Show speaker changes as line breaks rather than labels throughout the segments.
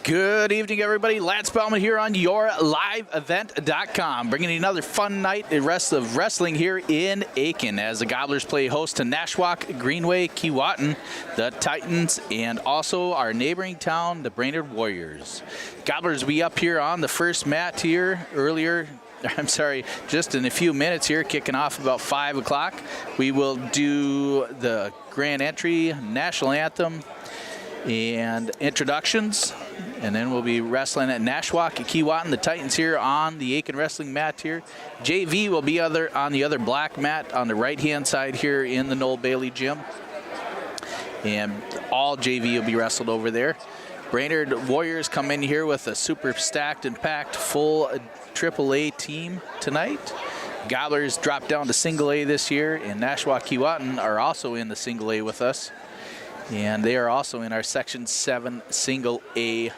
Good evening, everybody. Lance Bauman here on YourLiveEvent.com, bringing you another fun night of wrestling here in Aken as the Gobblers play host to Nashwauk-Keewatin, the Titans, and also our neighboring town, the Brainerd Warriors. Gobblers will be up here on the first mat here just in a few minutes here, kicking off about 5 o'clock. We will do the grand entry, national anthem, and introductions, and then we'll be wrestling at Nashwauk-Keewatin, the Titans here on the Aken wrestling mat here. JV will be on the other black mat on the right-hand side here in the Noel Bailey gym, and all JV will be wrestled over there. Brainerd Warriors come in here with a super stacked and packed full AAA team tonight. Gobblers drop down to single A this year, and Nashwauk-Keewatin are also in the single A with us. And they are also in our Section 7 Single A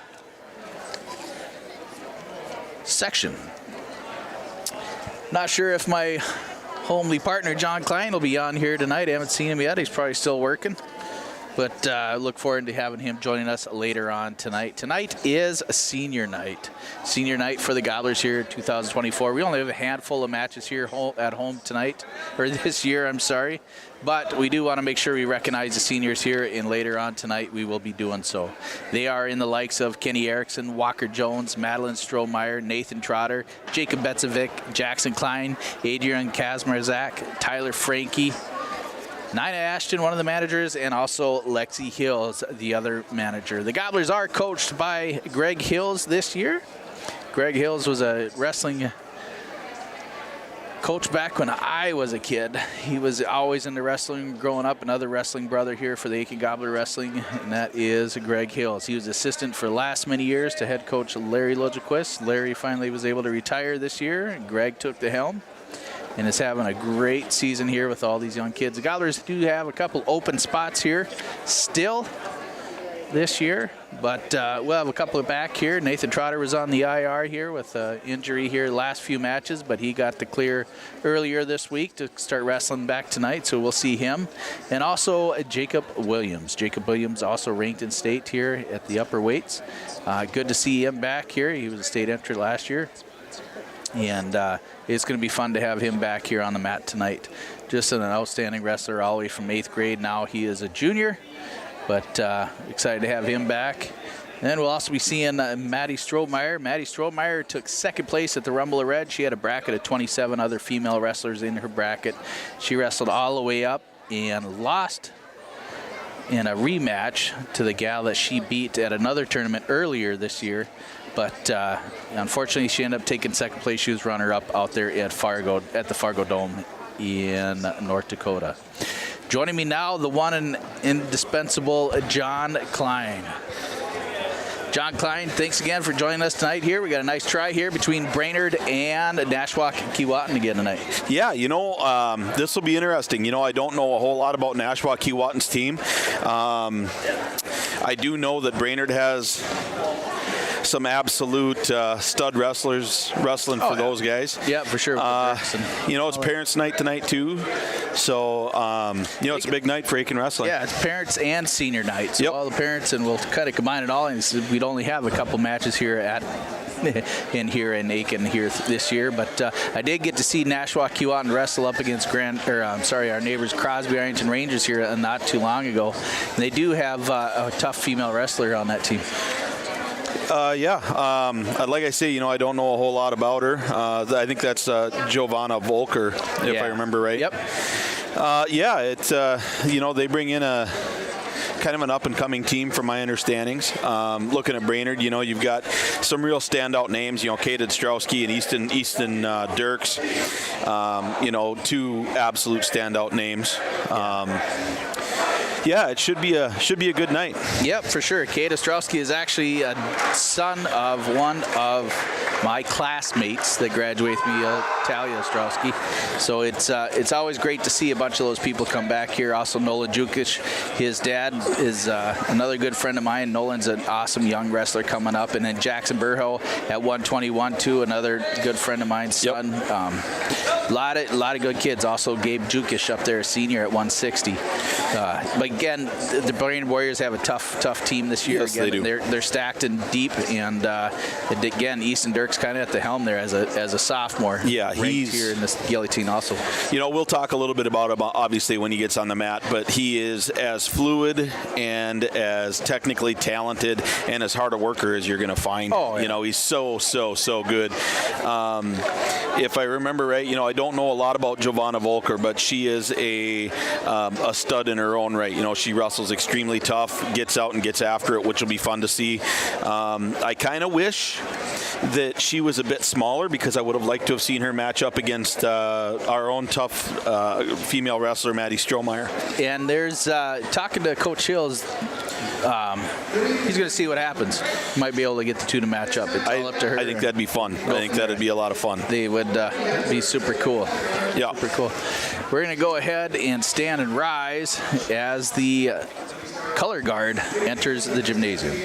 section. Not sure if my homely partner, John Klein, will be on here tonight. I haven't seen him yet. He's probably still working. But I look forward to having him joining us later on tonight. Tonight is a senior night. Senior night for the Gobblers here in 2024. We only have a handful of matches here at home tonight, or this year, I'm sorry. But we do want to make sure we recognize the seniors here, and later on tonight we will be doing so. They are in the likes of Kenny Erickson, Walker Jones, Madeline Strohmeyer, Nathan Trotter, Jacob Betzovic, Jackson Klein, Adrian Kazmarzak, Tyler Frankie, Nina Ashton, one of the managers, and also Lexi Hills, the other manager. The Gobblers are coached by Greg Hills this year. Greg Hills was a wrestling coach back when I was a kid. He was always into wrestling growing up. Another wrestling brother here for the Aken Gobbler Wrestling, and that is Greg Hills. He was assistant for the last many years to head coach Larry Lojaquist. Larry finally was able to retire this year, and Greg took the helm and is having a great season here with all these young kids. The Gobblers do have a couple open spots here still this year, but we'll have a couple of back here. Nathan Trotter was on the IR here with injury here last few matches, but he got the clear earlier this week to start wrestling back tonight, so we'll see him. And also Jacob Williams. Jacob Williams also ranked in state here at the upper weights. Good to see him back here. He was a state entry last year. And it's going to be fun to have him back here on the mat tonight. Just an outstanding wrestler all the way from 8th grade. Now he is a junior, but excited to have him back. And then we'll also be seeing Maddie Strohmeyer. Maddie Strohmeyer took second place at the Rumble of Red. She had a bracket of 27 other female wrestlers in her bracket. She wrestled all the way up and lost in a rematch to the gal that she beat at another tournament earlier this year. But unfortunately, she ended up taking second place. She was runner-up out there at the Fargo Dome in North Dakota. Joining me now, the one and indispensable John Klein. John Klein, thanks again for joining us tonight here. We got a nice try here between Brainerd and Nashwauk-Keewatin again tonight.
Yeah, this will be interesting. I don't know a whole lot about Nashwauk-Keewatin's team. I do know that Brainerd has some absolute stud wrestlers wrestling for those guys.
Yeah, for sure.
It's parents' night tonight too, so it's a big night for Aken wrestling.
Yeah, it's parents and senior night. So all the parents, and we'll kind of combine it all. And we'd only have a couple matches here in Aken here this year, but I did get to see Nashwauk-Keewatin wrestle up against our neighbors Crosby Arrington Rangers here not too long ago. And they do have a tough female wrestler on that team.
Like I say, I don't know a whole lot about her. I think that's Giovanna Volker, if I remember right.
Yep.
They bring in a kind of an up-and-coming team from my understandings. Looking at Brainerd, you've got some real standout names, Kate Ostrowski and Easton Dirks, two absolute standout names. It should be a good night. Yep,
for sure. Kate Ostrowski is actually a son of one of my classmates that graduated with me, Talia Ostrowski. So it's always great to see a bunch of those people come back here. Also, Nolan Jukic, his dad is another good friend of mine. Nolan's an awesome young wrestler coming up. And then Jackson Burho at 121 too, another good friend of mine's son. A lot of good kids. Also, Gabe Jukic up there, a senior at 160. But again, the Brainerd Warriors have a tough team this year.
Yes,
again,
they do.
They're stacked and deep, and again, Easton Dirk's kind of at the helm there as a sophomore.
Yeah,
ranked
he's
here in this Guillotine also.
We'll talk a little bit about him obviously when he gets on the mat, but he is as fluid and as technically talented and as hard a worker as you're going to find.
Oh, yeah.
He's so good. If I remember right, I don't know a lot about Giovanna Volker, but she is a stud in her own right. She wrestles extremely tough, gets out and gets after it, which will be fun to see. I kind of wish that she was a bit smaller because I would have liked to have seen her match up against our own tough female wrestler, Maddie Strohmeyer.
And there's talking to Coach Hills. He's going to see what happens. Might be able to get the two to match up. It's all up to her.
I think that'd be fun. I think that'd be a lot of fun.
They would be super cool.
Yeah.
Super cool. We're going to go ahead and stand and rise as the color guard enters the gymnasium.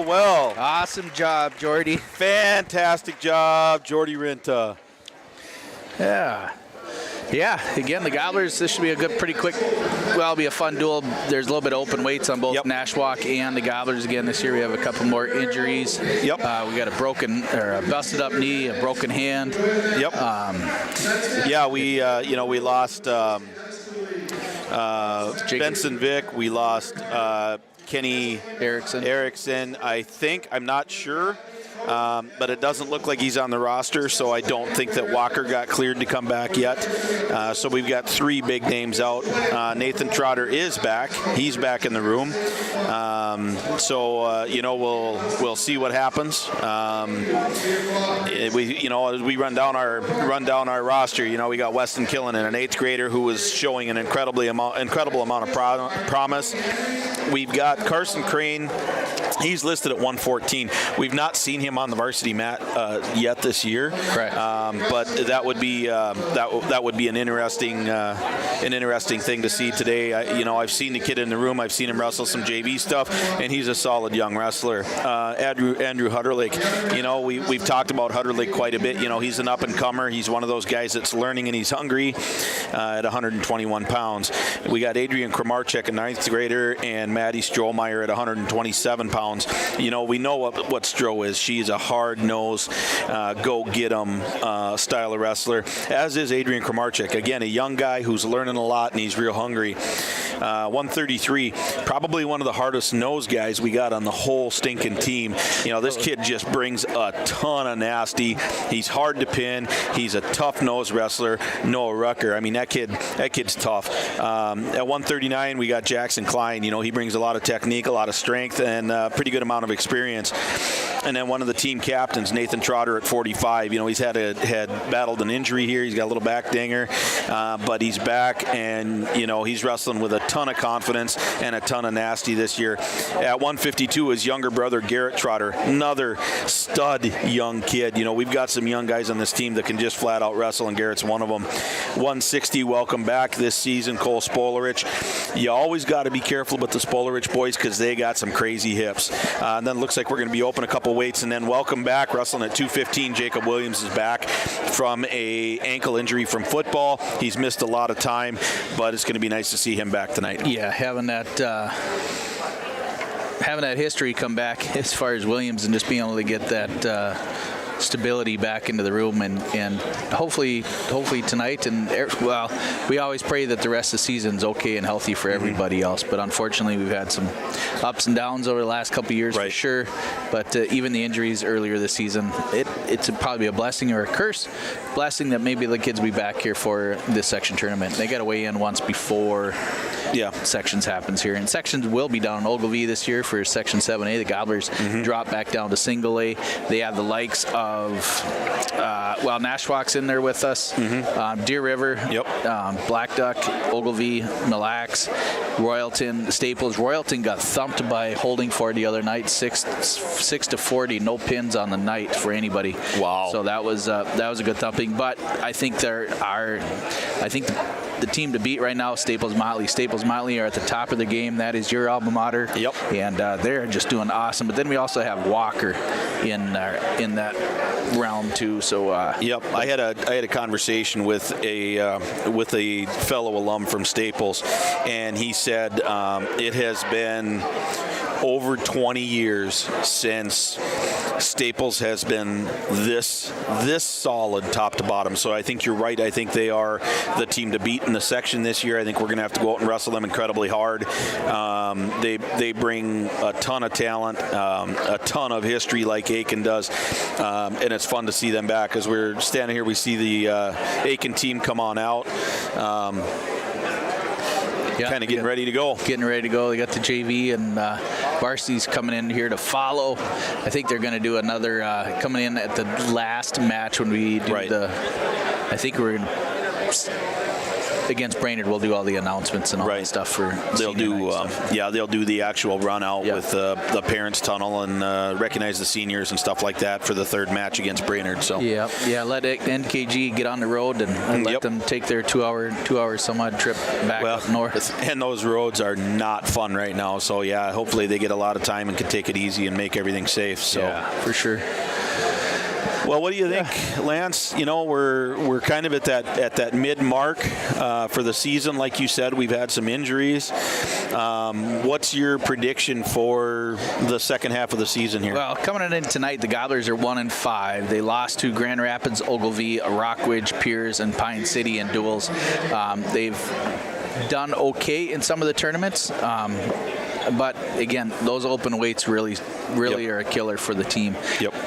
Well.
Awesome job, Jordy.
Fantastic job, Jordy Rinta.
Yeah. Again, the Gobblers, this should be a pretty quick, it'll be a fun duel. There's a little bit of open weights on both Nashwauk and the Gobblers. Again, this year we have a couple more injuries.
Yep.
We got a busted up knee, a broken hand.
Yep. We lost Benson Vick. We lost Kenny Erickson, I think. I'm not sure. But it doesn't look like he's on the roster, so I don't think that Walker got cleared to come back yet. So we've got three big names out. Nathan Trotter is back. He's back in the room. We'll see what happens. As we run down our roster, we got Weston Killen, an 8th grader who was showing an incredible amount of promise. We've got Carson Crane. He's listed at 114. We've not seen him on the varsity mat yet this year.
Correct.
But that would be an interesting thing to see today. I've seen the kid in the room. I've seen him wrestle some JV stuff, and he's a solid young wrestler. Andrew Hutterlich. We've talked about Hutterlich quite a bit. He's an up and comer. He's one of those guys that's learning and he's hungry at 121 pounds. We got Adrian Kramarchek, a 9th grader, and Maddie Strohmeyer at 127 pounds. pounds. You know, we know what Stroh is. She's a hard-nosed, go-get-'em style of wrestler, as is Adrian Kramarczyk. Again, a young guy who's learning a lot, and he's real hungry. 133, probably one of the hardest nose guys we got on the whole stinking team. You know, this kid just brings a ton of nasty. He's hard to pin. He's a tough nose wrestler. Noah Rucker. I mean, that kid's tough. At 139, we got Jackson Klein. You know, he brings a lot of technique, a lot of strength, and a pretty good amount of experience. And then one of the team captains, Nathan Trotter, at 45. You know, he's had battled an injury here. He's got a little back dinger, but he's back, and you know, he's wrestling with a ton of confidence and a ton of nasty this year. At 152, his younger brother Garrett Trotter, another stud young kid. You know, we've got some young guys on this team that can just flat out wrestle, and Garrett's one of them. 160, welcome back this season, Cole Spolarich. You always got to be careful with the Spolarich boys because they got some crazy hips. And then it looks like we're going to be open a couple weights, and then welcome back, wrestling at 215. Jacob Williams is back from a ankle injury from football. He's missed a lot of time, but it's going to be nice to see him back tonight.
Yeah, having that history come back as far as Williams, and just being able to get that stability back into the room, and hopefully tonight, and well, we always pray that the rest of the season's okay and healthy for everybody else, but unfortunately we've had some ups and downs over the last couple of years, for sure. But even the injuries earlier this season, it's probably a blessing or a curse. Blessing that maybe the kids will be back here for this section tournament. They got to weigh in once before sections happens here, and sections will be down in Ogilvie this year for Section 7A. The Gobblers drop back down to Single A. They have the likes of Nashwauk's in there with us, Deer River, Black Duck, Ogilvie, Mille Lacs, Royalton, Staples. Royalton got thumped by Holding Ford the other night, 6-40, no pins on the night for anybody. Wow! So that was a good thumping. But I think the team to beat right now is Staples Motley. Staples Motley are at the top of the game. That is your alma mater. Yep. And they're just doing awesome. But then we also have Walker in that round too. So
I had a conversation with a fellow alum from Staples, and he said it has been over 20 years since Staples has been this solid top to bottom. So I think you're right. I think they are the team to beat in the section this year. I think we're going to have to go out and wrestle them incredibly hard. They bring a ton of talent, a ton of history like Aken does, and it's fun to see them back. As we're standing here, we see the Aken team come on out. Kind of getting ready to go. They
got the JV and varsity's coming in here to follow. I think they're going to do another coming in at the last match when we do I think we're going to against Brainerd. We'll do all the announcements and all that stuff for.
They'll do they'll do the actual run out with the parents tunnel and recognize the seniors and stuff like that for the third match against Brainerd. So
let NKG get on the road and let them take their 2 hour some odd trip back up north.
And those roads are not fun right now. So hopefully they get a lot of time and can take it easy and make everything safe. So
for sure.
Well, what do you think, Lance? You know, we're kind of at that mid mark for the season. Like you said, we've had some injuries. What's your prediction for the second half of the season here?
Well, coming in tonight, the Gobblers are 1-5. They lost to Grand Rapids, Ogilvie, Rockridge, Piers, and Pine City in duels. They've done okay in some of the tournaments. But again, those open weights really are a killer for the team.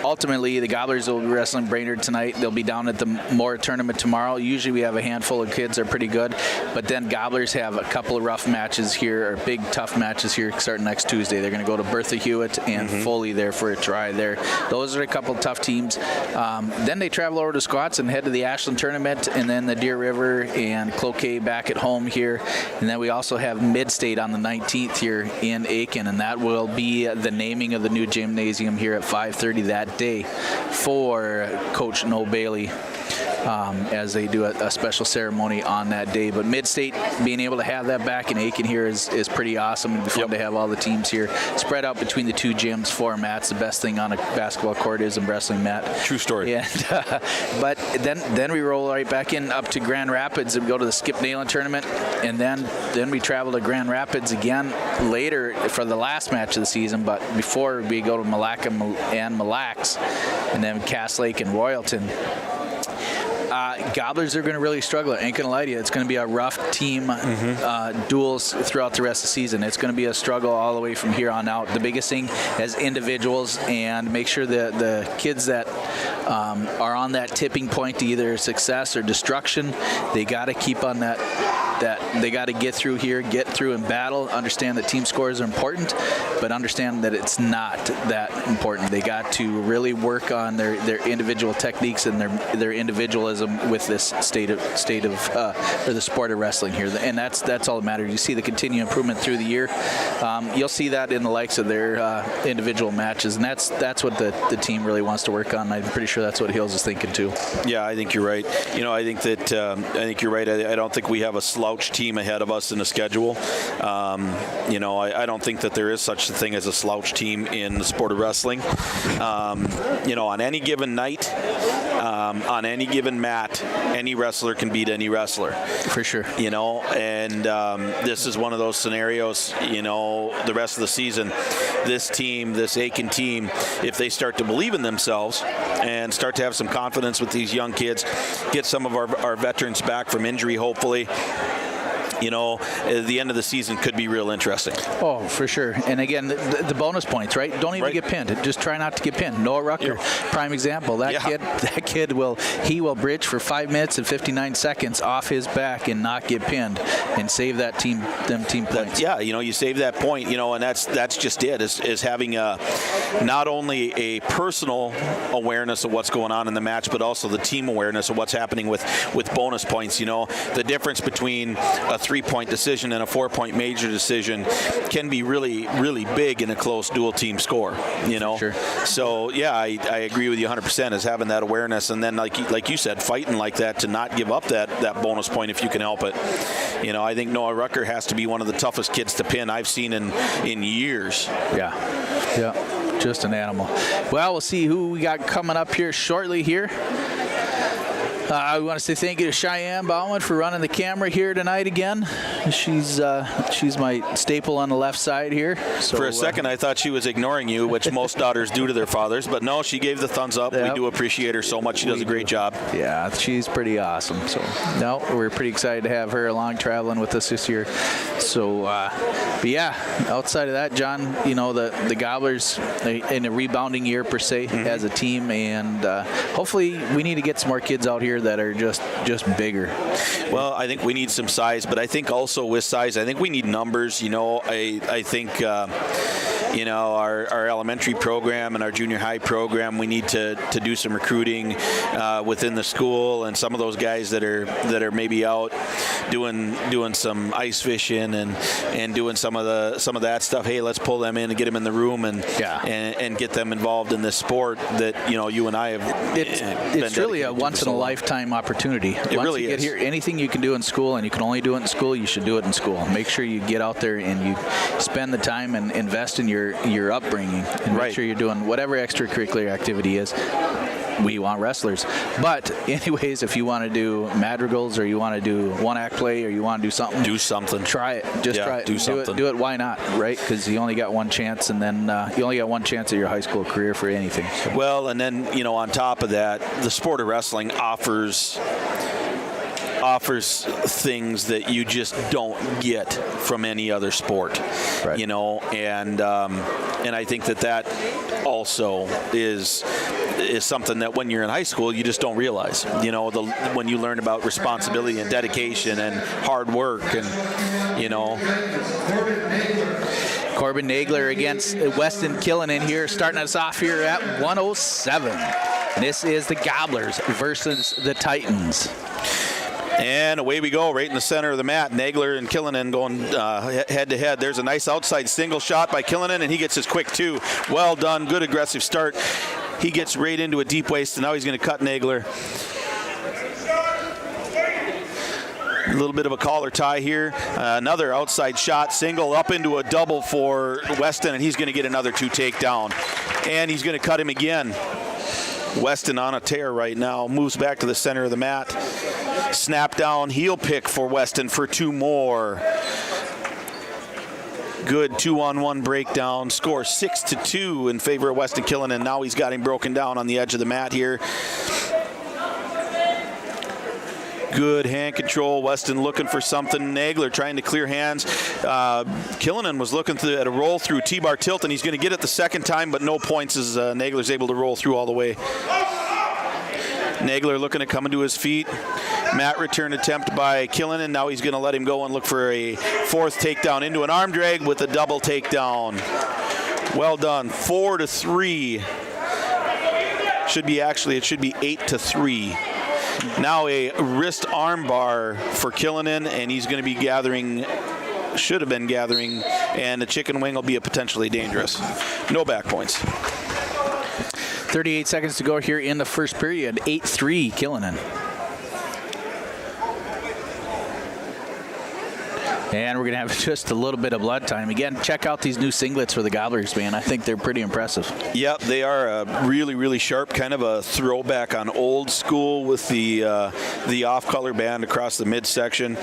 Ultimately, the Gobblers will be wrestling Brainerd tonight. They'll be down at the Moore tournament tomorrow. Usually we have a handful of kids that are pretty good, but then Gobblers have a couple of rough matches here, or big tough matches here starting next Tuesday. They're going to go to Bertha Hewitt and Foley there for a try there. Those are a couple of tough teams. Then they travel over to Squats and head to the Ashland tournament, and then the Deer River and Cloquet back at home here. And then we also have Mid-State on the 19th here in Aken, and that will be the naming of the new gymnasium here at 5:30 that day for Coach Noel Bailey. as they do a special ceremony on that day. But Mid-State being able to have that back in Aken here is pretty awesome. It'd be fun to have all the teams here spread out between the 2 gyms, 4 mats. The best thing on a basketball court is a wrestling mat.
True story.
And, but then we roll right back in up to Grand Rapids and go to the Skip Nailing tournament, and then we travel to Grand Rapids again later for the last match of the season. But before we go to Malacca and Mille Lacs, and then Cass Lake and Royalton. Gobblers are going to really struggle. I ain't going to lie to you. It's going to be a rough team duels throughout the rest of the season. It's going to be a struggle all the way from here on out. The biggest thing as individuals, and make sure that the kids that are on that tipping point to either success or destruction, they got to keep on that they got to get through here, get through and battle, understand that team scores are important, but understand that it's not that important. They got to really work on their individual techniques and their individualism with this state of or the sport of wrestling here, and that's all that matters. You see the continued improvement through the year. You'll see that in the likes of their individual matches, and that's what the team really wants to work on. I'm pretty sure that's what Hills is thinking too.
Yeah, I think you're right. I think that I think you're right. I don't think we have a slouch team ahead of us in the schedule. I don't think that there is such a thing as a slouch team in the sport of wrestling. On any given night, on any given mat, any wrestler can beat any wrestler.
For sure.
And this is one of those scenarios, the rest of the season, this Aken team, if they start to believe in themselves and start to have some confidence with these young kids, get some of our veterans back from injury, hopefully, the end of the season could be real interesting. Oh,
for sure. And again, the bonus points, right? Don't even get pinned. Just try not to get pinned. Noah Rucker, prime example. That kid will bridge for 5 minutes and 59 seconds off his back and not get pinned and save them team points.
You save that point, and that's just it, is having not only a personal awareness of what's going on in the match, but also the team awareness of what's happening with bonus points. The difference between a 3-point decision and a 4-point major decision can be really, really big in a close dual team score,
Sure.
So, I agree with you 100%, is having that awareness, and then like you said, fighting like that to not give up that bonus point if you can help it. I think Noah Rucker has to be one of the toughest kids to pin I've seen in years.
Yeah, just an animal. Well, we'll see who we got coming up here shortly here. We want to say thank you to Cheyenne Bauman for running the camera here tonight again. She's my staple on the left side here. So,
for a second, I thought she was ignoring you, which most daughters do to their fathers. But no, she gave the thumbs up. Yep. We do appreciate her so much. She does a great job. Yeah,
she's pretty awesome. So, no, we're pretty excited to have her along traveling with us this year. So, but yeah, outside of that, John, the Gobblers in a rebounding year per se as a team, and hopefully we need to get some more kids out here that are just bigger.
Well, I think we need some size, but I think also with size, I think we need numbers. I think our elementary program and our junior high program, we need to do some recruiting within the school, and some of those guys that are maybe out doing some ice fishing and doing some of that stuff. Hey, let's pull them in and get them in the room and get them involved in this sport that you and I have.
It's really a once in a lifetime opportunity.
It really is.
Here, anything you can do in school, and you can only do it in school, you should do it in school. Make sure you get out there and you spend the time and invest in your upbringing, and make sure you're doing whatever extracurricular activity is. We want wrestlers. But anyways, if you want to do madrigals, or you want to do one-act play, or you want to do something. Try it. Try it.
Do something.
Do it. Why not, right? Because you only got one chance, and then you only got one chance at your high school career for anything. So.
Well, and then, on top of that, the sport of wrestling offers things that you just don't get from any other sport,
right.
And I think that also is something that when you're in high school you just don't realize. When you learn about responsibility and dedication and hard work, and
Corbin Nagler against Weston Killinan here, starting us off here at 107. And this is the Gobblers versus the Titans.
And away we go, right in the center of the mat. Nagler and Killinan going head-to-head. There's a nice outside single shot by Killinan, and he gets his quick 2. Well done, good aggressive start. He gets right into a deep waist, and now he's going to cut Nagler. A little bit of a collar tie here. Another outside shot, single up into a double for Weston, and he's going to get another 2 takedown. And he's going to cut him again. Weston on a tear right now, moves back to the center of the mat. Snap down, heel pick for Weston for 2 more. Good 2-on-1 breakdown. Score 6-2 in favor of Weston Killinan. Now he's got him broken down on the edge of the mat here. Good hand control. Weston looking for something. Nagler trying to clear hands. Killinan was looking at a roll through T-bar tilt, and he's going to get it the second time, but no points as Nagler's able to roll through all the way. Nagler looking to come into his feet. Mat return attempt by Killinan. Now he's going to let him go and look for a 4th takedown into an arm drag with a double takedown. Well done. 4-3. It should be 8-3. Now a wrist arm bar for Killinan, and he's going to be should have been gathering, and the chicken wing will be a potentially dangerous. No back points.
38 seconds to go here in the first period. 8-3 Killinan. And we're going to have just a little bit of blood time. Again, check out these new singlets for the Gobblers, man. I think they're pretty impressive.
Yep, they are really, really sharp, kind of a throwback on old school with the off-color band across the midsection.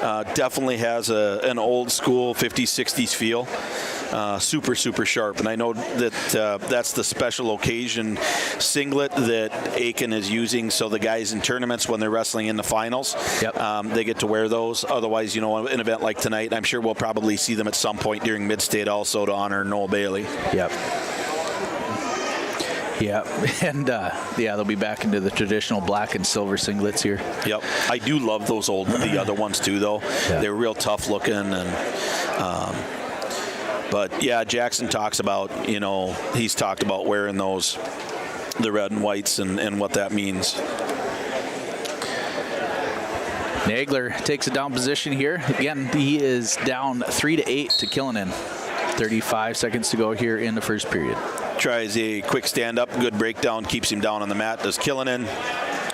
Definitely has an old school 50s, 60s feel. Super, super sharp. And I know that that's the special occasion singlet that Aken is using, so the guys in tournaments, when they're wrestling in the finals, they get to wear those. Otherwise, an event like tonight, I'm sure we'll probably see them at some point during Mid-State also to honor Noel Bailey.
Yep. Yeah, and they'll be back into the traditional black and silver singlets here.
Yep, I do love the other ones too, though. Yeah. They're real tough looking, and but yeah, Jackson talks about, he's talked about wearing those, the red and whites, and what that means.
Nagler takes a down position here. Again, he is down 3-8 to Killinan. 35 seconds to go here in the first period.
Tries a quick stand-up, good breakdown, keeps him down on the mat. Does Killinan.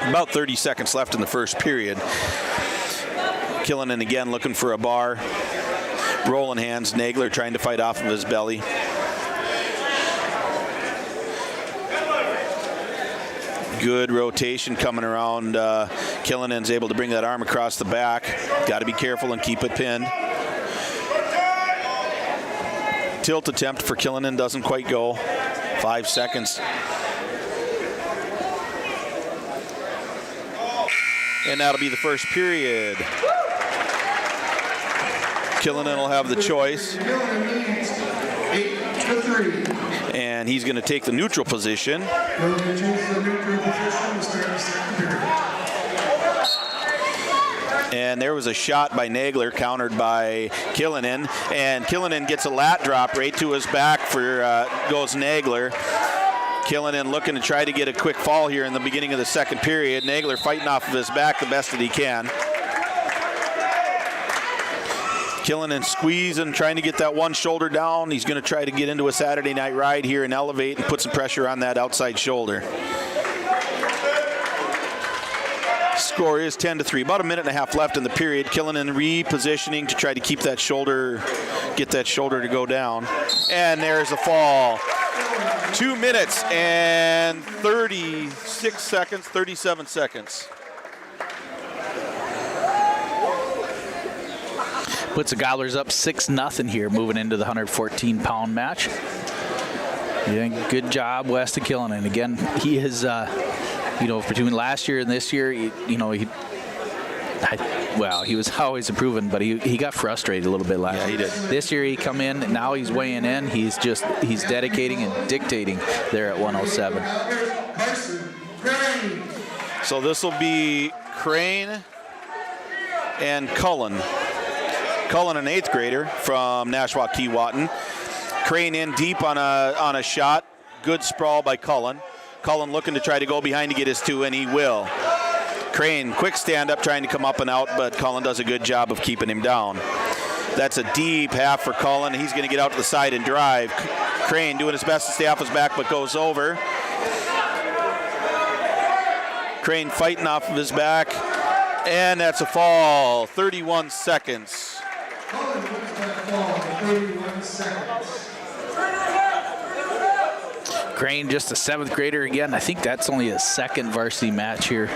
About 30 seconds left in the first period. Killinan again looking for a bar. Rolling hands. Nagler trying to fight off of his belly. Good rotation coming around. Killinan's able to bring that arm across the back. Got to be careful and keep it pinned. Tilt attempt for Killinan doesn't quite go. 5 seconds. And that'll be the first period. Killinan will have the choice. And he's going to take the neutral position. And there was a shot by Nagler, countered by Killinan. And Killinan gets a lat drop right to his back for goes Nagler. Killinan looking to try to get a quick fall here in the beginning of the second period. Nagler fighting off of his back the best that he can. Killinan squeezing, trying to get that one shoulder down. He's going to try to get into a Saturday night ride here and elevate and put some pressure on that outside shoulder. Score is 10-3. About a minute and a half left in the period. Killinan repositioning to try to keep that shoulder, get that shoulder to go down. And there's a fall. 2 minutes and 37 seconds.
Puts the Gobblers up 6-0 here, moving into the 114-pound match. Yeah, good job, Weston Killinan. Again, he is, between last year and this year, he was always improving, but he got frustrated a little bit last year.
He did.
This year he come in, and now he's weighing in. He's dedicating and dictating there at 107.
So this will be Crane and Cullen. Cullen, an 8th grader from Nashwauk-Keewatin. Crane in deep on a shot. Good sprawl by Cullen. Cullen looking to try to go behind to get his 2, and he will. Crane, quick stand-up, trying to come up and out, but Cullen does a good job of keeping him down. That's a deep half for Cullen. He's going to get out to the side and drive. Crane doing his best to stay off his back, but goes over. Crane fighting off of his back. And that's a fall, 31 seconds.
Cullen wins that fall, 31 seconds.
Crane, just a 7th grader again. I think that's only his 2nd varsity match here.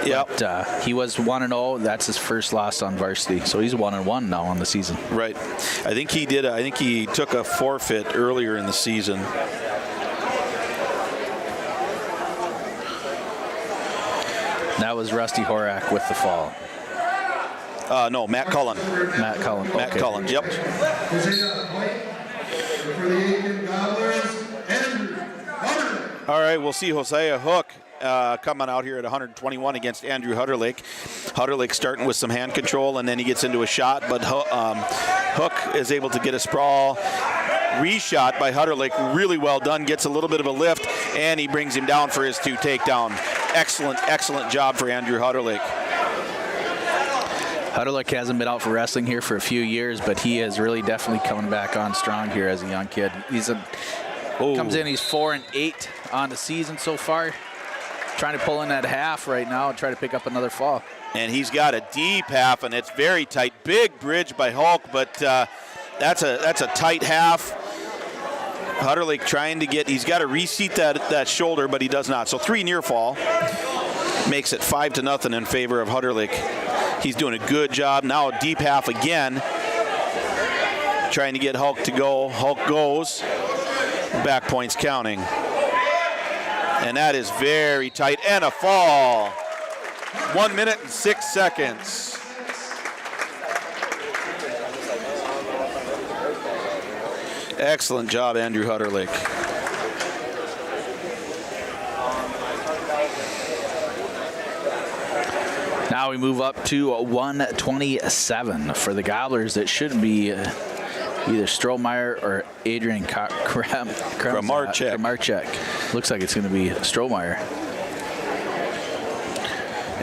Yep.
But, he was 1-0. That's his first loss on varsity. So he's 1-1 now on the season.
Right. I think he did. I think he took a forfeit earlier in the season.
That was Rusty Horak with the fall.
No, Matt Cullen.
Matt Cullen.
Matt
Okay.
Cullen, yep.
Hosea White for the Aken Gobblers, Andrew Hunter.
All right, we'll see Hosea Hook coming out here at 121 against Andrew Hutterlake. Hutterlake starting with some hand control, and then he gets into a shot, but Hook is able to get a sprawl. Reshot by Hutterlake, really well done, gets a little bit of a lift, and he brings him down for his 2 takedown. Excellent, excellent job for Andrew Hutterlake.
Hutterlake hasn't been out for wrestling here for a few years, but he is really definitely coming back on strong here as a young kid. Comes in, he's 4-8 on the season so far. Trying to pull in that half right now and try to pick up another fall.
And he's got a deep half, and it's very tight. Big bridge by Hulk, but that's a tight half. Hutterlake trying to get, he's got to reseat that shoulder, but he does not. So 3 near fall. Makes it 5-0 in favor of Hutterlake. He's doing a good job. Now a deep half again. Trying to get Hulk to go. Hulk goes. Back points counting. And that is very tight. And a fall. 1 minute and 6 seconds. Excellent job, Andrew Hutterlake.
Now we move up to 127 for the Gobblers. It should be either Strohmeyer or Adrian Kramarchek. Looks like it's going to be Strohmeyer.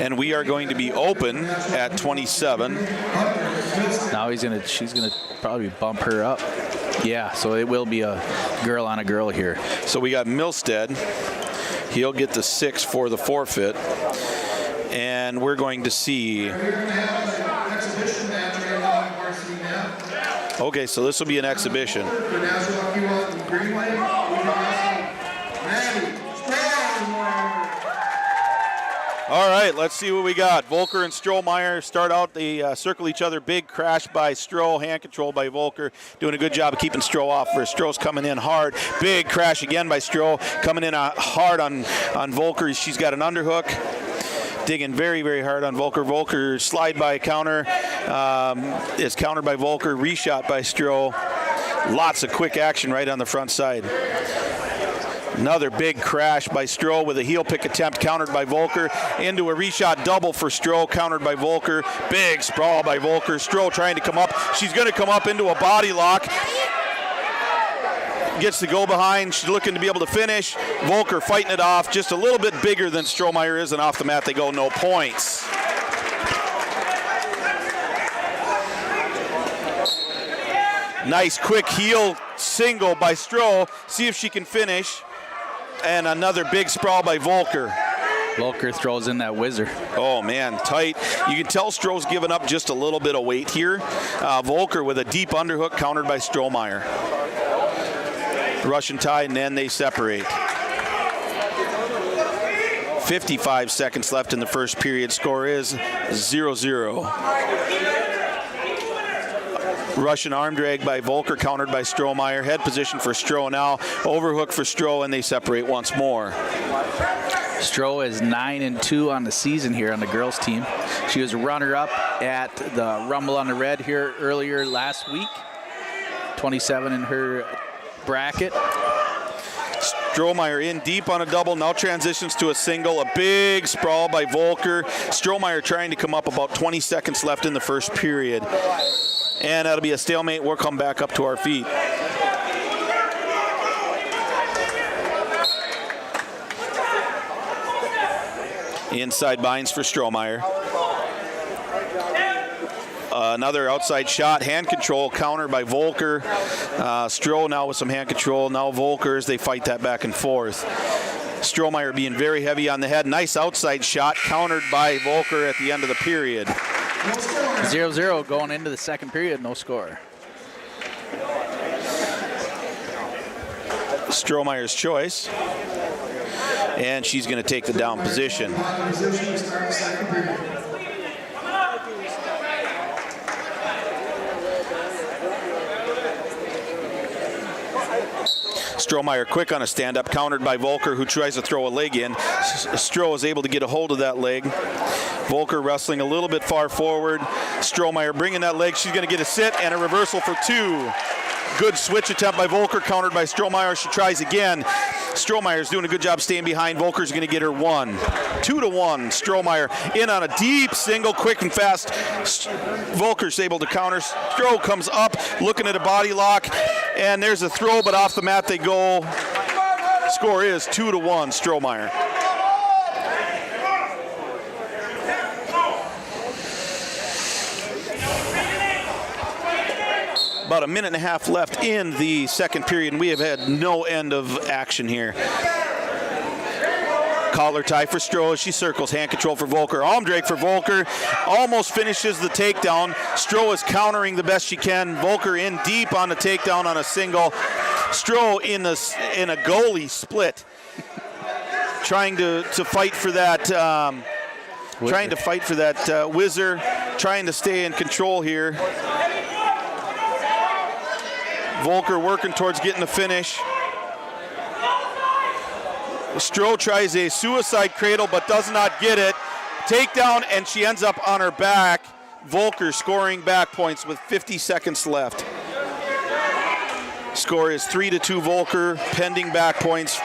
And we are going to be open at 27.
Now she's gonna probably bump her up. Yeah, so it will be a girl on a girl here.
So we got Milstead. He'll get the 6 for the forfeit. And we're going to see. Okay, so this will be an exhibition. All right, let's see what we got. Volker and Strohmeyer start out. They circle each other. Big crash by Stroh. Hand control by Volker. Doing a good job of keeping Stroh off. Stroh's coming in hard. Big crash again by Stroh. Coming in hard on Volker. She's got an underhook. Digging very, very hard on Volker. Volker slide by counter. Is countered by Volker. Reshot by Stroh. Lots of quick action right on the front side. Another big crash by Stroh with a heel pick attempt countered by Volker. Into a reshot double for Stroh, countered by Volker. Big sprawl by Volker. Stroh trying to come up. She's going to come up into a body lock. Gets to go behind. She's looking to be able to finish. Volker fighting it off. Just a little bit bigger than Strohmeyer is, and off the mat they go. No points. Nice quick heel single by Stroh. See if she can finish. And another big sprawl by Volker.
Volker throws in that whizzer.
Oh, man, tight. You can tell Stroh's giving up just a little bit of weight here. Volker with a deep underhook countered by Strohmeyer. Russian tie, and then they separate. 55 seconds left in the first period. Score is 0-0. Russian arm drag by Volker, countered by Strohmeyer. Head position for Stroh now. Overhook for Stroh, and they separate once more.
Stroh is 9-2 on the season here on the girls team. She was runner-up at the Rumble on the Red here earlier last week. 27 in her bracket.
Strohmeyer in deep on a double, now transitions to a single. A big sprawl by Volker. Strohmeyer trying to come up, about 20 seconds left in the first period. And that'll be a stalemate. We'll come back up to our feet. Inside binds for Strohmeyer. Another outside shot, hand control, counter by Volker. Stroh now with some hand control. Now Volker as they fight that back and forth. Strohmeyer being very heavy on the head. Nice outside shot, countered by Volker at the end of the period.
0-0 going into the second period, no score.
Strohmeyer's choice. And she's going to take the down position. Strohmeyer quick on a stand-up, countered by Volker, who tries to throw a leg in. Stroh is able to get a hold of that leg. Volker wrestling a little bit far forward. Strohmeyer bringing that leg. She's going to get a sit and a reversal for 2. Good switch attempt by Volker, countered by Strohmeyer. She tries again. Strohmeyer's doing a good job staying behind. Volker's going to get her 1. 2-1. Strohmeyer in on a deep single, quick and fast. Volker's able to counter. Stroh comes up, looking at a body lock, and there's a throw, but off the mat they go. Score is 2-1, Strohmeyer. About a minute and a half left in the second period, and we have had no end of action here. Collar tie for Stroh as she circles. Hand control for Volker. Arm drag for Volker. Almost finishes the takedown. Stroh is countering the best she can. Volker in deep on the takedown on a single. Stroh in a goalie split. Trying to fight for that. Whizzer. Trying to stay in control here. Volker working towards getting the finish. Stroh tries a suicide cradle but does not get it. Takedown, and she ends up on her back. Volker scoring back points with 50 seconds left. Score is 3-2 Volker, pending back points.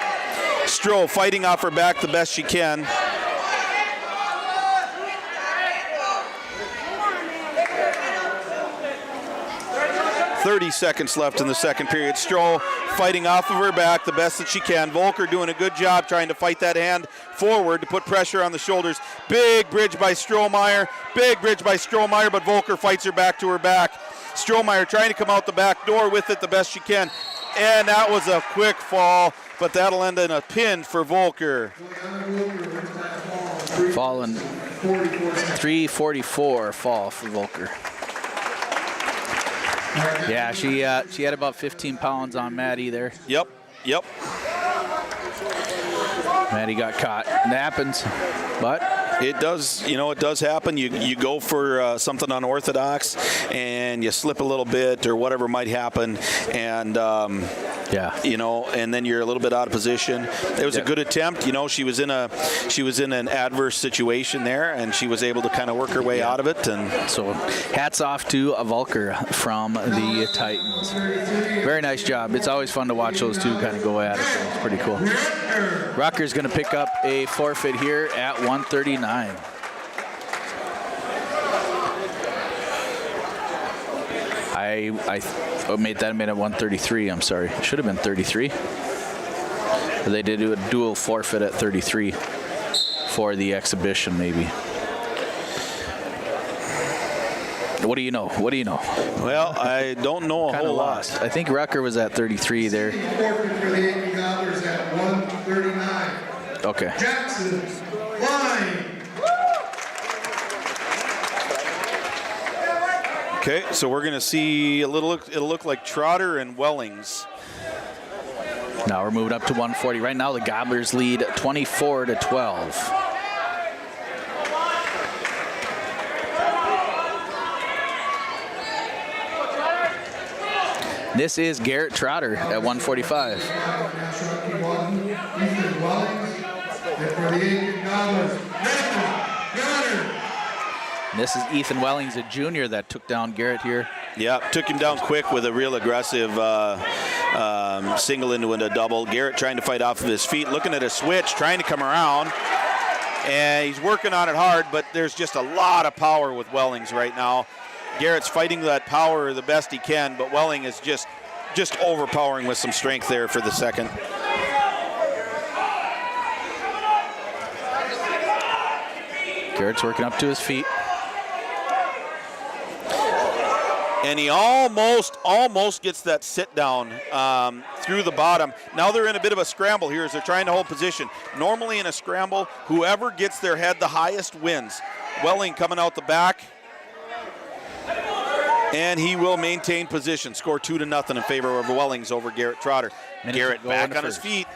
Stroh fighting off her back the best she can. .30 seconds left in the second period. Stroh fighting off of her back the best that she can. Volker doing a good job trying to fight that hand forward to put pressure on the shoulders. Big bridge by Strohmeyer. But Volker fights her back to her back. Strohmeyer trying to come out the back door with it the best she can. And that was a quick fall, but that'll end in a pin for Volker.
Falling 3:44 fall for Volker. Yeah, she had about 15 pounds on Maddie there.
Yep.
Maddie got caught. It happens, but
it does happen. You go for something unorthodox and you slip a little bit or whatever might happen, and and then you're a little bit out of position. It was a good attempt. She was in an adverse situation there, and she was able to kind of work her way out of it. And
so hats off to Volker from the Titans. Very nice job. It's always fun to watch those two kind of go at it. So it's pretty cool. Rutgers going to pick up a forfeit here at 139. I made that a minute 133. I'm sorry. It should have been 33. They did do a dual forfeit at 33 for the exhibition, maybe. What do you know?
Well, I don't know a whole lot.
I think Rucker was at 33 there.
Forfeit for the Aitkin Gobblers at 139.
Okay.
Jackson, line.
Okay, so we're going to see it'll look like Trotter and Wellings.
Now we're moving up to 140. Right now the Gobblers lead 24-12. This is Garrett Trotter at 145.
Nashwauk-Keewatin, Ethan Wellings, and for the Aitkin Gobblers,
This is Ethan Wellings, a junior that took down Garrett here.
Yeah, took him down quick with a real aggressive single into a double. Garrett trying to fight off of his feet, looking at a switch, trying to come around. And he's working on it hard, but there's just a lot of power with Wellings right now. Garrett's fighting that power the best he can, but Welling is just overpowering with some strength there for the second.
Garrett's working up to his feet.
And he almost gets that sit down through the bottom. Now they're in a bit of a scramble here as they're trying to hold position. Normally in a scramble, whoever gets their head the highest wins. Welling coming out the back. And he will maintain position. Score 2-0 in favor of Wellings over Garrett Trotter. Garrett back on his feet.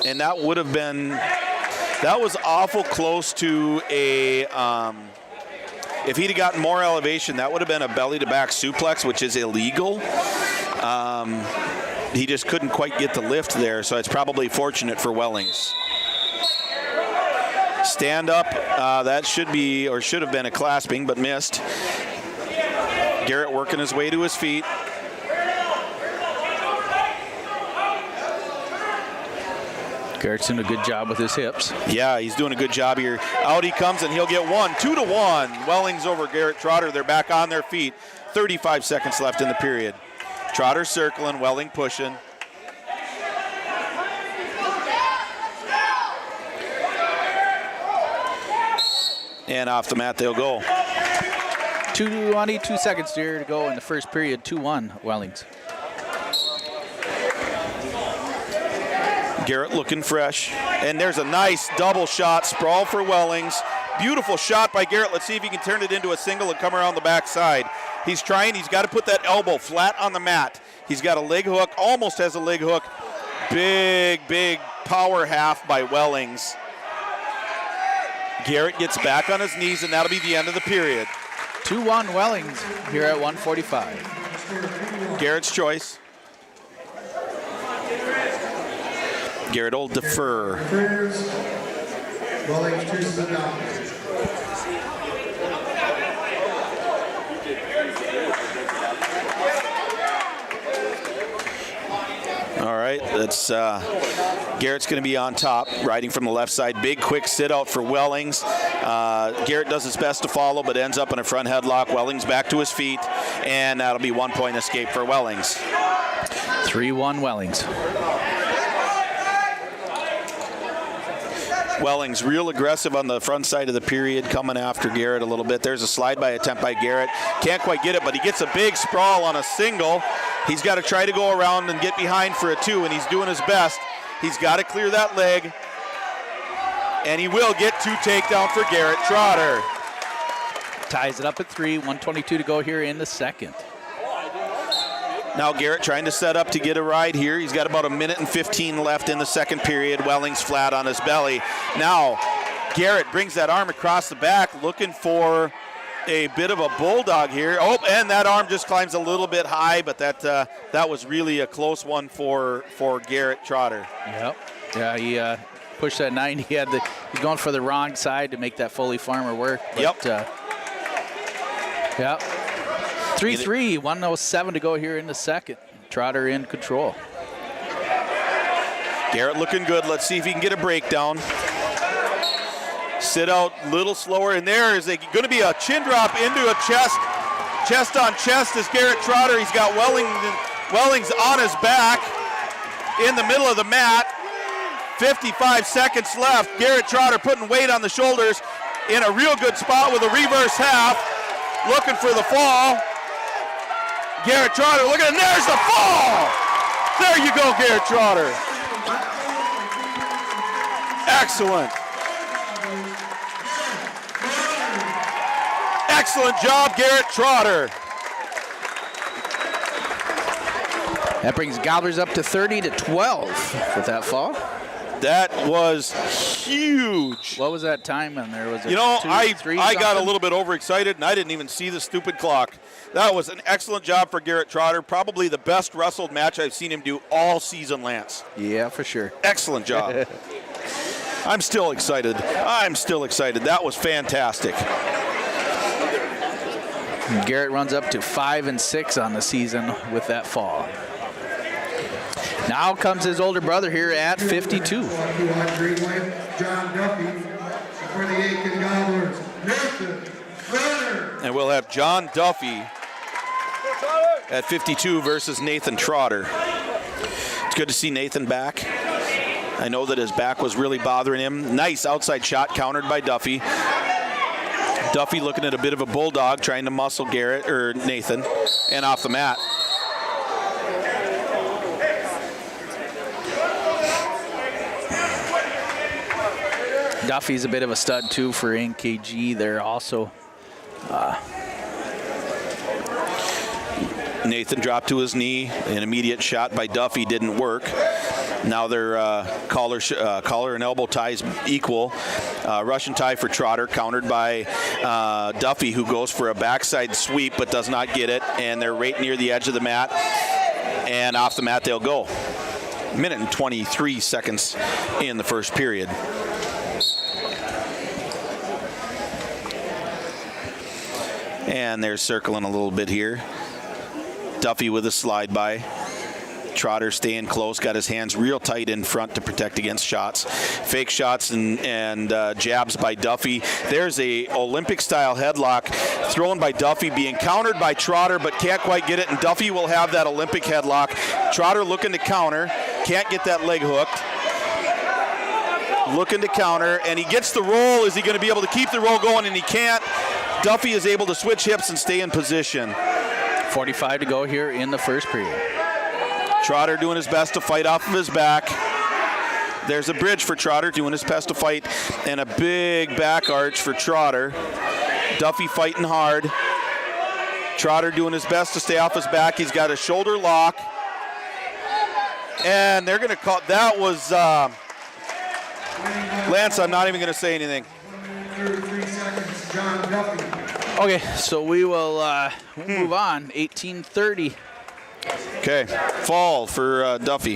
And that would have been, that was awful close to a, if he'd have gotten more elevation, that would have been a belly-to-back suplex, which is illegal. He just couldn't quite get the lift there, so it's probably fortunate for Wellings. Stand up, that should be, or should have been a clasping, but missed. Garrett working his way to his feet.
Garrett's doing a good job with his hips.
Yeah, he's doing a good job here. Out he comes, and he'll get one. 2-1. Wellings over Garrett Trotter. They're back on their feet. 35 seconds left in the period. Trotter circling, Welling pushing. And off the mat they'll go.
22 seconds here to go in the first period. 2-1 Wellings.
Garrett looking fresh. And there's a nice double shot sprawl for Wellings. Beautiful shot by Garrett. Let's see if he can turn it into a single and come around the backside. He's trying. He's got to put that elbow flat on the mat. He's got a leg hook, almost has a leg hook. Big power half by Wellings. Garrett gets back on his knees, and that'll be the end of the period.
2-1 Wellings here at 1:45.
Garrett's choice. Garrett will defer.
Wellings chooses it down.
All right, that's Garrett's going to be on top, riding from the left side. Big, quick sit out for Wellings. Garrett does his best to follow, but ends up in a front headlock. Wellings back to his feet, and that'll be 1 point escape for Wellings.
3-1 Wellings.
Wellings real aggressive on the front side of the period, coming after Garrett a little bit. There's a slide-by attempt by Garrett. Can't quite get it, but he gets a big sprawl on a single. He's got to try to go around and get behind for a 2, and he's doing his best. He's got to clear that leg, and he will get 2 takedown for Garrett Trotter.
Ties it up at 3, 1:22 to go here in the second.
Now Garrett trying to set up to get a ride here. He's got about 1:15 left in the second period. Wellings flat on his belly. Now Garrett brings that arm across the back, looking for a bit of a bulldog here. Oh, and that arm just climbs a little bit high, but that was really a close one for Garrett Trotter.
Yep. Yeah, he pushed that 90. He's going for the wrong side to make that Foley Farmer work. But,
yep.
Yep. 3-3, 1:07 to go here in the second. Trotter in control.
Garrett looking good. Let's see if he can get a breakdown. Sit out a little slower, and there is going to be a chin drop into a chest on chest as Garrett Trotter. He's got Wellings on his back in the middle of the mat. 55 seconds left. Garrett Trotter putting weight on the shoulders in a real good spot with a reverse half, looking for the fall. Garrett Trotter, look at it, there's the fall! There you go, Garrett Trotter. Excellent. Excellent job, Garrett Trotter.
That brings Gobblers up to 30-12 with that fall.
That was huge.
What was that time in there? Was it
I got a little bit overexcited, and I didn't even see the stupid clock. That was an excellent job for Garrett Trotter. Probably the best wrestled match I've seen him do all season, Lance.
Yeah, for sure.
Excellent job. I'm still excited. That was fantastic.
Garrett runs up to 5-6 on the season with that fall. Now comes his older brother here at 52.
John Duffy for the Aken Gobblers. Nathan Trotter.
And we'll have John Duffy at 52 versus Nathan Trotter. It's good to see Nathan back. I know that his back was really bothering him. Nice outside shot countered by Duffy. Duffy looking at a bit of a bulldog, trying to muscle Garrett or Nathan, and off the mat.
Duffy's a bit of a stud too for NKG there also.
Nathan dropped to his knee. An immediate shot by Duffy didn't work. Now their collar and elbow ties equal. Russian tie for Trotter, countered by Duffy, who goes for a backside sweep but does not get it. And they're right near the edge of the mat. And off the mat they'll go. Minute and 23 seconds in the first period. And they're circling a little bit here. Duffy with a slide by. Trotter staying close, got his hands real tight in front to protect against shots. Fake shots and jabs by Duffy. There's a Olympic-style headlock thrown by Duffy, being countered by Trotter, but can't quite get it, and Duffy will have that Olympic headlock. Trotter looking to counter, can't get that leg hooked. Looking to counter, and he gets the roll. Is he going to be able to keep the roll going? And he can't. Duffy is able to switch hips and stay in position.
45 to go here in the first period.
Trotter doing his best to fight off of his back. There's a bridge for Trotter, doing his best to fight, and a big back arch for Trotter. Duffy fighting hard. Trotter doing his best to stay off his back. He's got a shoulder lock. And they're going to call, that was, Lance, I'm not even going to say anything.
33 seconds, John Duffy.
Okay, so we will we'll move on. 18:30.
Okay, fall for Duffy.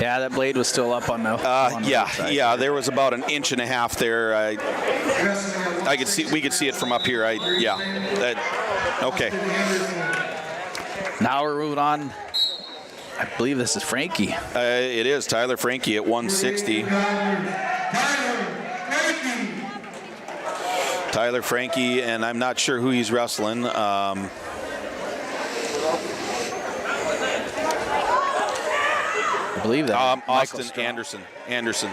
Yeah, that blade was still up on the.
Yeah. There was about an inch and a half there. I could see. We could see it from up here. Okay.
Now we're moving on. I believe this is Frankie.
It is Tyler Frankie at 160. Tyler Frankie, and I'm not sure who he's wrestling. I
believe that.
Austin Anderson.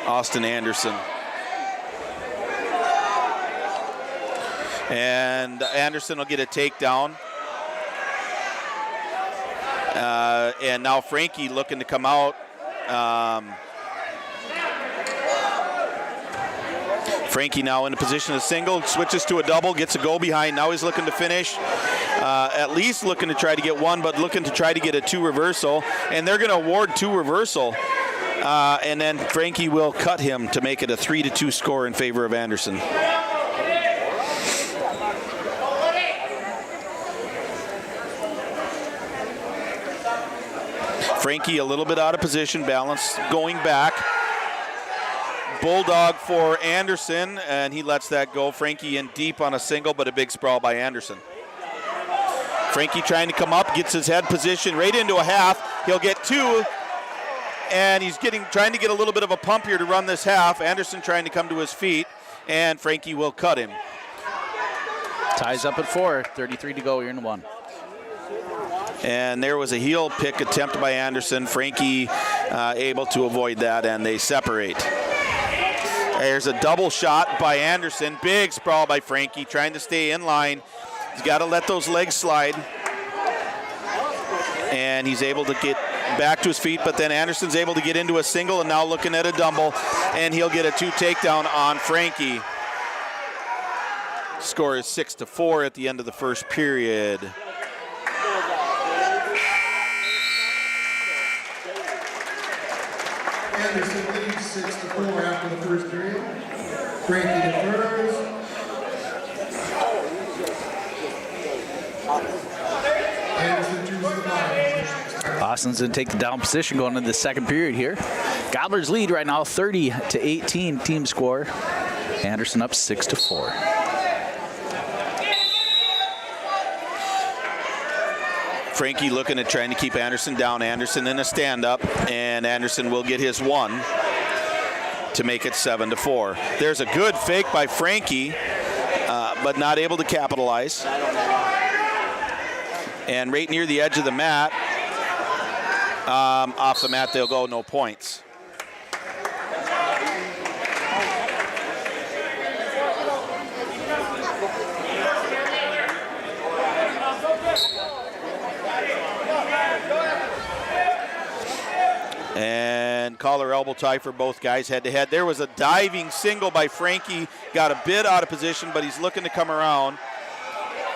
Austin Anderson. And Anderson will get a takedown. And now Frankie looking to come out. Frankie now in a position of single, switches to a double, gets a go behind. Now he's looking to finish. At least looking to try to get one, but looking to try to get a 2 reversal. And they're going to award 2 reversal. And then Frankie will cut him to make it a 3-2 score in favor of Anderson. Frankie a little bit out of position, balance going back. Bulldog for Anderson, and he lets that go. Frankie in deep on a single, but a big sprawl by Anderson. Frankie trying to come up, gets his head position right into a half. He'll get 2, and he's trying to get a little bit of a pump here to run this half. Anderson trying to come to his feet, and Frankie will cut him.
Ties up at 4, 33 to go here in 1.
And there was a heel pick attempt by Anderson. Frankie able to avoid that, and they separate. There's a double shot by Anderson. Big sprawl by Frankie, trying to stay in line. He's got to let those legs slide. And he's able to get back to his feet, but then Anderson's able to get into a single and now looking at a double, and he'll get a 2 takedown on Frankie. Score is 6-4 at the end of the first period.
Anderson leads 6-4 after the first period. Frankie defers. Anderson chooses the bottom position.
Boston's going to take the down position going into the second period here. Gobblers lead right now 30-18 team score. Anderson up 6-4.
Frankie looking at trying to keep Anderson down. Anderson in a stand-up, and Anderson will get his 1 to make it 7-4. There's a good fake by Frankie, but not able to capitalize. And right near the edge of the mat, off the mat they'll go, no points. And collar elbow tie for both guys head to head. There was a diving single by Frankie. Got a bit out of position, but he's looking to come around.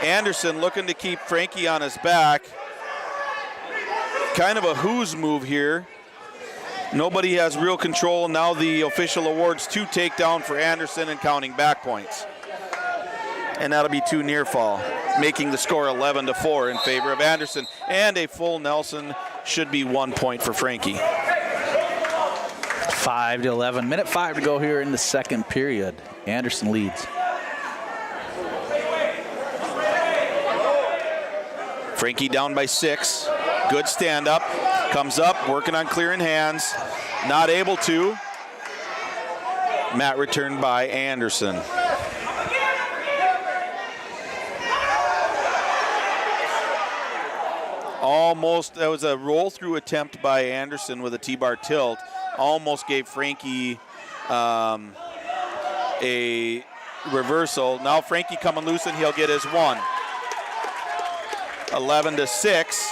Anderson looking to keep Frankie on his back. Kind of a who's move here. Nobody has real control. Now the official awards 2 takedown for Anderson and counting back points. And that'll be 2 near fall, making the score 11-4 in favor of Anderson. And a full Nelson should be 1 point for Frankie.
5-11. Minute 5 to go here in the second period. Anderson leads.
Frankie down by 6. Good stand up. Comes up, working on clearing hands. Not able to. Mat returned by Anderson. Almost, that was a roll through attempt by Anderson with a T-bar tilt. Almost gave Frankie a reversal. Now Frankie coming loose and he'll get his 1. 11-6.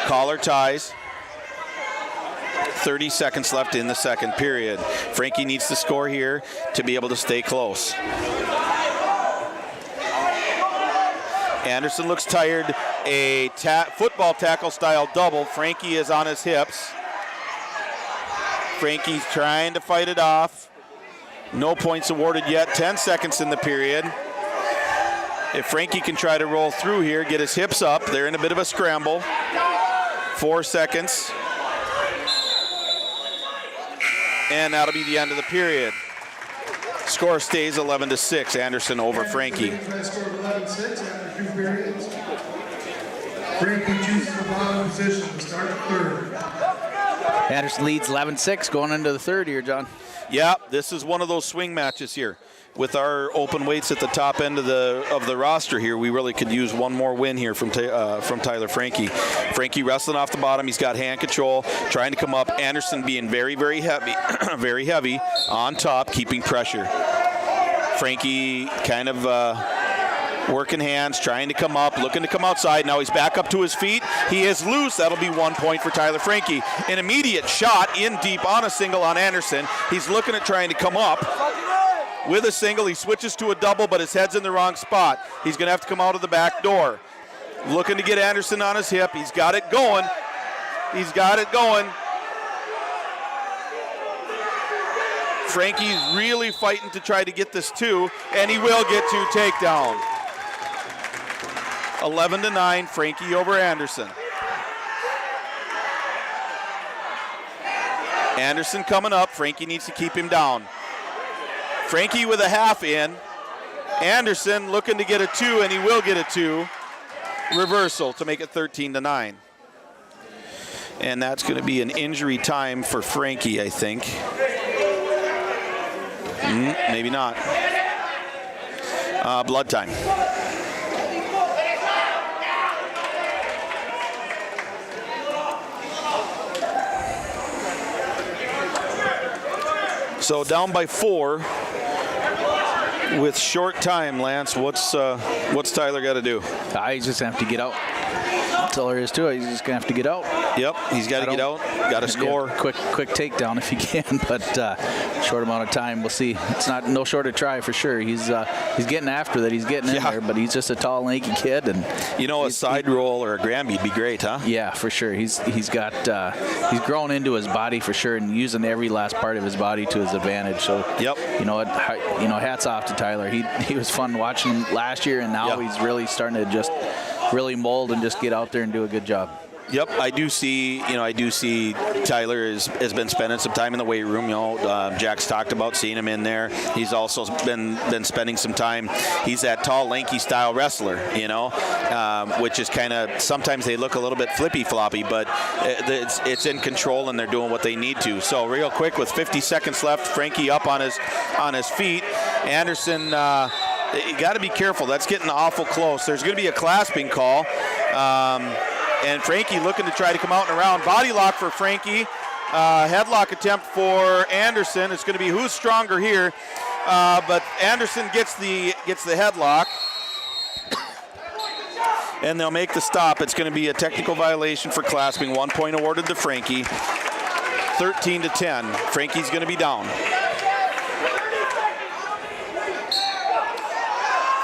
Collar ties. 30 seconds left in the second period. Frankie needs to score here to be able to stay close. Anderson looks tired. A football tackle style double. Frankie is on his hips. Frankie's trying to fight it off. No points awarded yet. 10 seconds in the period. If Frankie can try to roll through here, get his hips up. They're in a bit of a scramble. 4 seconds. And that'll be the end of the period. Score stays 11-6. Anderson over Frankie.
Frankie chooses the bottom position to start the third.
Anderson leads 11-6 going into the third here, John.
Yeah, this is one of those swing matches here. With our open weights at the top end of the roster here, we really could use one more win here from Tyler Frankie. Frankie wrestling off the bottom. He's got hand control, trying to come up. Anderson being very, very heavy, very heavy on top, keeping pressure. Frankie kind of working hands, trying to come up, looking to come outside. Now he's back up to his feet. He is loose. That'll be 1 point for Tyler Frankie. An immediate shot in deep on a single on Anderson. He's looking at trying to come up. With a single, he switches to a double, but his head's in the wrong spot. He's going to have to come out of the back door. Looking to get Anderson on his hip. He's got it going. He's got it going. Frankie's really fighting to try to get this 2, and he will get 2 takedown. 11-9, Frankie over Anderson. Anderson coming up. Frankie needs to keep him down. Frankie with a half in. Anderson looking to get a 2, and he will get a 2. Reversal to make it 13-9. And that's going to be an injury time for Frankie, I think. Maybe not. Blood time. So down by 4 with short time, Lance. What's Tyler got to do?
He's just going to have to get out. That's all there is to it. He's just going to have to get out.
Yep, he's got to get out. Got to score.
Quick takedown if he can, but short amount of time. We'll see. It's no short of try for sure. He's getting after that. He's getting in there, but he's just a tall, lanky kid, and
a side roll or a Granby'd be great, huh?
Yeah, for sure. He's grown into his body for sure, and using every last part of his body to his advantage. So
yep.
Hats off to Tyler. He was fun watching him last year, and now he's really starting to just really mold and just get out there and do a good job.
Yep, I do see Tyler has been spending some time in the weight room. Jack's talked about seeing him in there. He's also been spending some time. He's that tall, lanky style wrestler, which is kind of, sometimes they look a little bit flippy-floppy, but it's in control and they're doing what they need to. So real quick, with 50 seconds left, Frankie up on his feet. Anderson, you got to be careful. That's getting awful close. There's going to be a clasping call. And Frankie looking to try to come out and around. Body lock for Frankie. Headlock attempt for Anderson. It's going to be who's stronger here. But Anderson gets the headlock. and they'll make the stop. It's going to be a technical violation for clasping. 1 point awarded to Frankie. 13-10. Frankie's going to be down.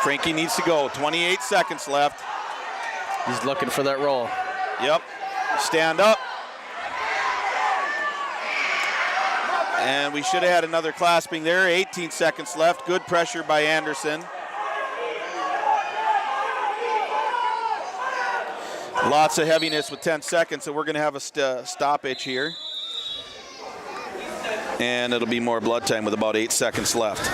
Frankie needs to go. 28 seconds left.
He's looking for that roll.
Yep. Stand up. And we should have had another clasping there. 18 seconds left. Good pressure by Anderson. Lots of heaviness with 10 seconds, so we're going to have a stoppage here. And it'll be more blood time with about 8 seconds left.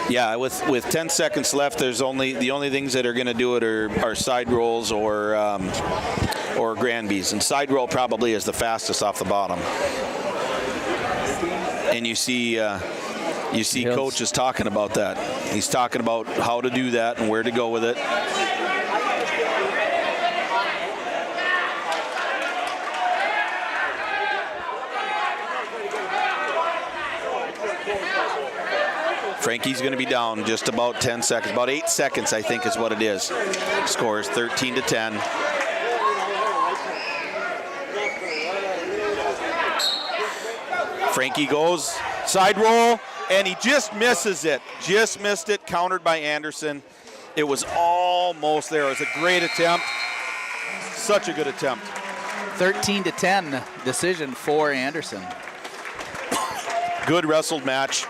Yeah, with 10 seconds left, there's the only things that are going to do it are side rolls or Granbys, and side roll probably is the fastest off the bottom. And you see Coach is talking about that. He's talking about how to do that and where to go with it. Frankie's going to be down just about 10 seconds, about 8 seconds, I think is what it is. Scores 13-10. Frankie goes side roll, and he just misses it. Just missed it, countered by Anderson. It was almost there. It was a great attempt. Such a good attempt.
13-10 decision for Anderson.
Good wrestled match.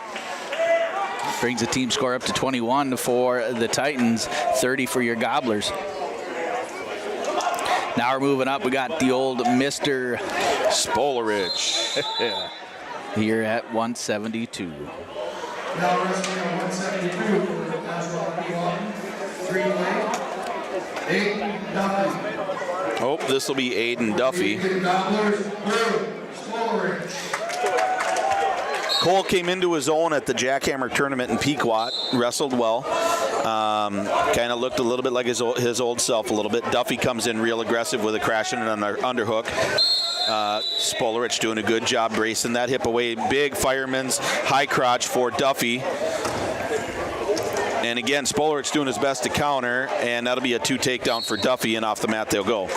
Brings the team score up to 21 for the Titans, 30 for your Gobblers. Now we're moving up. We got the old Mr.
Spolarich
here at 172.
Now wrestling at 172 for the Nashwauk-Keewatin, 3 Aitkin Duffy.
Oh, this will be Aiden Duffy.
Aitkin Gobblers, Spolarich.
Cole came into his own at the Jackhammer tournament in Pequot, wrestled well. Kind of looked a little bit like his old self a little bit. Duffy comes in real aggressive with a crashing and an underhook. Spolarich doing a good job bracing that hip away. Big fireman's high crotch for Duffy. And again, Spolarich doing his best to counter, and that'll be a 2 takedown for Duffy, and off the mat they'll go.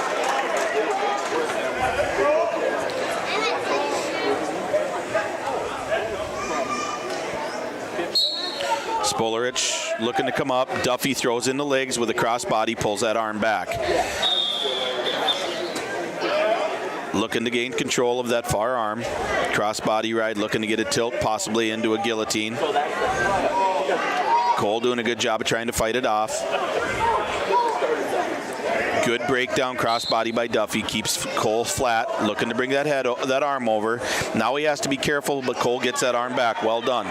Spolarich looking to come up. Duffy throws in the legs with a crossbody, pulls that arm back. Looking to gain control of that far arm. Crossbody ride, looking to get a tilt, possibly into a guillotine. Cole doing a good job of trying to fight it off. Good breakdown crossbody by Duffy, keeps Cole flat, looking to bring that arm over. Now he has to be careful, but Cole gets that arm back. Well done.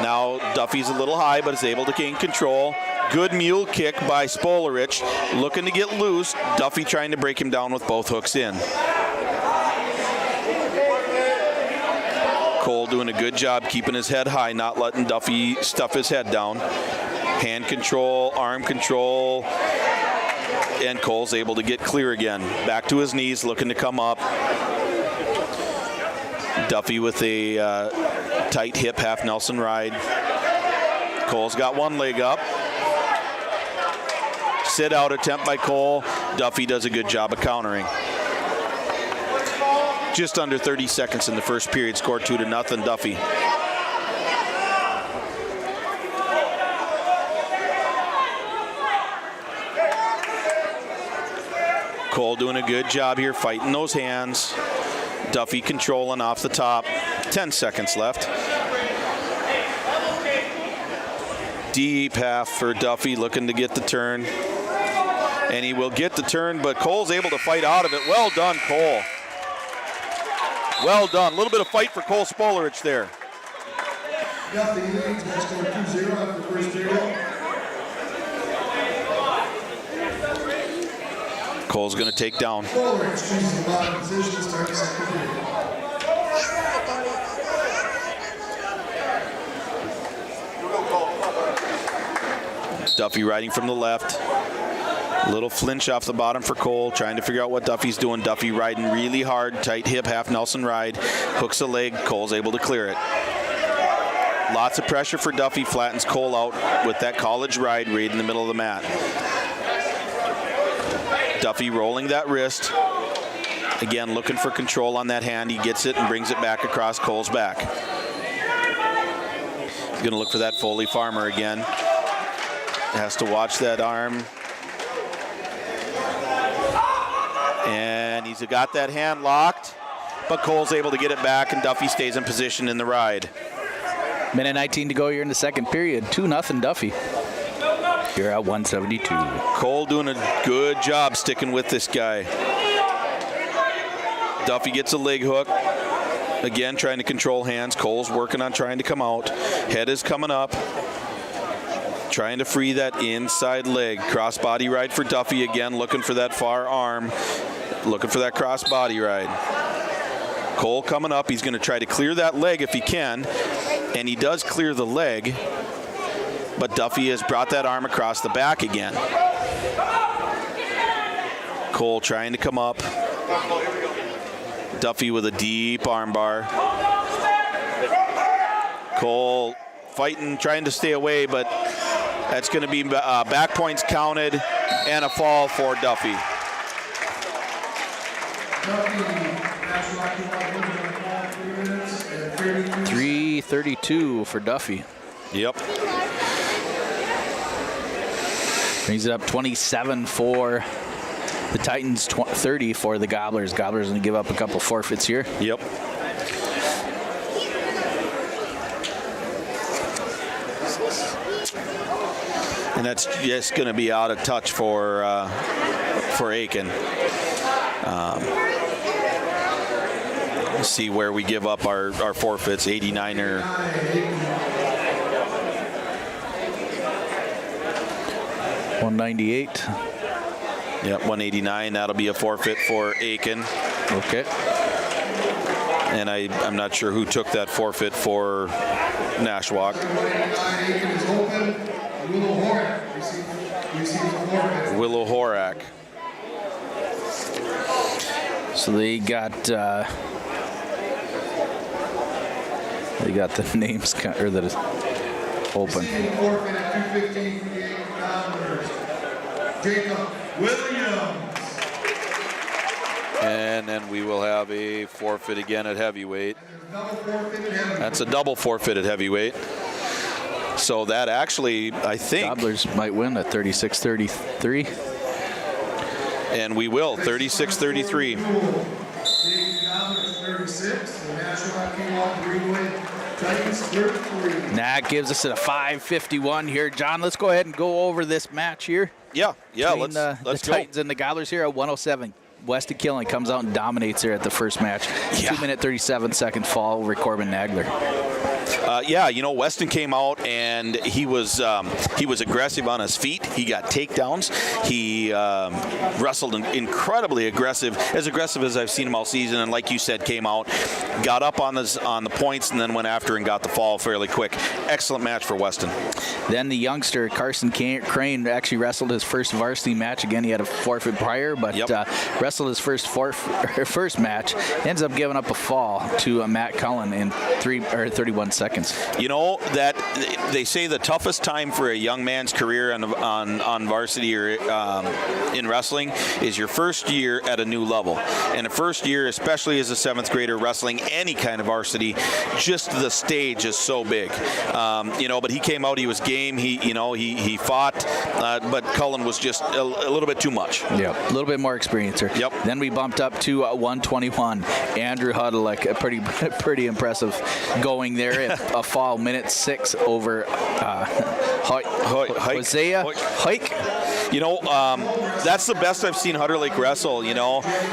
Now Duffy's a little high, but is able to gain control. Good mule kick by Spolarich, looking to get loose. Duffy trying to break him down with both hooks in. Cole doing a good job keeping his head high, not letting Duffy stuff his head down. Hand control, arm control, and Cole's able to get clear again. Back to his knees, looking to come up. Duffy with a tight hip half Nelson ride. Cole's got one leg up. Sit out attempt by Cole. Duffy does a good job of countering. Just under 30 seconds in the first period, score 2-0 Duffy. Cole doing a good job here fighting those hands. Duffy controlling off the top. 10 seconds left. Deep half for Duffy, looking to get the turn. And he will get the turn, but Cole's able to fight out of it. Well done, Cole. Well done. A little bit of fight for Cole Spolarich there.
Duffy leads by score 2-0 after the first period.
Cole's going to take down.
Spolarich chooses the bottom position to start the second period.
Duffy riding from the left. Little flinch off the bottom for Cole, trying to figure out what Duffy's doing. Duffy riding really hard, tight hip, half Nelson ride, hooks a leg. Cole's able to clear it. Lots of pressure for Duffy, flattens Cole out with that college ride right in the middle of the mat. Duffy rolling that wrist. Again, looking for control on that hand. He gets it and brings it back across Cole's back. He's going to look for that Foley Farmer again. Has to watch that arm. And he's got that hand locked, but Cole's able to get it back, and Duffy stays in position in the ride.
Minute 19 to go here in the second period. 2-0 Duffy. You're at 172.
Cole doing a good job sticking with this guy. Duffy gets a leg hook. Again, trying to control hands. Cole's working on trying to come out. Head is coming up. Trying to free that inside leg. Cross body ride for Duffy again, looking for that far arm. Looking for that cross body ride. Cole coming up. He's going to try to clear that leg if he can. And he does clear the leg. But Duffy has brought that arm across the back again. Cole trying to come up. Duffy with a deep arm bar. Cole fighting, trying to stay away, but that's going to be back points counted and a fall for Duffy.
3:32 for Duffy.
Yep.
Brings it up 27 for the Titans, 30 for the Gobblers. Gobblers going to give up a couple forfeits here.
Yep. And that's just going to be out of touch for Aken. Let's see where we give up our forfeits. 89er.
198.
Yep, 189. That'll be a forfeit for Aken.
Okay.
And I'm not sure who took that forfeit for Nashwauk. Willow Horak.
So they got the names or that is open.
Forfeit at 215 for the Jacob Williams.
And then we will have a forfeit again at heavyweight. That's a double forfeit at heavyweight. So that actually, I think...
Gobblers might win at 36-33.
And we will, 36-33.
That gives us a 5:51 here. John, let's go ahead and go over this match here.
Yeah, let's
the
go.
Titans and the Gobblers here at 107. Weston Killen comes out and dominates here at the first match.
Yeah.
2-minute 37-second fall over Corbin Nagler.
Weston came out and he was aggressive on his feet. He got takedowns. He wrestled incredibly aggressive as I've seen him all season. And like you said, came out, got up on the points, and then went after and got the fall fairly quick. Excellent match for Weston. Then
the youngster Carson Crane actually wrestled his first varsity match. Again, he had a forfeit prior, but wrestled his first match. Ends up giving up a fall to Matt Cullen in 31 seconds.
You know that they say the toughest time for a young man's career on varsity or in wrestling is your first year at a new level. And the first year, especially as a 7th grader wrestling any kind of varsity, just the stage is so big. But he came out, he was game, he fought, but Cullen was just a little bit too much.
Yeah, a little bit more experience here.
Yep.
Then we bumped up to 121. Andrew Huddleck, pretty impressive going there. A fall, minute 6 over Hosea Hike.
That's the best I've seen Hudderlake wrestle.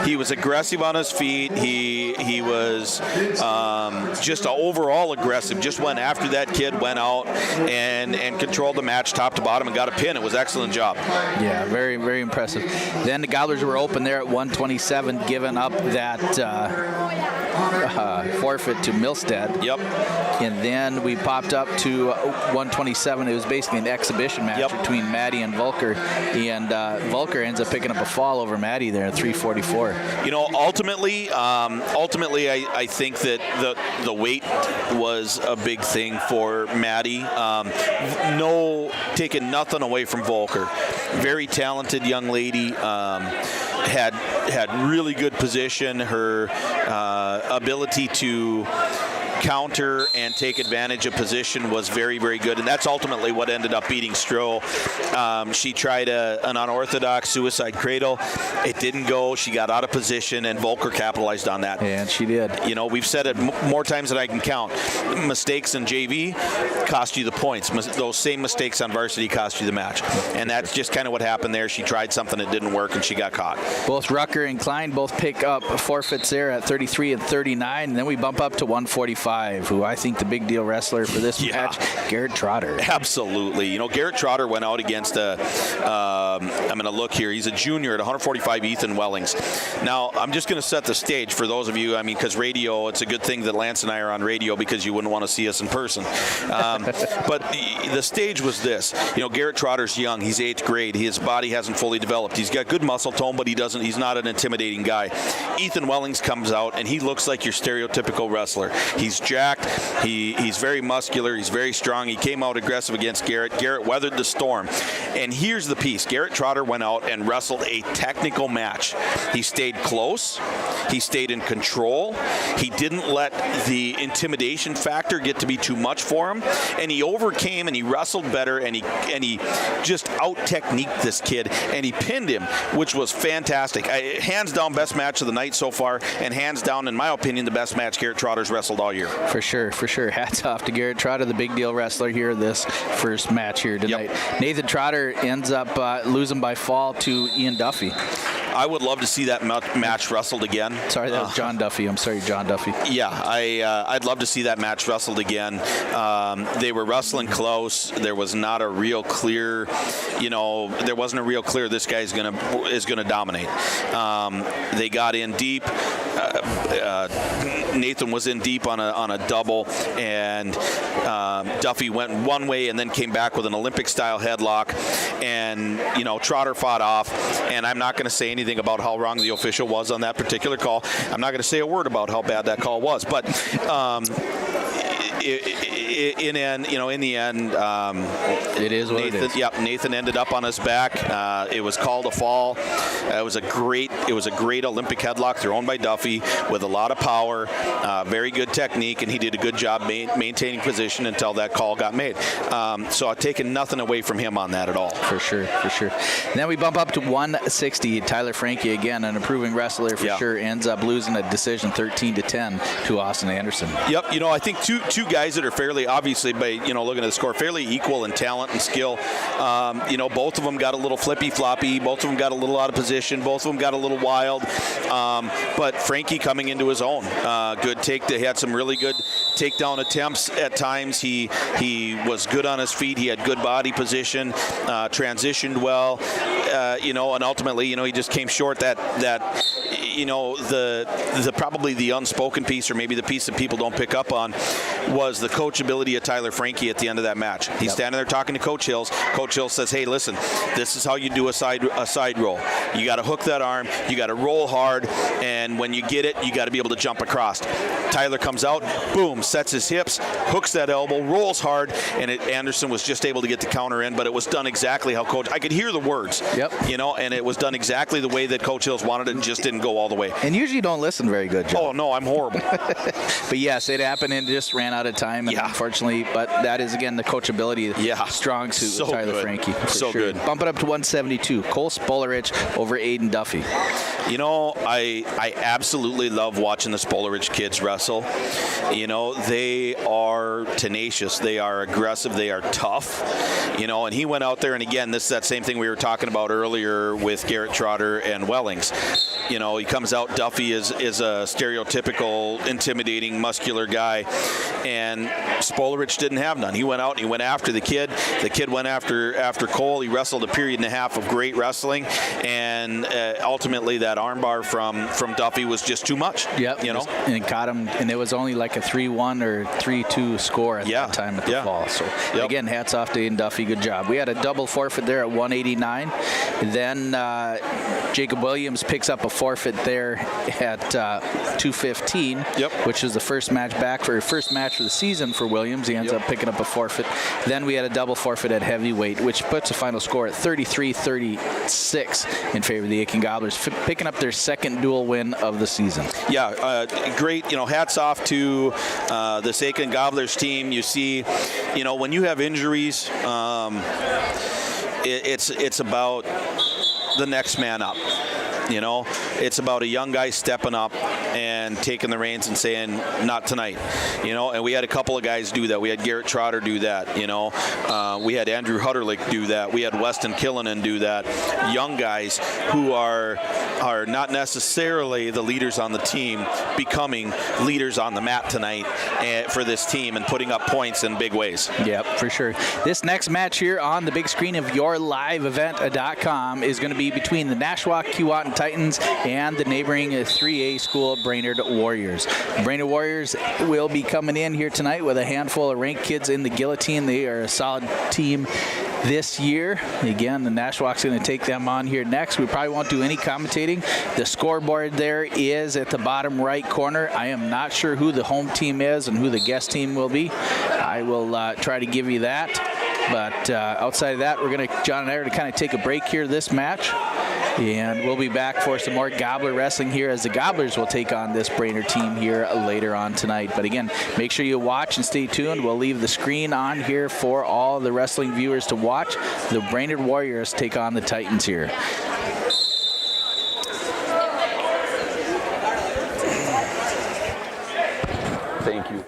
He was aggressive on his feet. He was just overall aggressive. Just went after that kid, went out and controlled the match top to bottom and got a pin. It was an excellent job.
Yeah, very, very impressive. Then the Gobblers were open there at 127, giving up that forfeit to Milstead.
Yep.
And then we popped up to 127. It was basically an exhibition match between Maddie and Volker. And Volker ends up picking up a fall over Maddie there at 344.
You know, ultimately, I think that the weight was a big thing for Maddie. Taking nothing away from Volker. Very talented young lady. Had really good position. Her ability to counter and take advantage of position was very, very good, and that's ultimately what ended up beating Stroh. She tried an unorthodox suicide cradle. It didn't go. She got out of position, and Volker capitalized on that.
And she did.
You know, we've said it more times than I can count. Mistakes in JV cost you the points. Those same mistakes on varsity cost you the match, and that's just kind of what happened there. She tried something that didn't work, and she got caught.
Both Rucker and Klein both pick up forfeits there at 33 and 39, and then we bump up to 145. Who I think the big deal wrestler for this match, Garrett Trotter.
Absolutely. You know, Garrett Trotter went out against I'm going to look here. He's a junior at 145, Ethan Wellings. Now, I'm just going to set the stage for those of you, because radio, it's a good thing that Lance and I are on radio because you wouldn't want to see us in person. But the stage was this. You know, Garrett Trotter's young. He's 8th grade. His body hasn't fully developed. He's got good muscle tone, but he's not an intimidating guy. Ethan Wellings comes out, and he looks like your stereotypical wrestler. He's jacked. He's very muscular. He's very strong. He came out aggressive against Garrett. Garrett weathered the storm. And here's the piece. Garrett Trotter went out and wrestled a technical match. He stayed close. He stayed in control. He didn't let the intimidation factor get to be too much for him. And he overcame and he wrestled better, and he just out-techniqued this kid, and he pinned him, which was fantastic. Hands down, best match of the night so far, and hands down, in my opinion, the best match Garrett Trotter's wrestled all year.
For sure. Hats off to Garrett Trotter, the big deal wrestler here this first match here tonight. Yep. Nathan Trotter ends up losing by fall to Ian Duffy.
I would love to see that match wrestled again.
Sorry, that was John Duffy. I'm sorry, John Duffy.
Yeah, I'd love to see that match wrestled again. They were wrestling close. There was not a real clear, there wasn't a real clear this guy is gonna dominate. They got in deep. Nathan was in deep on a double, and Duffy went one way and then came back with an Olympic-style headlock, and Trotter fought off. And I'm not going to say anything about how wrong the official was on that particular call. I'm not going to say a word about how bad that call was, but in the end,
it is what
Nathan,
it is.
Yep, Nathan ended up on his back. It was called a fall. It was a great Olympic headlock thrown by Duffy with a lot of power, very good technique, and he did a good job maintaining position until that call got made. So I've taken nothing away from him on that at all.
For sure. And then we bump up to 160. Tyler Frankie, again, an improving wrestler for sure, ends up losing a decision 13-10 to Austin Anderson.
Yep, I think two guys that are fairly, obviously, by looking at the score, fairly equal in talent and skill. Both of them got a little flippy-floppy. Both of them got a little out of position. Both of them got a little wild. But Frankie coming into his own. He had some really good takedown attempts at times. He was good on his feet. He had good body position. Transitioned well. And ultimately, he just came short. The probably the unspoken piece, or maybe the piece that people don't pick up on, was the coachability of Tyler Frankie at the end of that match. He's standing there talking to Coach Hills. Coach Hills says, "Hey, listen, this is how you do a side roll. You got to hook that arm. You got to roll hard, and when you get it, you got to be able to jump across." Tyler comes out, boom, sets his hips, hooks that elbow, rolls hard, and Anderson was just able to get the counter in, but it was done exactly how I could hear the words. And it was done exactly the way that Coach Hills wanted it, and just didn't go all the way.
And usually don't listen very good, Joe.
Oh, no, I'm horrible.
But yes, it happened and just ran out of time, unfortunately. But that is, again, the coachability, strong suit with Tyler Frankie.
So good.
Bump it up to 172. Cole Spolarich over Aiden Duffy.
I absolutely love watching the Spolarich kids wrestle. They are tenacious. They are aggressive. They are tough. And he went out there, and again, this is that same thing we were talking about earlier with Garrett Trotter and Wellings. He comes out. Duffy is a stereotypical, intimidating, muscular guy, and Spolarich didn't have none. He went out and he went after the kid. The kid went after Cole. He wrestled a period and a half of great wrestling, and ultimately that armbar from Duffy was just too much.
Yep. And it caught him, and it was only like a 3-1 or 3-2 score at that time at the fall. So again, hats off to Aiden Duffy. Good job. We had a double forfeit there at 189. Then Jacob Williams picks up a forfeit there at 215, which is the first match for the season for Williams. He ends up picking up a forfeit. Then we had a double forfeit at heavyweight, which puts a final score at 33-36 in favor of the Aitkin Gobblers, picking up their second dual win of the season.
Yeah, great. Hats off to this Aitkin Gobblers team. You see, when you have injuries, it's about the next man up. It's about a young guy stepping up and taking the reins and saying, not tonight. And we had a couple of guys do that. We had Garrett Trotter do that. We had Andrew Hutterlich do that. We had Weston Killinen do that. Young guys who are not necessarily the leaders on the team becoming leaders on the mat tonight for this team and putting up points in big ways.
Yep, for sure. This next match here on the big screen of yourliveevent.com is going to be between the Nashwauk-Keewatin Titans and the neighboring 3A school Brainerd Warriors. Brainerd Warriors will be coming in here tonight with a handful of ranked kids in the guillotine. They are a solid team this year. Again, the Nashwauk's going to take them on here next. We probably won't do any commentating. The scoreboard there is at the bottom right corner. I am not sure who the home team is and who the guest team will be. I will try to give you that. But outside of that, John and I are going to kind of take a break here this match. And we'll be back for some more Gobbler wrestling here as the Gobblers will take on this Brainerd team here later on tonight. But again, make sure you watch and stay tuned. We'll leave the screen on here for all the wrestling viewers to watch. The Brainerd Warriors take on the Titans here.
Thank you.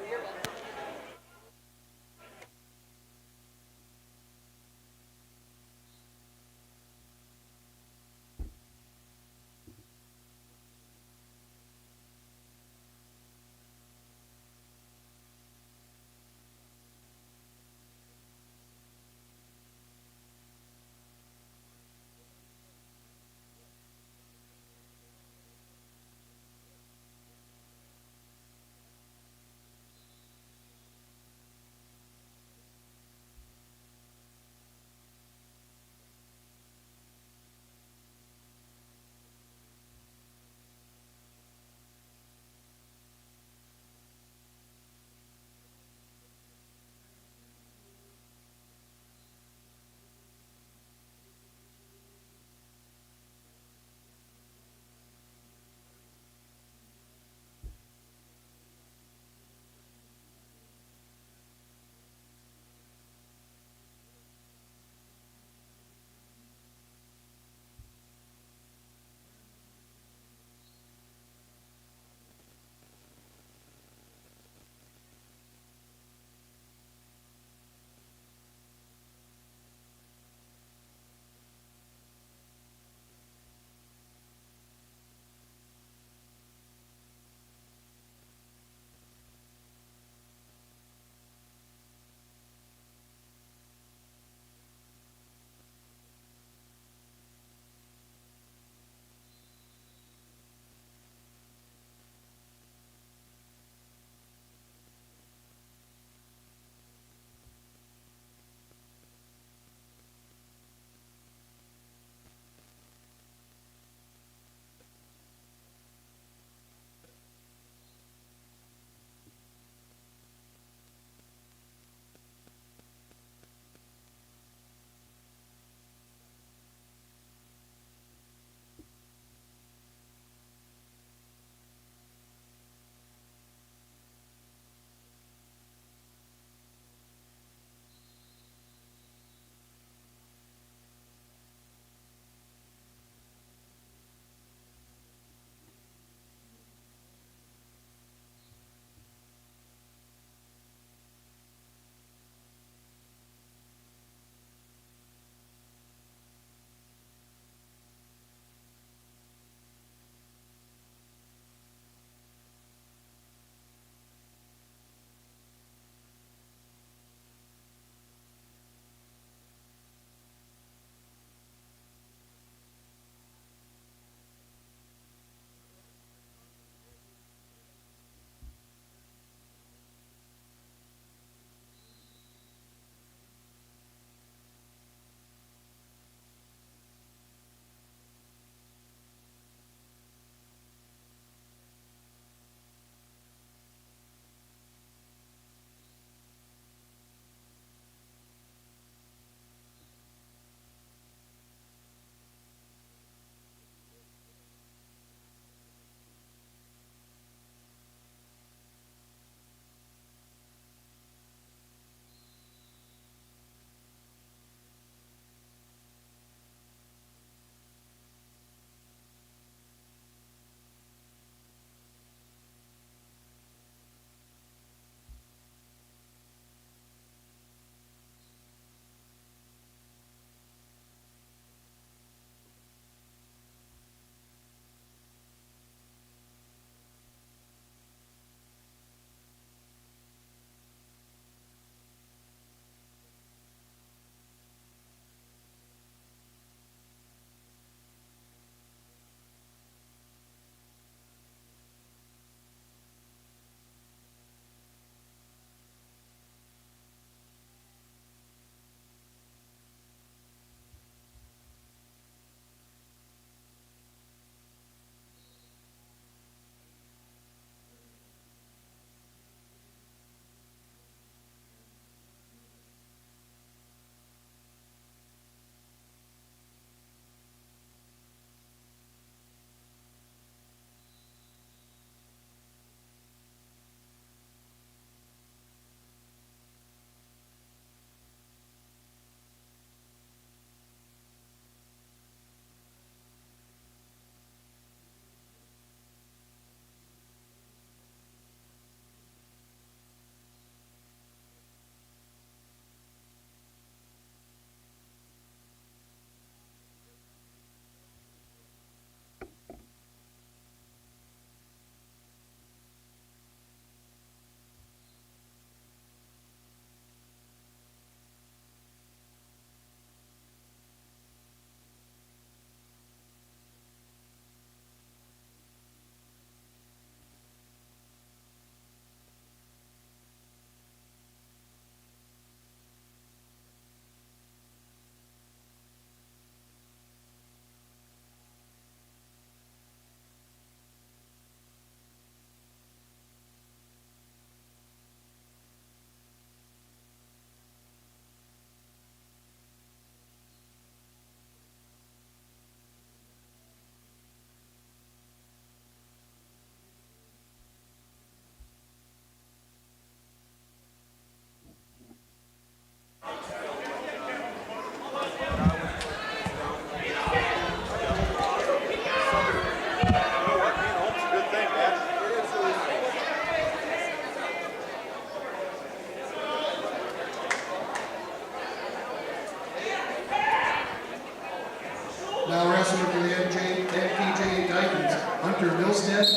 Now wrestling for the NPJ Titans, Hunter Milstead.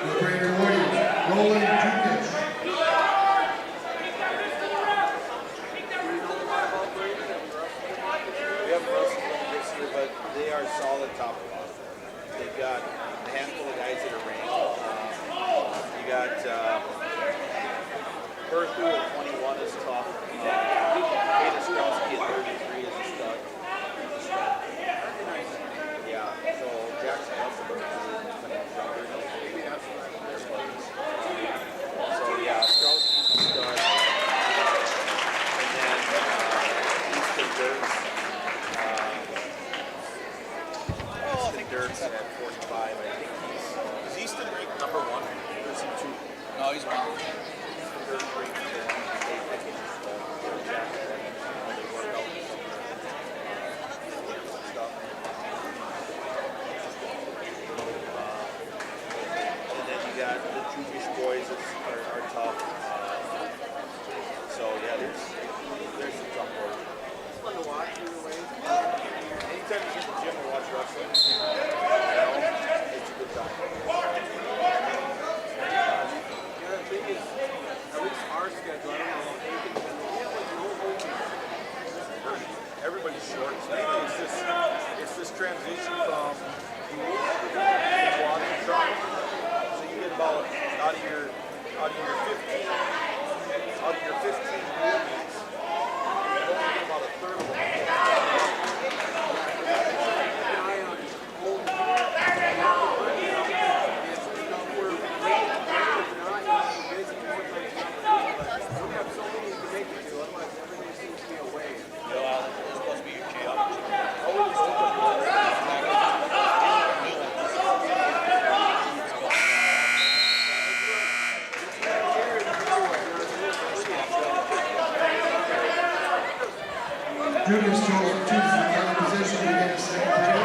The Brainerd Warriors, Roland Jukic.
We haven't wrestled them this year, but they are solid top of us. They've got a handful of guys that are ranked. You got Berthu at 21 is tough. Hayden Zilmer at 33 is a stud. Yeah, so Jackson Nelson is younger. So yeah, Strauski's a stud. And then Easton Dirks. Easton Dirks at 45. I think is Easton ranked number 1 or is he 2?
No, he's wrong.
Easton Dirks ranked number 1. I think it's Jackson. They work out stuff. And then you got the Jewish boys are tough. So yeah, there's some tough work. It's fun to watch either way. Anytime you get the gym and watch wrestling, it's a good time. Yeah, the thing is, at least our schedule, I don't know, we have like no home. Everybody's short. So anyway, it's this transition from Keewatin to Trotter. So you get about out of your 15 wheel meets, you only get about a third of them.
Jukic chooses the position to get a second period.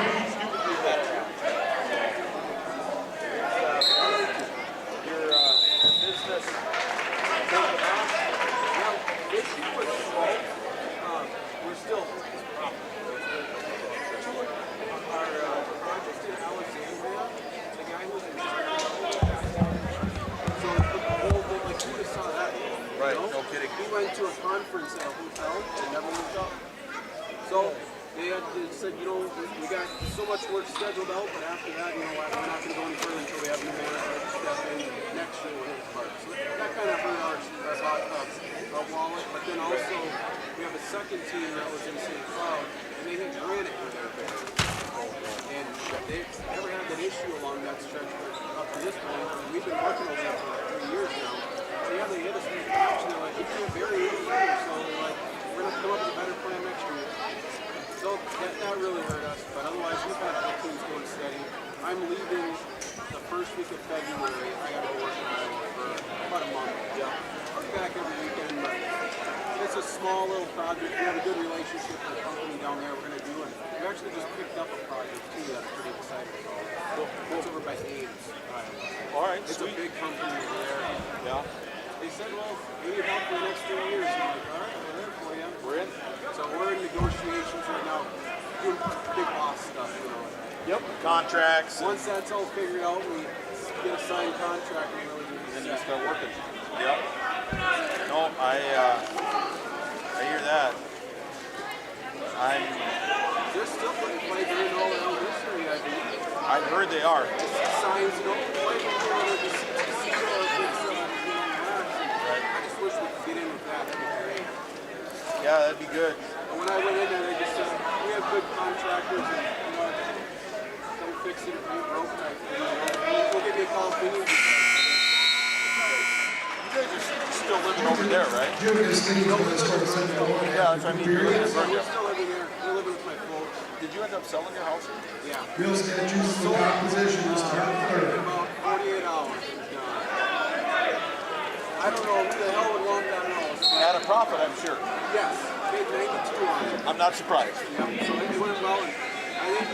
Conference at a hotel and never moved up. So they said, you know, we got so much work scheduled out, but after that, you know, we're not going to go any further until we have new manager step in next year with his part. So that kind of hurt our wallet. But then also we have a second team that was in St. Cloud, and they had Granite with their band. And they've never had that issue along that stretch up to this point. And we've been working over there for 3 years now. So yeah, they hit us with the option. They're like, we can't bury it further. So they're like, we're going to come up with a better plan next year. So that really hurt us. But otherwise, we've had the teams going steady. I'm leaving the first week of February. I got to go work in Iowa for about a month. Yeah. I'll be back every weekend, but it's a small little project. We have a good relationship with the company down there we're going to do. And we actually just picked up a project, too, that I'm pretty excited about. It's over by Ames, Iowa.
All right,
it's
sweet.
a big company over there.
Yeah.
They said, well, we need help for the next 3 years. I'm like, all right, we're there for you.
We're in.
So we're in negotiations right now, doing big boss stuff, you know.
Yep. Contracts.
Once that's all figured out, we get a signed contract and really do
then you start working. Yep. No, I hear that.
They're still putting flagrant all around history, I think.
I've heard they are.
Signs, you know, flagrant the CTC or if it's, I just wish we could get in with that. That'd be great.
Yeah, that'd be good.
And when I went in there, they just said, we have good contractors and, you know, don't fix it if you broke type thing. We'll give you a call if we need you.
You guys are still living over there, right?
Jukic leads with a score of 7-1.
Yeah, that's what I mean. You're living
We're still living here. We're living with my folks.
Did you end up selling your house?
Yeah.
Milstead chooses the top position to start third.
About 48 hours. I don't know who the hell would want that house.
At a profit, I'm sure.
Yes. Paid 92 on it.
I'm not surprised.
Yeah. So it went well. And I think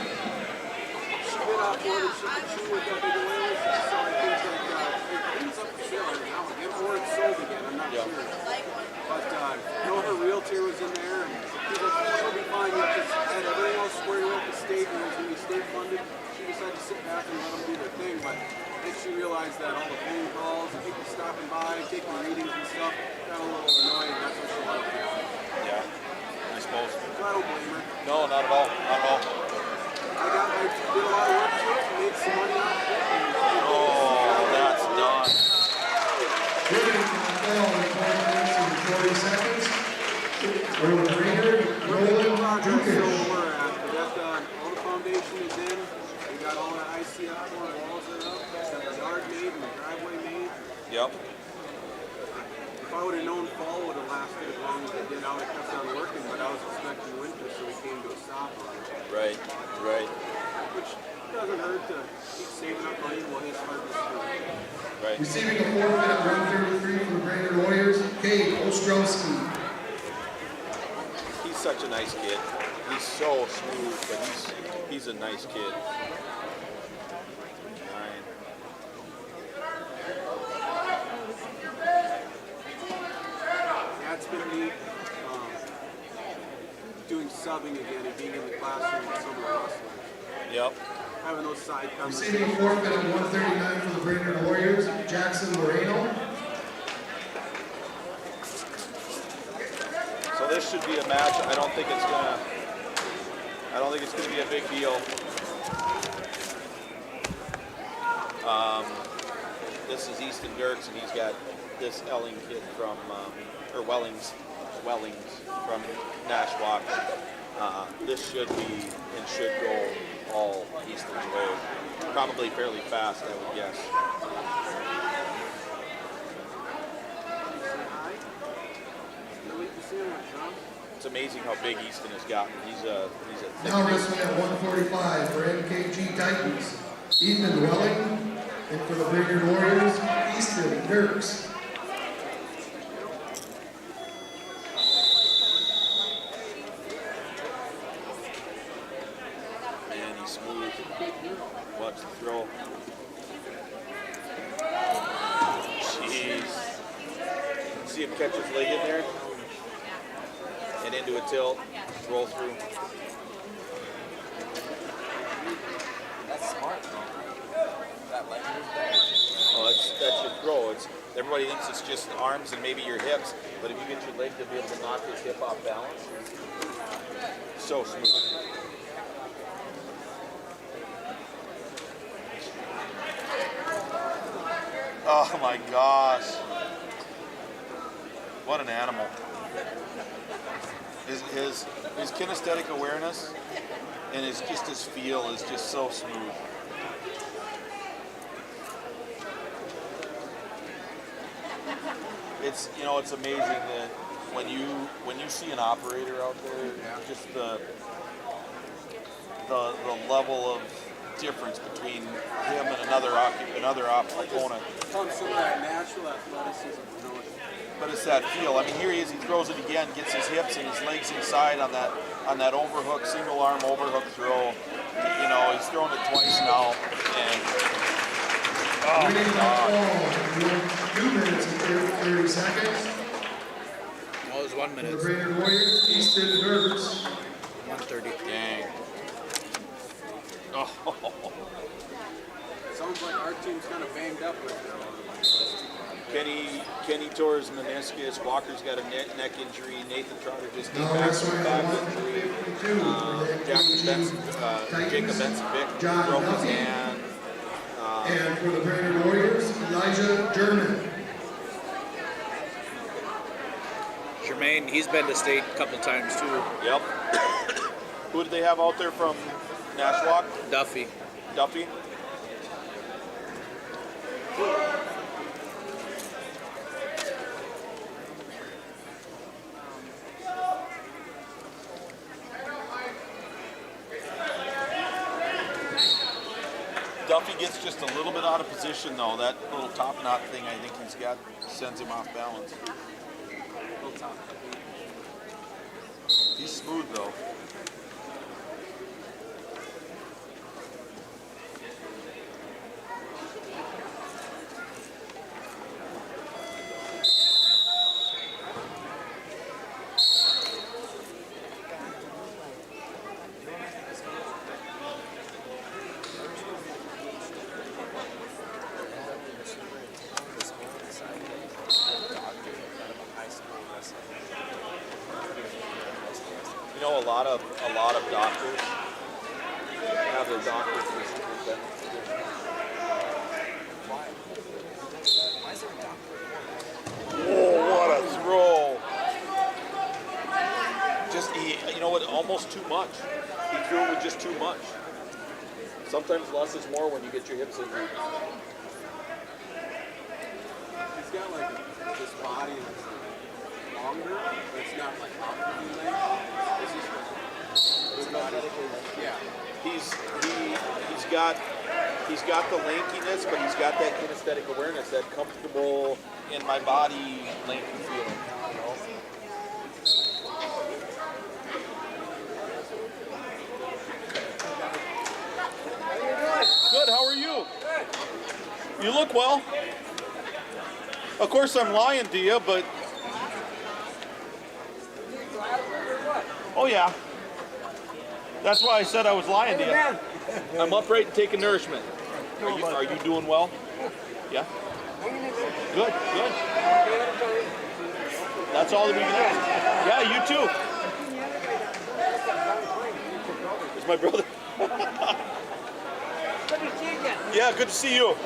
she bit off more than she could chew with that big away with. So I think that it's up for sale right now. Again, or it's sold again. I'm not sure. But you know, her realtor was in there, and he's like, it'll be fine. You just had everything else squared away with the state. realized that all the phone calls, and people stopping by, taking readings and stuff, got a little annoying. That's what she liked.
Yeah, I suppose.
So I don't blame her.
No, not at all. Not at all.
I did a lot of work to it, made some money off of it.
Oh, that's done.
Riveting NFL in 4 minutes and 40 seconds. For the Brainerd, Roland
Progress
Dukic.
still where we're at. We got all the foundation is in. We got all the ICF core walls that are up. We got the yard made and the driveway made.
Yep.
If I would have known fall would have lasted as long as it did, I would have kept on working, but I was expecting winter, so we came to a stop on it.
Right, right,
Which doesn't hurt to keep saving up money while it's hard to do.
right.
Receiving a forfeit at 133 for the Brainerd Warriors, Cade Ostrowski.
He's such a nice kid. He's so smooth, but he's a nice kid. 9.
Yeah, it's been neat doing subbing again and being in the classroom with some of the wrestlers.
Yep.
Having those side
Receiving a
conversations.
forfeit at 139 for the Brainerd Warriors, Jackson Moreno.
So this should be a match. I don't think it's gonna be a big deal. This is Easton Dirks, and he's got this Elling kid from Wellings from Nashwauk. This should go all Easton's way. Probably fairly fast, I would guess. It's amazing how big Easton has gotten. He's a
Now wrestling at 145 for NKG Titans, Ethan Welling, and for the Brainerd Warriors, Easton Dirks.
Man, he's smooth. Watch the throw. Jeez. See him catch his leg in there? And into a tilt. Roll through.
That's smart, though. That leg move there.
Oh, that's your throw. Everybody thinks it's just arms and maybe your hips, but if you get your leg to be able to knock his hip off balance, so smooth. Oh my gosh. What an animal. His kinesthetic awareness and his feel is just so smooth. It's amazing that when you see an operator out there, just the level of difference between him and another opponent.
Comes some of that natural athleticism, you know.
But it's that feel. I mean, here he is. He throws it again, gets his hips and his legs inside on that overhook, single arm overhook throw. He's thrown it twice now, and
Winning by 2 minutes and 30 seconds.
Well, it was 1
For the
minute.
Brainerd Warriors, Easton Dirks.
1:30.
dang. Oh,
Sounds like our team's kind of banged up right now.
Kenny tore his meniscus. Walker's got a neck injury. Nathan Trotter just came
Now
back from
wrestling
a
at
back injury.
152 for the
Jackson Benson,
NKG
Jacob
Titans,
Benson Vick
John
broke his
Duffy.
hand.
And for the Brainerd Warriors, Elijah German.
Jermaine, he's been to state a couple times too.
Yep. Who did they have out there from Nashwauk?
Duffy.
Duffy? Duffy gets just a little bit out of position though. That little top knot thing I think he's got sends him off balance. He's smooth though. a lot of doctors have their doctors with them.
Why is there a doctor?
Oh, what a throw! Just you know what? Almost too much. He threw it with just too much. Sometimes less is more when you get your hips injured.
He's got like this body that's longer, but it's not like optimally length. This body. Yeah.
He's got the lankiness, but he's got that kinesthetic awareness, that comfortable in my body lanky feeling. You know? Good, how are you? You look well. Of course I'm lying to you, but... Oh yeah. That's why I said I was lying to you. I'm upright and taking nourishment. Are you doing well? Yeah? Good, good. That's all that we can ask. Yeah, you too. There's my brother. Yeah, good to see you.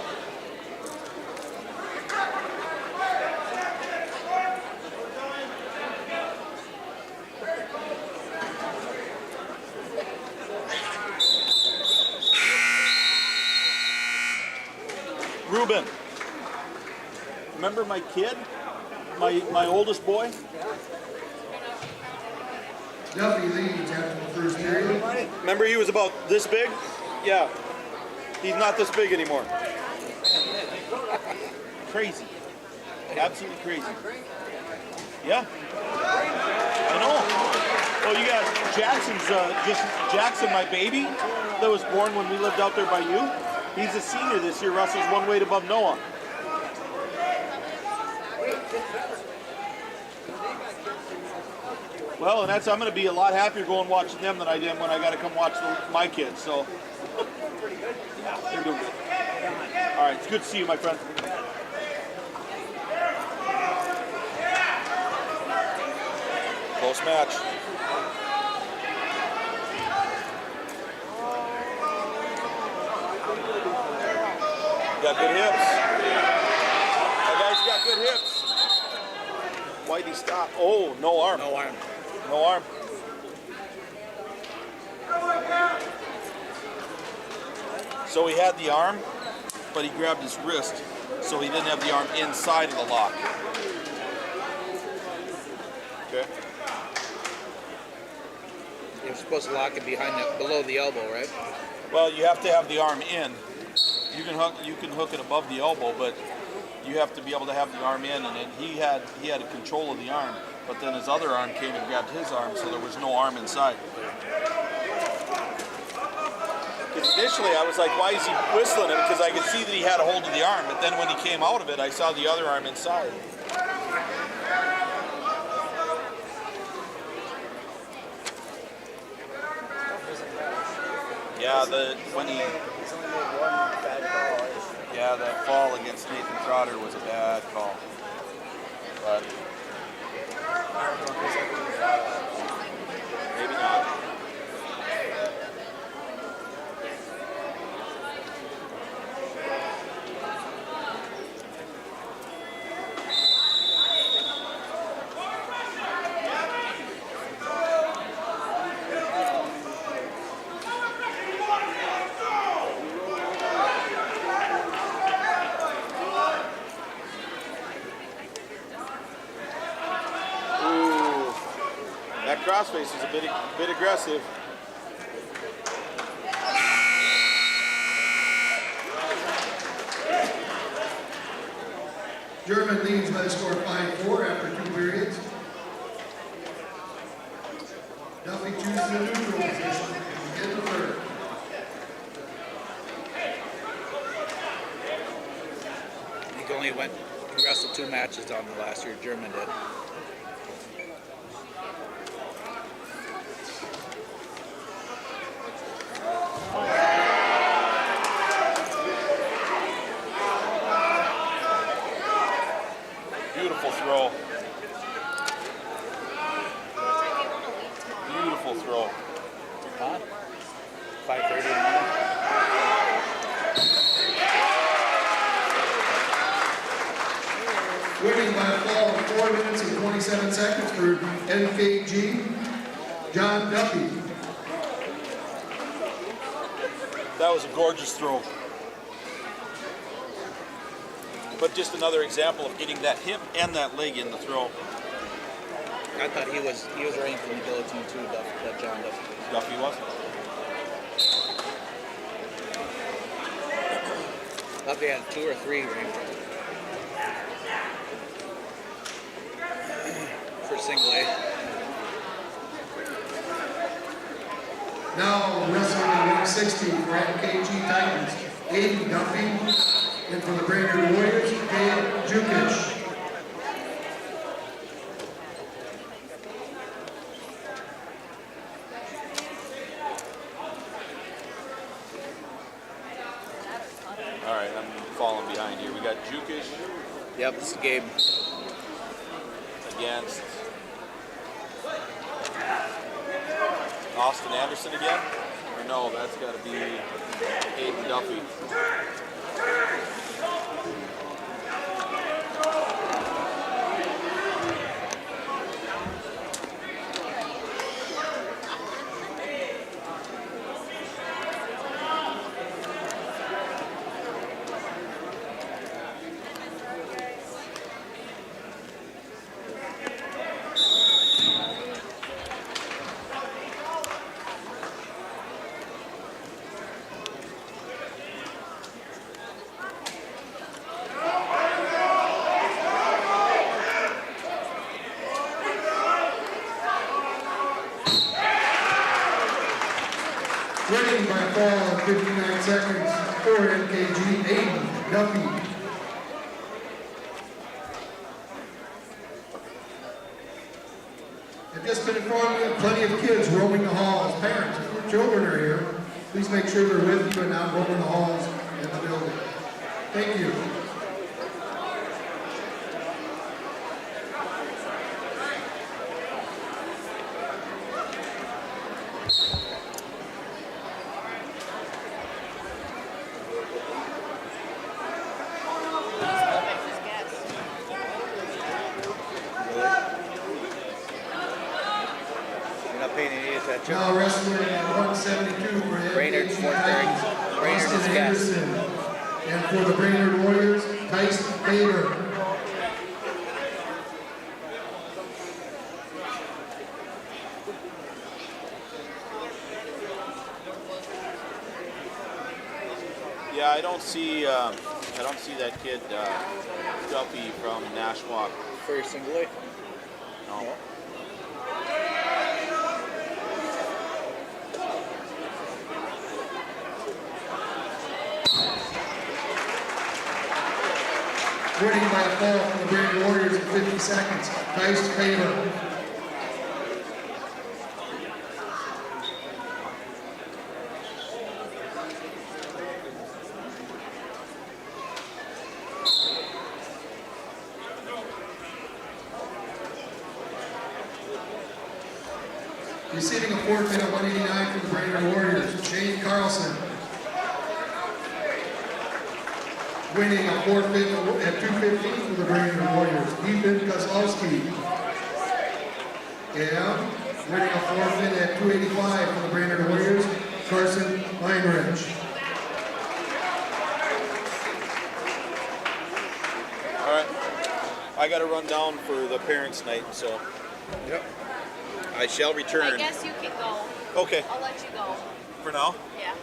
Ruben, remember my kid? My oldest boy?
Duffy leads after the first period.
Remember he was about this big? Yeah. He's not this big anymore. Crazy. Absolutely crazy. Yeah. I know. Well, you got Jackson, my baby, that was born when we lived out there by you. He's a senior this year. Russell's 1 weight above Noah. Well, and I'm going to be a lot happier going watching them than I did when I got to come watch my kids. So, yeah, they're doing good. All right, it's good to see you, my friend. Close match. Got good hips. That guy's got good hips. Why'd he stop? Oh, no arm. No arm. No arm. So he had the arm, but he grabbed his wrist, so he didn't have the arm inside of the lock. Okay.
You're supposed to lock it below the elbow, right?
Well, you have to have the arm in. You can hook it above the elbow, but you have to be able to have the arm in. And then he had a control of the arm, but then his other arm came and grabbed his arm, so there was no arm inside. Because initially I was like, why is he whistling it? Because I could see that he had a hold of the arm, but then when he came out of it, I saw the other arm inside. Yeah, that fall against Nathan Trotter was a bad call. But maybe not. Crossface is a bit aggressive.
German leads by a score of 5-4 after 2 periods. Duffy chooses a neutral position to begin the third.
He only wrestled 2 matches down the last year. German did.
Beautiful throw. Beautiful throw.
27 seconds for NKG, John Duffy.
That was a gorgeous throw. But just another example of getting that hip and that leg in the throw.
I thought he was ranked in the guillotine too, that John Duffy.
Duffy was.
I thought they had 2 or 3 ranked for single A.
Now wrestling at 160 for NKG Titans, Hayden Duffy. And for the Brainerd Warriors, Dave Jukic.
All right, I'm falling behind here. We got Jukic.
Yep, this is Gabe.
Against Austin Anderson again? Or no, that's got to be Hayden Duffy.
Winning by a fall of 59 seconds for NKG, Hayden Duffy. I've just been informed we have plenty of kids roaming the halls. Parents, if your children are here, please make sure they're with you and not roaming the halls in the building. Thank you. Now wrestling at 172 for
Brainerd,
NKG
fourth
Titans,
grade. Brainerd
Austin
is gas.
Anderson. And for the Brainerd Warriors, Tyson Faber.
Yeah, I don't see that kid Duffy from Nashwauk.
For single A?
No.
Winning by a fall from the Brainerd Warriors in 50 seconds, Tyson Faber. Receiving a forfeit of 189 from the Brainerd Warriors, Shane Carlson. Winning a forfeit at 215 for the Brainerd Warriors, Ethan Kozlowski. And winning a forfeit at 285 for the Brainerd Warriors, Carson Heinrich.
All right. I got to run down for the parents' night, so.
Yep.
I shall return.
I guess you can go.
Okay.
I'll let you go.
For now?
Yeah.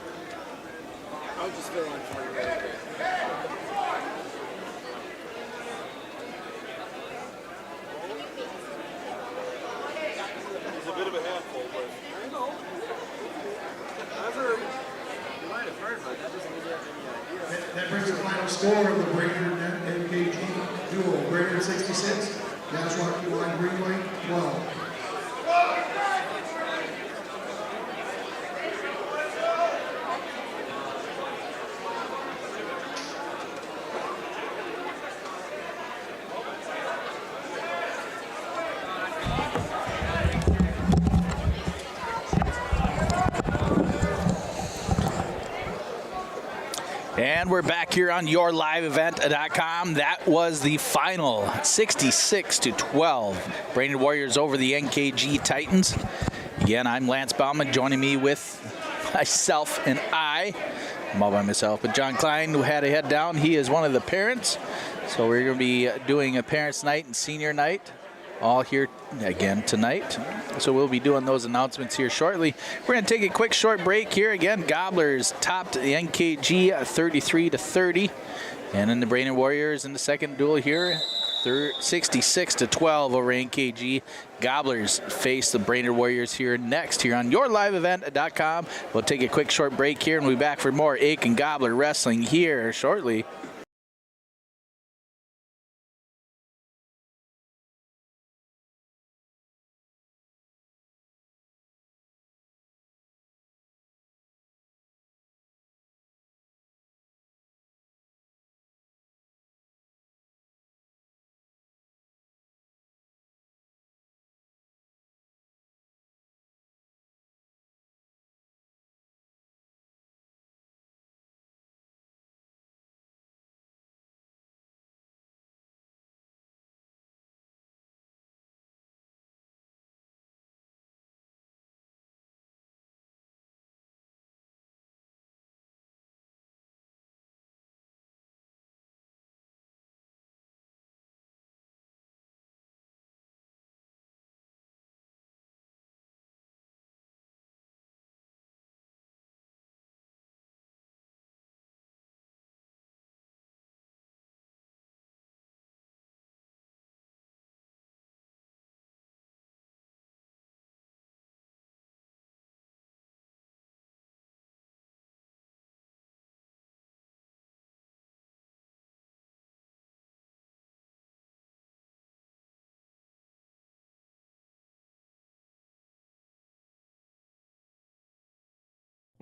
I'll just fill in for you right there.
It's a bit of a handful, but.
I know. I've heard. You might have heard, but that doesn't mean you have any idea.
That brings the final score of the Brainerd NKG duel. Brainerd 66, Nashwauk-Keewatin Greenway 12.
And we're back here on yourliveevent.com. That was the final, 66-12. Brainerd Warriors over the NKG Titans. Again, I'm Lance Bauman. Joining me with myself and I'm all by myself, but John Klein, who had to head down, he is one of the parents. So we're going to be doing a parents' night and senior night all here again tonight. So we'll be doing those announcements here shortly. We're going to take a quick short break here. Again, Gobblers topped the NKG 33-30. And then the Brainerd Warriors in the second duel here, 66-12 over NKG. Gobblers face the Brainerd Warriors here next here on yourliveevent.com. We'll take a quick short break here and we'll be back for more Aken Gobbler wrestling here shortly.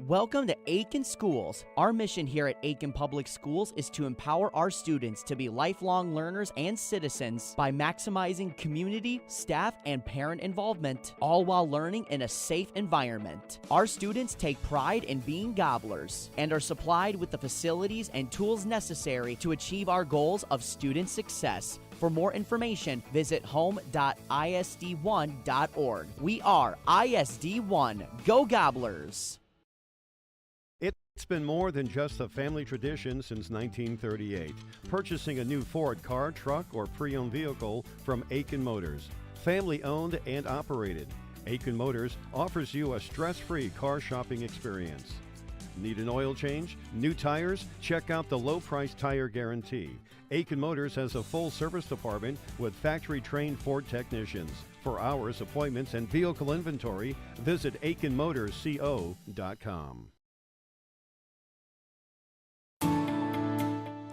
Welcome to Aken Schools. Our mission here at Aken Public Schools is to empower our students to be lifelong learners and citizens by maximizing community, staff, and parent involvement, all while learning in a safe environment. Our students take pride in being gobblers and are supplied with the facilities and tools necessary to achieve our goals of student success. For more information, visit home.isd1.org. We are ISD1. Go Gobblers!
It's been more than just a family tradition since 1938. Purchasing a new Ford car, truck, or pre-owned vehicle from Aken Motors. Family owned and operated. Aken Motors offers you a stress-free car shopping experience. Need an oil change? New tires? Check out the low-price tire guarantee. Aken Motors has a full service department with factory-trained Ford technicians. For hours, appointments, and vehicle inventory, visit AkenMotorsCO.com.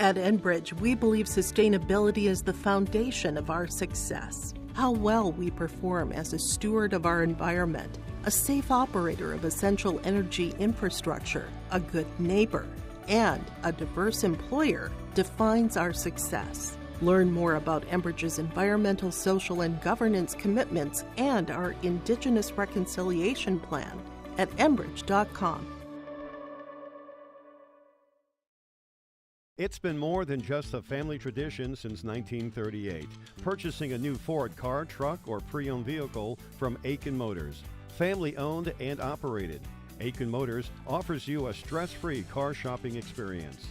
At Enbridge, we believe sustainability is the foundation of our success. How well we perform as a steward of our environment, a safe operator of essential energy infrastructure, a good neighbor, and a diverse employer defines our success. Learn more about Enbridge's environmental, social, and governance commitments and our Indigenous Reconciliation Plan at Enbridge.com.
It's been more than just a family tradition since 1938. Purchasing a new Ford car, truck, or pre-owned vehicle from Aken Motors. Family owned and operated. Aken Motors offers you a stress-free car shopping experience.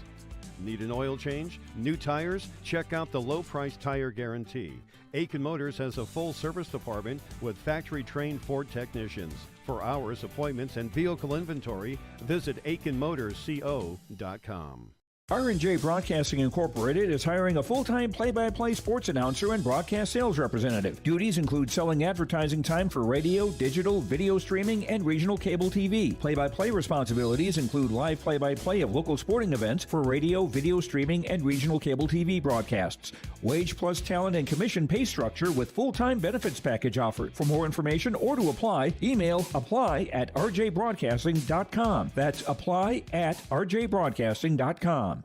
Need an oil change? New tires? Check out the low-price tire guarantee. Aken Motors has a full service department with factory-trained Ford technicians. For hours, appointments, and vehicle inventory, visit AkenMotorsCO.com.
R&J Broadcasting Incorporated is hiring a full-time play-by-play sports announcer and broadcast sales representative. Duties include selling advertising time for radio, digital, video streaming, and regional cable TV. Play-by-play responsibilities include live play-by-play of local sporting events for radio, video streaming, and regional cable TV broadcasts. Wage plus talent and commission pay structure with full-time benefits package offered. For more information or to apply, email apply@rjbroadcasting.com. That's apply@rjbroadcasting.com.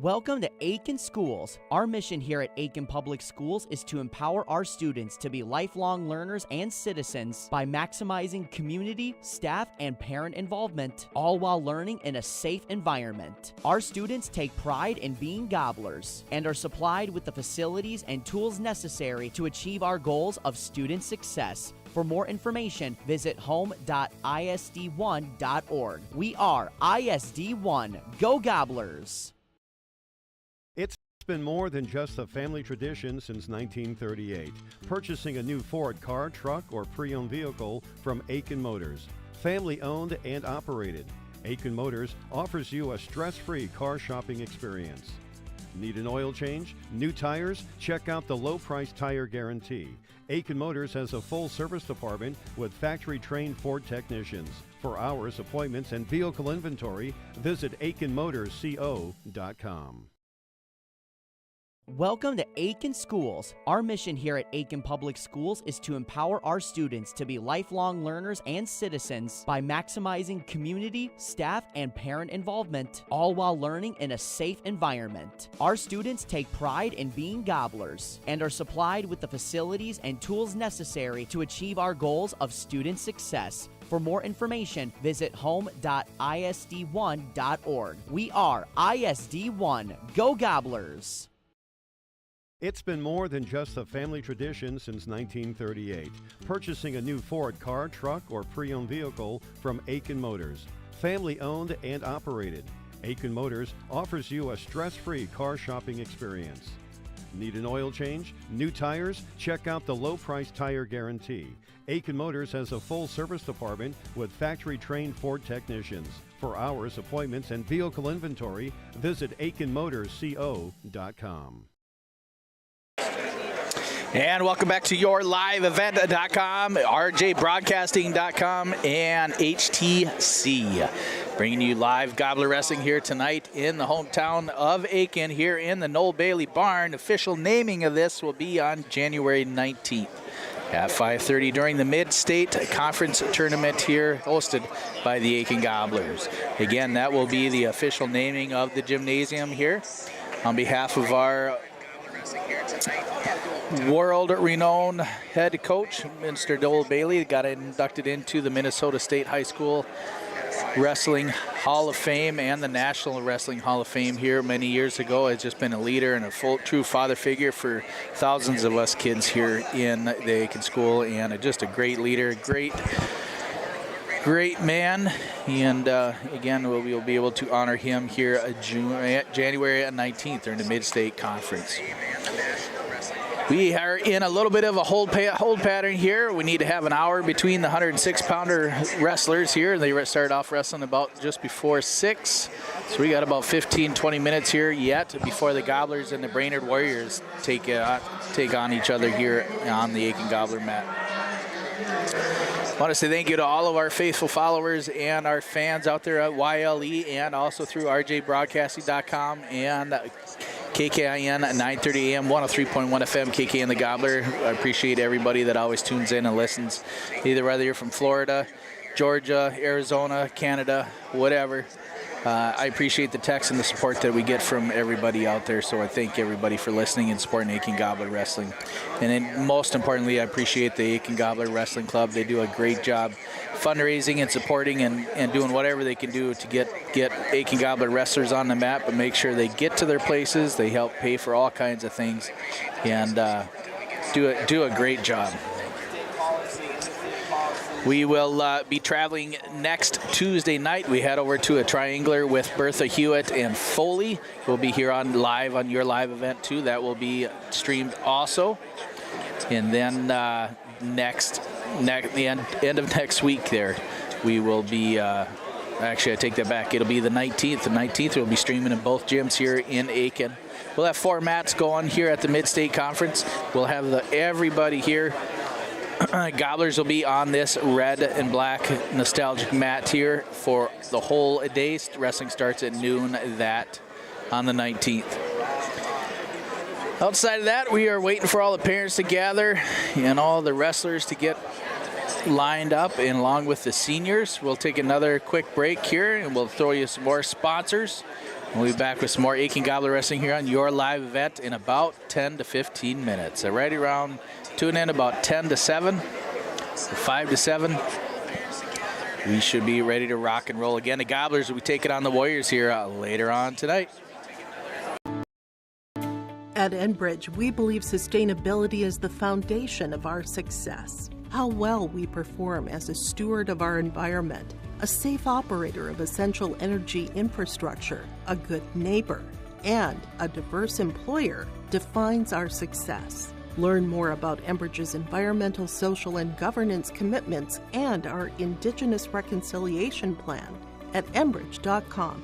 Welcome to Aken Schools. Our mission here at Aken Public Schools is to empower our students to be lifelong learners and citizens by maximizing community, staff, and parent involvement, all while learning in a safe environment. Our students take pride in being gobblers and are supplied with the facilities and tools necessary to achieve our goals of student success. For more information, visit home.isd1.org. We are ISD1. Go Gobblers!
It's been more than just a family tradition since 1938. Purchasing a new Ford car, truck, or pre-owned vehicle from Aken Motors. Family owned and operated. Aken Motors offers you a stress-free car shopping experience. Need an oil change? New tires? Check out the low-price tire guarantee. Aken Motors has a full service department with factory-trained Ford technicians. For hours, appointments, and vehicle inventory, visit AkenMotorsCO.com.
Welcome to Aken Schools. Our mission here at Aken Public Schools is to empower our students to be lifelong learners and citizens by maximizing community, staff, and parent involvement, all while learning in a safe environment. Our students take pride in being gobblers and are supplied with the facilities and tools necessary to achieve our goals of student success. For more information, visit home.isd1.org. We are ISD1. Go Gobblers!
It's been more than just a family tradition since 1938. Purchasing a new Ford car, truck, or pre-owned vehicle from Aken Motors. Family owned and operated. Aken Motors offers you a stress-free car shopping experience. Need an oil change? New tires? Check out the low-price tire guarantee. Aken Motors has a full service department with factory-trained Ford technicians. For hours, appointments, and vehicle inventory, visit AkenMotorsCO.com.
And welcome back to YourLiveEvent.com, RJBroadcasting.com, and HTC. Bringing you live Gobbler Wrestling here tonight in the hometown of Aken, here in the Noel Bailey Barn. Official naming of this will be on January 19th at 5:30 during the Mid-State Conference Tournament here, hosted by the Aken Gobblers. Again, that will be the official naming of the gymnasium here. On behalf of our world-renowned head coach, Mr. Noel Bailey, got inducted into the Minnesota State High School Wrestling Hall of Fame and the National Wrestling Hall of Fame here many years ago. Has just been a leader and a true father figure for thousands of us kids here in the Aken School, and just a great leader, great man. And again, we'll be able to honor him here January 19th during the Mid-State Conference. We are in a little bit of a hold pattern here. We need to have an hour between the 106-pounder wrestlers here. They start off wrestling about just before 6. So we got about 15-20 minutes here yet before the Gobblers and the Brainerd Warriors take on each other here on the Aken Gobbler mat. I want to say thank you to all of our faithful followers and our fans out there at YLE and also through RJBroadcasting.com and KKIN at 9:30 a.m., 103.1 FM, KKN the Gobbler. I appreciate everybody that always tunes in and listens, whether you're from Florida, Georgia, Arizona, Canada, whatever. I appreciate the texts and the support that we get from everybody out there, so I thank everybody for listening and supporting Aken Gobbler Wrestling. And then most importantly, I appreciate the Aken Gobbler Wrestling Club. They do a great job fundraising and supporting and doing whatever they can do to get Aken Gobbler wrestlers on the map, but make sure they get to their places. They help pay for all kinds of things and do a great job. We will be traveling next Tuesday night. We head over to a triangular with Bertha Hewitt and Foley. We'll be here live on your live event too. That will be streamed also. And then the end of next week there, we will be, actually I take that back. It'll be the 19th. The 19th we'll be streaming in both gyms here in Aken. We'll have 4 mats going here at the Mid-State Conference. We'll have everybody here. Gobblers will be on this red and black nostalgic mat here for the whole day. Wrestling starts at noon on the 19th. Outside of that, we are waiting for all the parents to gather and all the wrestlers to get lined up, and along with the seniors. We'll take another quick break here, and we'll throw you some more sponsors. We'll be back with some more Aitkin Gobbler Wrestling here on your live event in about 10 to 15 minutes. So right around, tune in about 10 to 7, 5 to 7. We should be ready to rock and roll again. The Gobblers will be taking on the Warriors here later on tonight.
At Enbridge, we believe sustainability is the foundation of our success. How well we perform as a steward of our environment, a safe operator of essential energy infrastructure, a good neighbor, and a diverse employer defines our success. Learn more about Enbridge's environmental, social, and governance commitments and our Indigenous Reconciliation Plan at enbridge.com.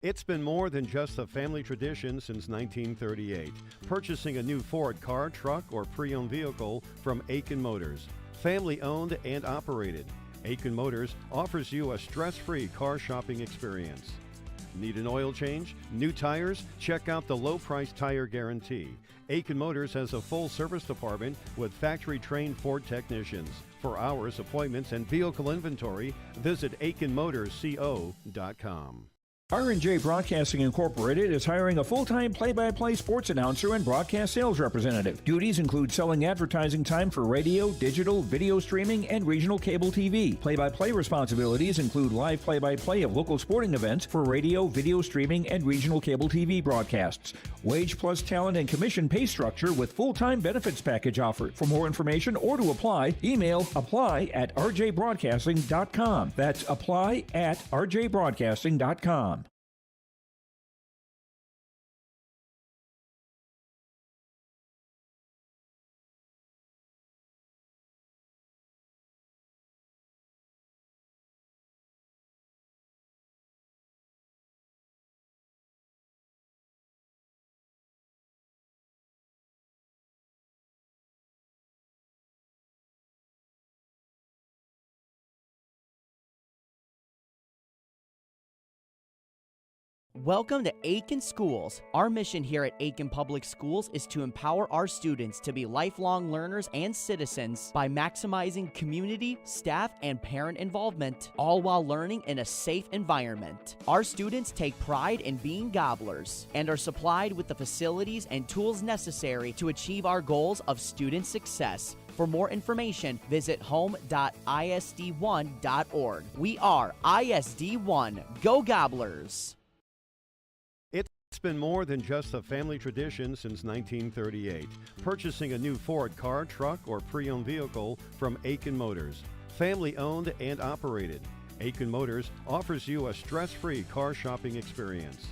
It's been more than just a family tradition since 1938. Purchasing a new Ford car, truck, or pre-owned vehicle from Aken Motors. Family owned and operated. Aken Motors offers you a stress-free car shopping experience. Need an oil change? New tires? Check out the low-price tire guarantee. Aken Motors has a full service department with factory-trained Ford technicians. For hours, appointments, and vehicle inventory, visit AkenMotorsCO.com.
R&J Broadcasting Incorporated is hiring a full-time play-by-play sports announcer and broadcast sales representative. Duties include selling advertising time for radio, digital, video streaming, and regional cable TV. Play-by-play responsibilities include live play-by-play of local sporting events for radio, video streaming, and regional cable TV broadcasts. Wage plus talent and commission pay structure with full-time benefits package offered. For more information or to apply, email apply@rjbroadcasting.com. That's apply@rjbroadcasting.com.
Welcome to Aken Schools. Our mission here at Aken Public Schools is to empower our students to be lifelong learners and citizens by maximizing community, staff, and parent involvement, all while learning in a safe environment. Our students take pride in being gobblers and are supplied with the facilities and tools necessary to achieve our goals of student success. For more information, visit home.isd1.org. We are ISD1. Go Gobblers!
It's been more than just a family tradition since 1938. Purchasing a new Ford car, truck, or pre-owned vehicle from Aken Motors. Family owned and operated. Aken Motors offers you a stress-free car shopping experience.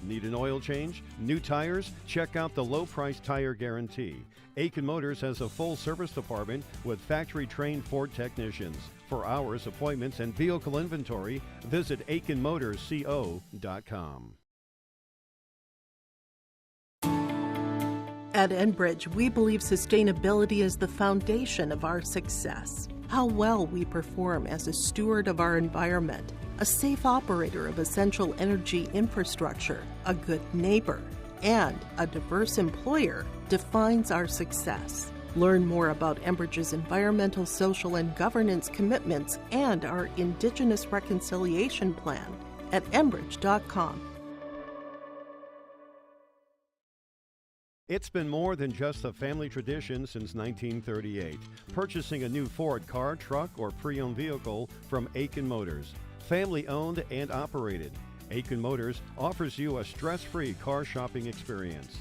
Need an oil change? New tires? Check out the low-price tire guarantee. Aken Motors has a full service department with factory-trained Ford technicians. For hours, appointments, and vehicle inventory, visit AkenMotorsCO.com.
At Enbridge, we believe sustainability is the foundation of our success. How well we perform as a steward of our environment, a safe operator of essential energy infrastructure, a good neighbor, and a diverse employer defines our success. Learn more about Enbridge's environmental, social, and governance commitments and our Indigenous Reconciliation Plan at enbridge.com.
It's been more than just a family tradition since 1938. Purchasing a new Ford car, truck, or pre-owned vehicle from Aken Motors. Family owned and operated. Aken Motors offers you a stress-free car shopping experience.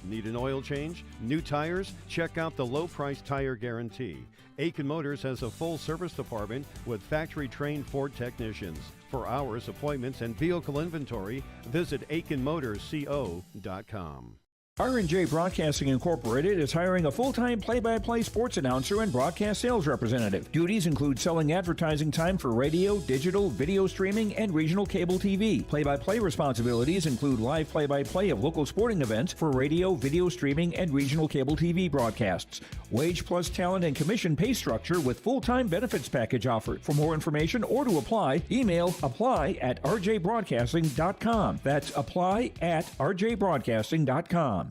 Need an oil change? New tires? Check out the low-price tire guarantee. Aken Motors has a full service department with factory-trained Ford technicians. For hours, appointments, and vehicle inventory, visit AkenMotorsCO.com.
R&J Broadcasting Incorporated is hiring a full-time play-by-play sports announcer and broadcast sales representative. Duties include selling advertising time for radio, digital, video streaming, and regional cable TV. Play-by-play responsibilities include live play-by-play of local sporting events for radio, video streaming, and regional cable TV broadcasts. Wage plus talent and commission pay structure with full-time benefits package offered. For more information or to apply, email apply@rjbroadcasting.com. That's apply@rjbroadcasting.com.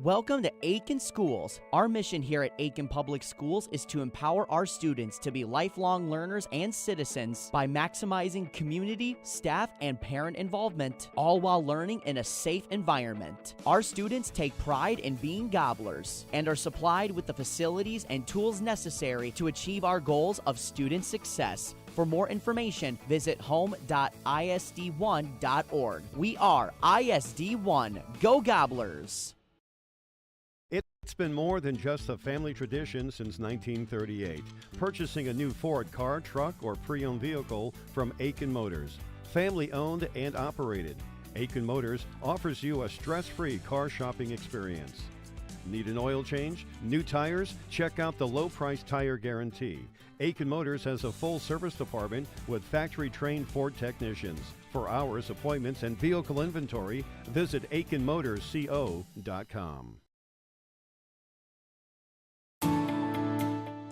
Welcome to Aken Schools. Our mission here at Aken Public Schools is to empower our students to be lifelong learners and citizens by maximizing community, staff, and parent involvement, all while learning in a safe environment. Our students take pride in being gobblers and are supplied with the facilities and tools necessary to achieve our goals of student success. For more information, visit home.isd1.org. We are ISD1. Go Gobblers!
It's been more than just a family tradition since 1938. Purchasing a new Ford car, truck, or pre-owned vehicle from Aken Motors. Family owned and operated. Aken Motors offers you a stress-free car shopping experience. Need an oil change? New tires? Check out the low-price tire guarantee. Aken Motors has a full service department with factory-trained Ford technicians. For hours, appointments, and vehicle inventory, visit AkenMotorsCO.com.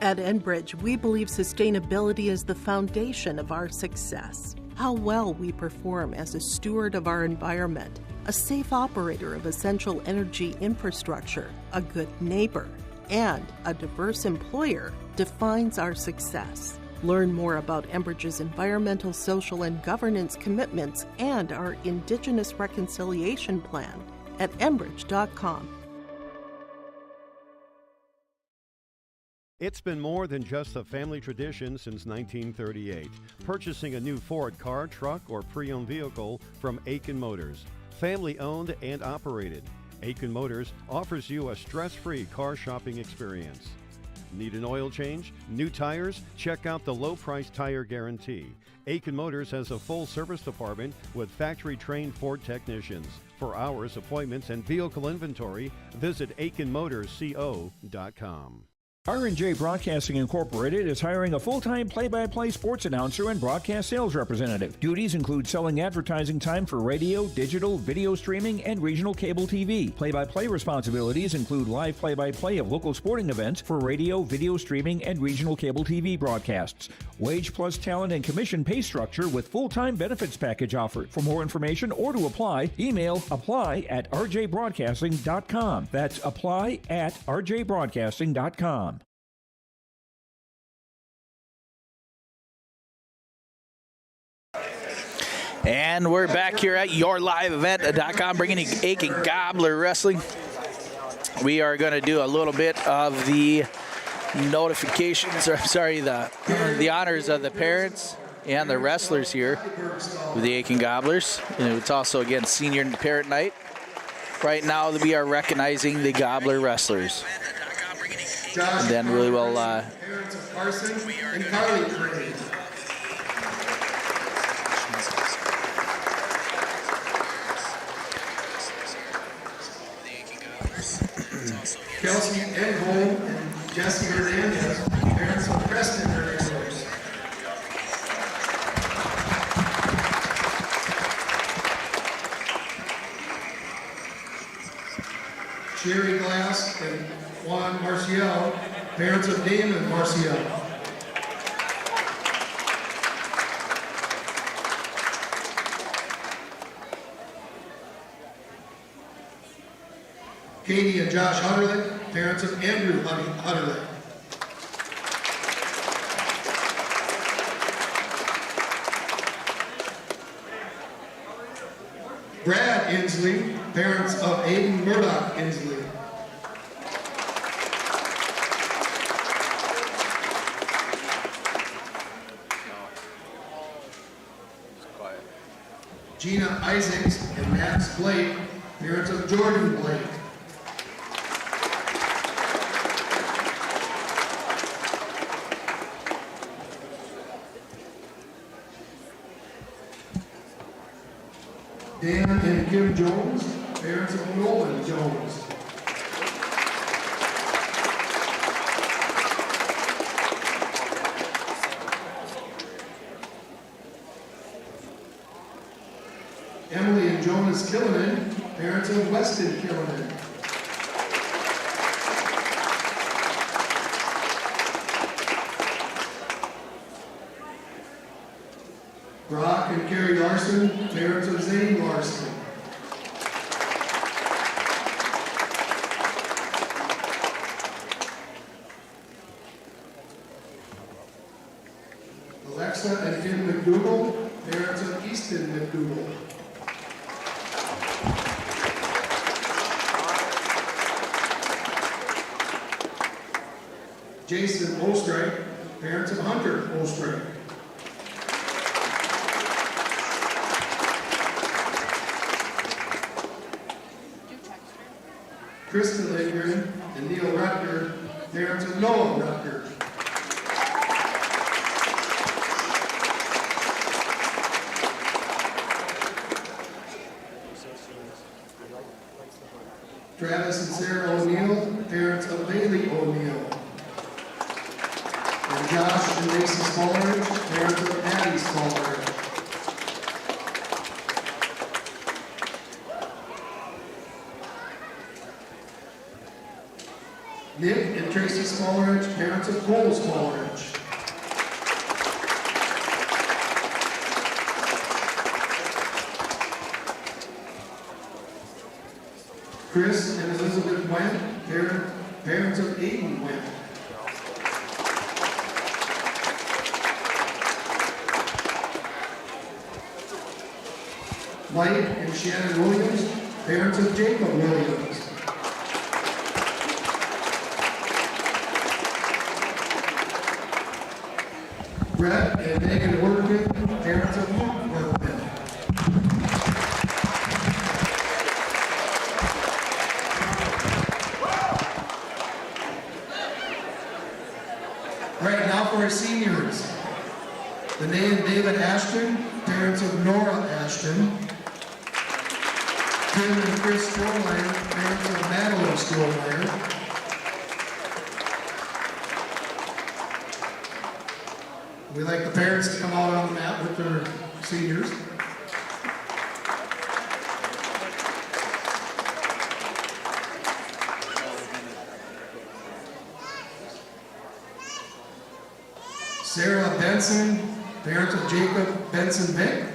At Enbridge, we believe sustainability is the foundation of our success. How well we perform as a steward of our environment, a safe operator of essential energy infrastructure, a good neighbor, and a diverse employer defines our success. Learn more about Enbridge's environmental, social, and governance commitments and our Indigenous Reconciliation Plan at Enbridge.com.
It's been more than just a family tradition since 1938. Purchasing a new Ford car, truck, or pre-owned vehicle from Aken Motors. Family owned and operated. Aken Motors offers you a stress-free car shopping experience. Need an oil change? New tires? Check out the low-price tire guarantee. Aken Motors has a full service department with factory-trained Ford technicians. For hours, appointments, and vehicle inventory, visit AkenMotorsCO.com.
R&J Broadcasting Incorporated is hiring a full-time play-by-play sports announcer and broadcast sales representative. Duties include selling advertising time for radio, digital, video streaming, and regional cable TV. Play-by-play responsibilities include live play-by-play of local sporting events for radio, video streaming, and regional cable TV broadcasts. Wage plus talent and commission pay structure with full-time benefits package offered. For more information or to apply, email apply@rjbroadcasting.com. That's apply@rjbroadcasting.com.
And we're back here at yourliveevent.com bringing you Aken Gobbler Wrestling. We are going to do a little bit of the notifications, or I'm sorry, the honors of the parents and the wrestlers here with the Aken Gobblers. And it's also, again, senior parent night. Right now, we are recognizing the Gobbler wrestlers. And then we will...
parents of Carson and Carly Crane. Kelsey Edholm and Jesse Hernandez, parents of Preston Hernandez. Sherry Glass and Juan Marcial, parents of Damon Marcial. Katie and Josh Hutterlick, parents of Andrew Hutterlick. Brad Inslee, parents of Aiden Murdoch Inslee. Gina Isaacs and Max Blake, parents of Jordan Blake. Dan and Kim Jones, parents of Nolan Jones. Emily and Jonas Killinan, parents of Weston Killinan. Brock and Carrie Larson, parents of Zane Larson. Aitkin McDougall, parents of Easton McDougall. Jason Ostrike, parents of Hunter Ostrike. Kristen Lindgren and Neil Rutger, parents of Noah Rutger. Travis and Sarah O'Neill, parents of Bailey O'Neill. And Josh and Lacey Smallridge, parents of Addie Smallridge. Nick and Tracy Smallridge, parents of Cole Smallridge. Chris and Elizabeth Wendt, parents of Aiden Wendt. Mike and Shannon Williams, parents of Jacob Williams. Brett and Megan Workman, parents of Luke Workman. Right now for our seniors. Danae and David Ashton, parents of Nora Ashton. Tim and Chris Strohmeyer, parents of Madeline Strohmeyer. We'd like the parents to come out on the mat with their seniors. Sarah Benson, parents of Jacob Benson Vick.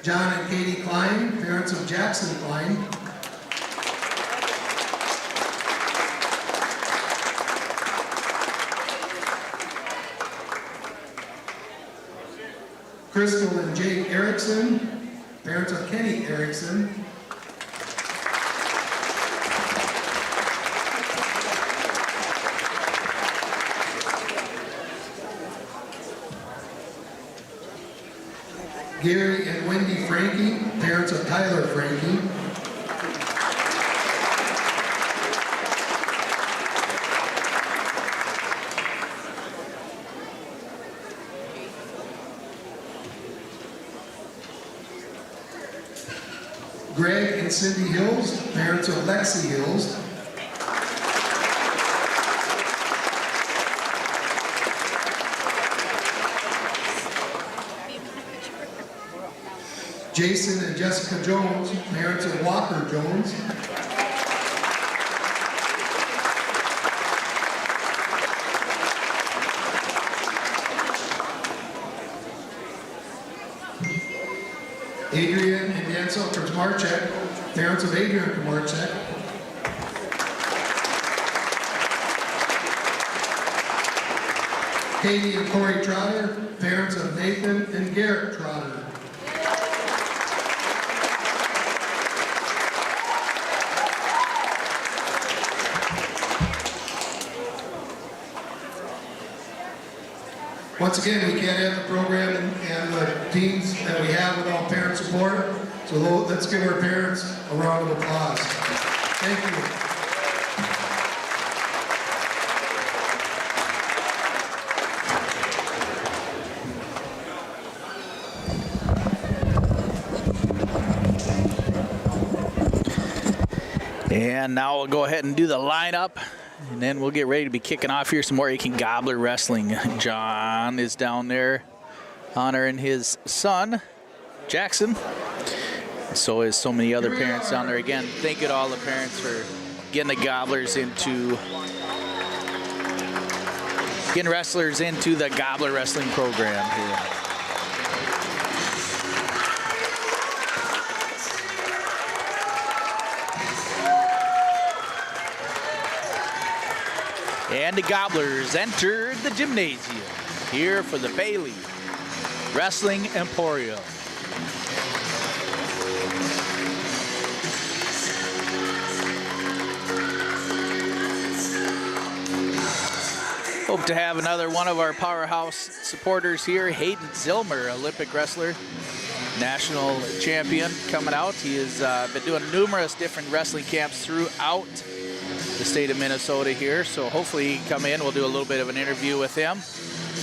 John and Katie Klein, parents of Jackson Klein. Crystal and Jake Erickson, parents of Kenny Erickson. Gary and Wendy Frankie, parents of Tyler Frankie. Greg and Cindy Hills, parents of Lexi Hills. Jason and Jessica Jones, parents of Walker Jones. Adrian and Ansel Kamarchek, parents of Adrian Kamarchek. Katie and Corey Trotter, parents of Nathan and Garrett Trotter. Once again, we can't have the program and the teams that we have without parent support, so let's give our parents a round of applause. Thank you.
And now we'll go ahead and do the lineup. And then we'll get ready to be kicking off here some more Aken Gobbler wrestling. John is down there honoring his son, Jackson. So is so many other parents down there. Again, thank you to all the parents for getting the Gobblers into, getting wrestlers into the Gobbler wrestling program here. And the Gobblers enter the gymnasium here for the Bailey Wrestling Emporium. Hope to have another one of our powerhouse supporters here, Hayden Zilmer, Olympic wrestler, national champion, coming out. He has been doing numerous different wrestling camps throughout the state of Minnesota here, so hopefully he can come in. We'll do a little bit of an interview with him.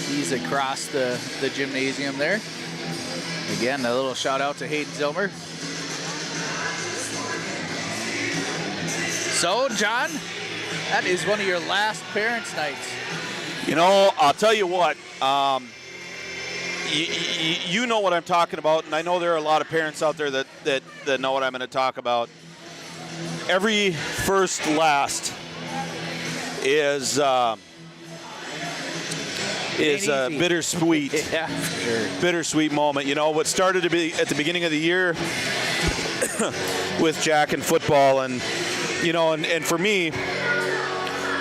He's across the gymnasium there. Again, a little shout out to Hayden Zilmer. So, John, that is one of your last parents' nights.
You know, I'll tell you what, you know what I'm talking about, and I know there are a lot of parents out there that know what I'm going to talk about. Every first last is a bittersweet,
yeah, sure.
bittersweet moment. You know, what started to be at the beginning of the year with Jack and football, and you know, and for me,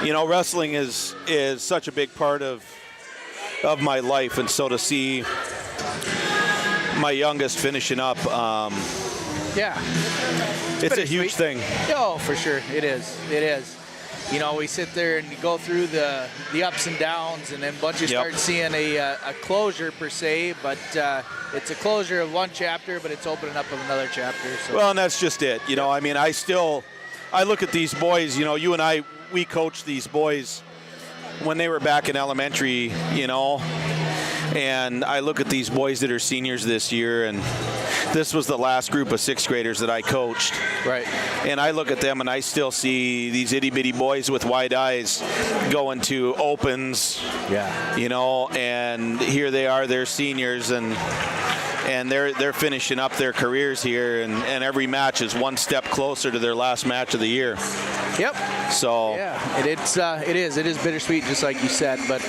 you know, wrestling is such a big part of my life, and so to see my youngest finishing up,
yeah,
it's a huge thing.
Oh, for sure, it is. It is. You know, we sit there and go through the ups and downs, and then once you start seeing a closure per se, but it's a closure of one chapter, but it's opening up of another chapter. So.
Well, and that's just it. You know, I mean, I look at these boys. You know, you and I, we coached these boys when they were back in elementary, you know, and I look at these boys that are seniors this year, and this was the last group of sixth graders that I coached.
Right.
And I look at them and I still see these itty bitty boys with wide eyes going to opens, you know, and here they are, they're seniors, and they're finishing up their careers here, and every match is one step closer to their last match of the year.
Yep.
So
yeah, it is bittersweet, just like you said. But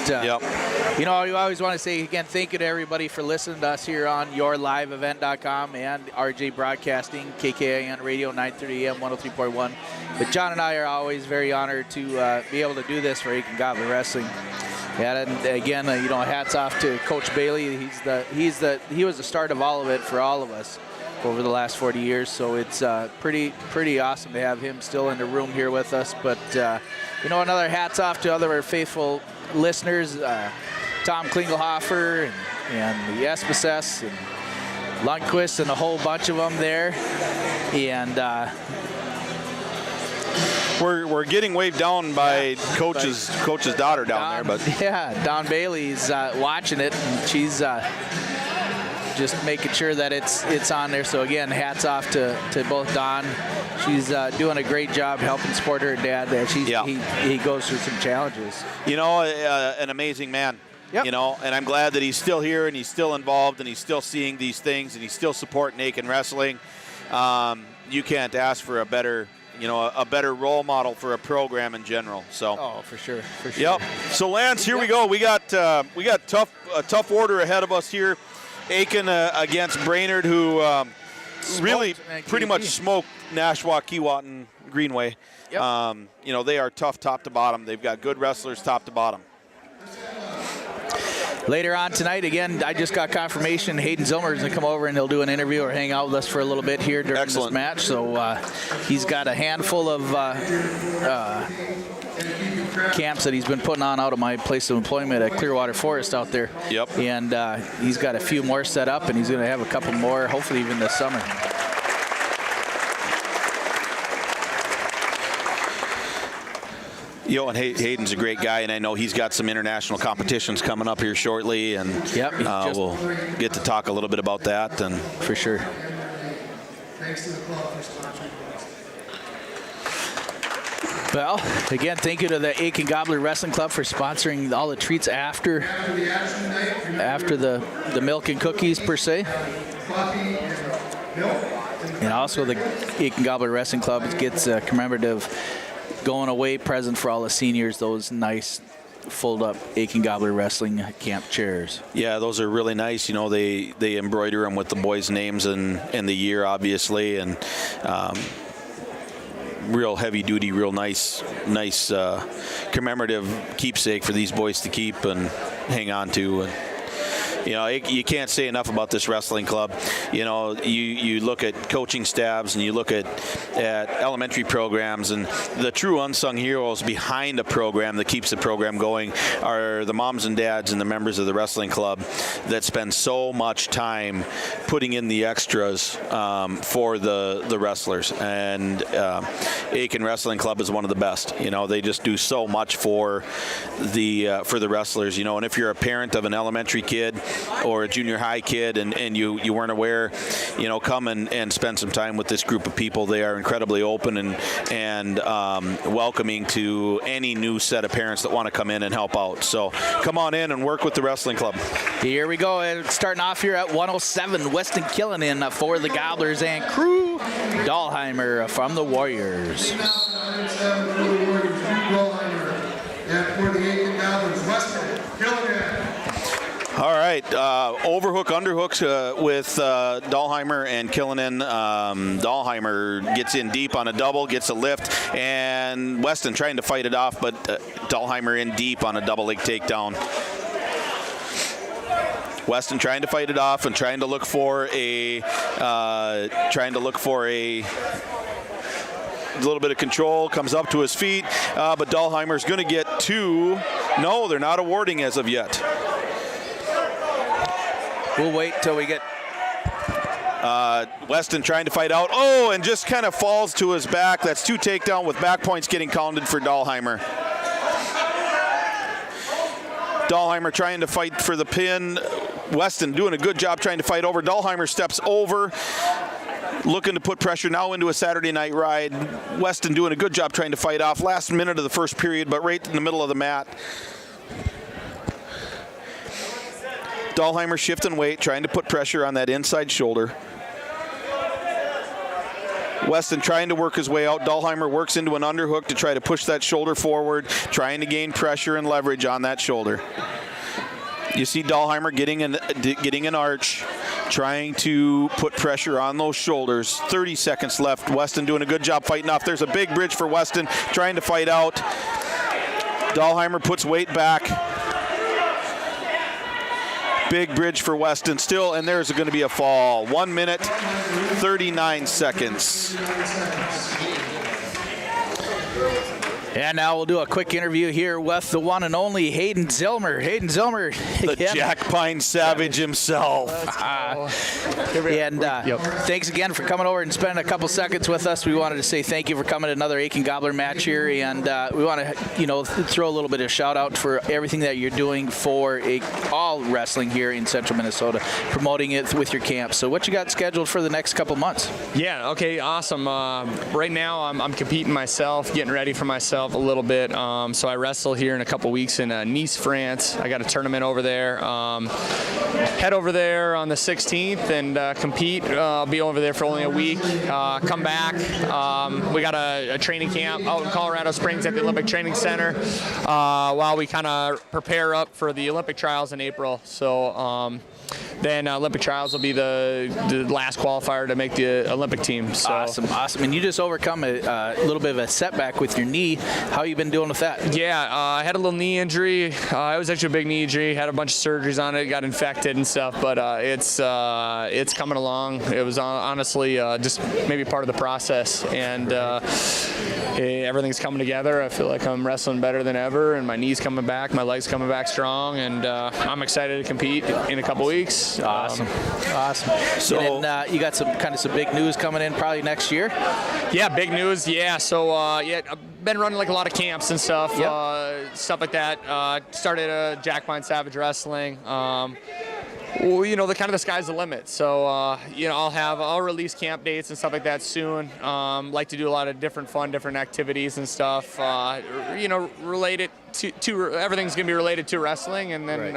you know, I always want to say again, thank you to everybody for listening to us here on yourliveevent.com and RJ Broadcasting, KKIN Radio, 930 AM, 103.1. But John and I are always very honored to be able to do this for Aken Gobbler Wrestling. Yeah, and again, you know, hats off to Coach Bailey. He was the start of all of it for all of us over the last 40 years. So it's pretty awesome to have him still in the room here with us. But you know, another hats off to other faithful listeners, Tom Klingelhofer and the Espasess and Lundquist and a whole bunch of them there, and.
We're getting waved down by coach's daughter down there, but
yeah, Dawn Bailey's watching it, and she's just making sure that it's on there. So again, hats off to both Dawn. She's doing a great job helping support her dad there. He goes through some challenges. You know,
an amazing man. Yep. You know, and I'm glad that he's still here and he's still involved and he's still seeing these things and he's still supporting Aken Wrestling. You can't ask for a better role model for a program in general. So.
Oh, for sure.
Yep. So Lance, here we go. We got a tough order ahead of us here. Aken against Brainerd, who really pretty much smoked Nashwauk-Keewatin Greenway. Yep. You know, they are tough top to bottom. They've got good wrestlers top to bottom.
Later on tonight, again, I just got confirmation Hayden Zilmer is going to come over and he'll do an interview or hang out with us for a little bit here during this match. So he's got a handful of camps that he's been putting on out of my place of employment at Clearwater Forest out there.
Yep.
And he's got a few more set up, and he's going to have a couple more, hopefully even this summer.
You know, and Hayden's a great guy, and I know he's got some international competitions coming up here shortly, and we'll get to talk a little bit about that. And
for sure.
Thanks to the club for sponsoring.
Well, again, thank you to the Aken Gobbler Wrestling Club for sponsoring all the treats after the milk and cookies per se. And also the Aken Gobbler Wrestling Club gets a commemorative going away present for all the seniors, those nice fold up Aken Gobbler Wrestling camp chairs.
Yeah, those are really nice. You know, they embroider them with the boys' names and the year, obviously, and real heavy duty, real nice commemorative keepsake for these boys to keep and hang on to. And you can't say enough about this wrestling club. You look at coaching staffs and you look at elementary programs, and the true unsung heroes behind a program that keeps the program going are the moms and dads and the members of the wrestling club that spend so much time putting in the extras for the wrestlers. And Aken Wrestling Club is one of the best. They just do so much for the wrestlers. And if you're a parent of an elementary kid or a junior high kid and you weren't aware, come and spend some time with this group of people. They are incredibly open and welcoming to any new set of parents that want to come in and help out. So come on in and work with the wrestling club.
Here we go. Starting off here at 107, Weston Killinan for the Gobblers and crew. Dahlheimer from the Warriors.
And for the Aitkin Gobblers, Weston Killinan.
All right, overhook, underhooks with Dahlheimer and Killinan. Dahlheimer gets in deep on a double, gets a lift, and Weston trying to fight it off, but Dahlheimer in deep on a double leg takedown. Weston trying to fight it off and trying to look for a little bit of control, comes up to his feet, but Dahlheimer's going to get two. No, they're not awarding as of yet.
We'll wait till we get
Weston trying to fight out. Oh, and just kind of falls to his back. That's two takedown with back points getting counted for Dahlheimer. Dahlheimer trying to fight for the pin. Weston doing a good job trying to fight over. Dahlheimer steps over, looking to put pressure now into a Saturday night ride. Weston doing a good job trying to fight off. Last minute of the first period, but right in the middle of the mat. Dahlheimer shifting weight, trying to put pressure on that inside shoulder. Weston trying to work his way out. Dahlheimer works into an underhook to try to push that shoulder forward, trying to gain pressure and leverage on that shoulder. You see Dahlheimer getting an arch, trying to put pressure on those shoulders. 30 seconds left. Weston doing a good job fighting off. There's a big bridge for Weston, trying to fight out. Dahlheimer puts weight back. Big bridge for Weston still, and there's going to be a fall. 1 minute, 39 seconds.
And now we'll do a quick interview here with the one and only Hayden Zilmer. Hayden Zilmer.
The Jack Pine Savage himself.
Thanks again for coming over and spending a couple seconds with us. We wanted to say thank you for coming to another Aitkin Gobbler match here, and we want to, throw a little bit of shout out for everything that you're doing for all wrestling here in Central Minnesota, promoting it with your camp. So what you got scheduled for the next couple months?
Yeah, okay, awesome. Right now I'm competing myself, getting ready for myself a little bit. So I wrestle here in a couple weeks in Nice, France. I got a tournament over there. Head over there on the 16th and compete. I'll be over there for only a week. Come back. We got a training camp out in Colorado Springs at the Olympic Training Center while we kind of prepare up for the Olympic trials in April. So then Olympic trials will be the last qualifier to make the Olympic team. So.
Awesome. And you just overcome a little bit of a setback with your knee. How you been doing with that?
Yeah, I had a little knee injury. It was actually a big knee injury. Had a bunch of surgeries on it, got infected and stuff. But it's coming along. It was honestly just maybe part of the process, and everything's coming together. I feel like I'm wrestling better than ever, and my knee's coming back, my leg's coming back strong, and I'm excited to compete in a couple weeks.
Awesome. So and you got some big news coming in probably next year.
Yeah, big news. Yeah. So I've been running like a lot of camps and stuff, stuff like that. Started Jack Pine Savage Wrestling. Well, the sky's the limit. So, I'll release camp dates and stuff like that soon. Like to do a lot of different activities and stuff. Related to everything's gonna be related to wrestling, and then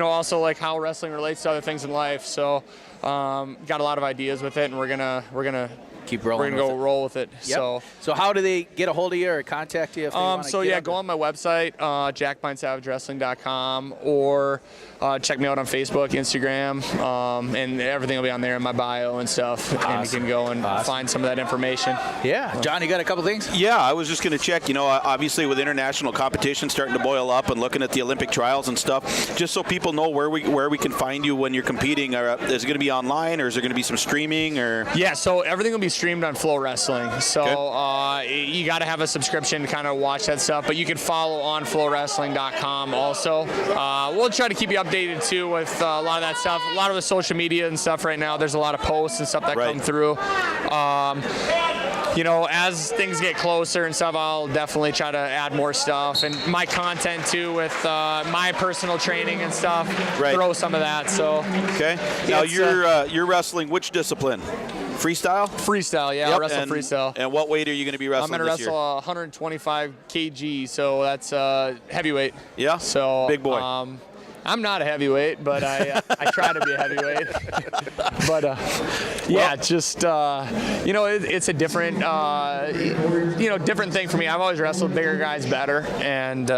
also like how wrestling relates to other things in life. So, got a lot of ideas with it, and we're gonna
keep rolling.
We're gonna go roll with it.
Yep. So how do they get a hold of you or contact you if they want to
go on my website, jackpinesavagewrestling.com, or check me out on Facebook, Instagram, and everything will be on there in my bio and stuff. Awesome. And you can go and find some of that information.
Yeah. John, you got a couple things?
Yeah, I was just going to check, obviously with international competition starting to boil up and looking at the Olympic trials and stuff, just so people know where we can find you when you're competing. Is it going to be online, or is there going to be some streaming? Or
Yeah, so everything will be streamed on Flow Wrestling. So you got to have a subscription to kind of watch that stuff, but you can follow on flowwrestling.com also. We'll try to keep you updated too with a lot of that stuff. A lot of the social media and stuff right now, there's a lot of posts and stuff that come through. As things get closer and stuff, I'll definitely try to add more stuff and my content too with my personal training and stuff. Throw some of that. So
now you're wrestling which discipline? Freestyle?
Freestyle, yeah. I'll wrestle freestyle.
And what weight are you going to be wrestling
I'm going to wrestle 125 kg, so that's heavyweight.
Yeah?
So
big boy.
I'm not a heavyweight, but I try to be a heavyweight. But it's a different different thing for me. I've always wrestled bigger guys better, and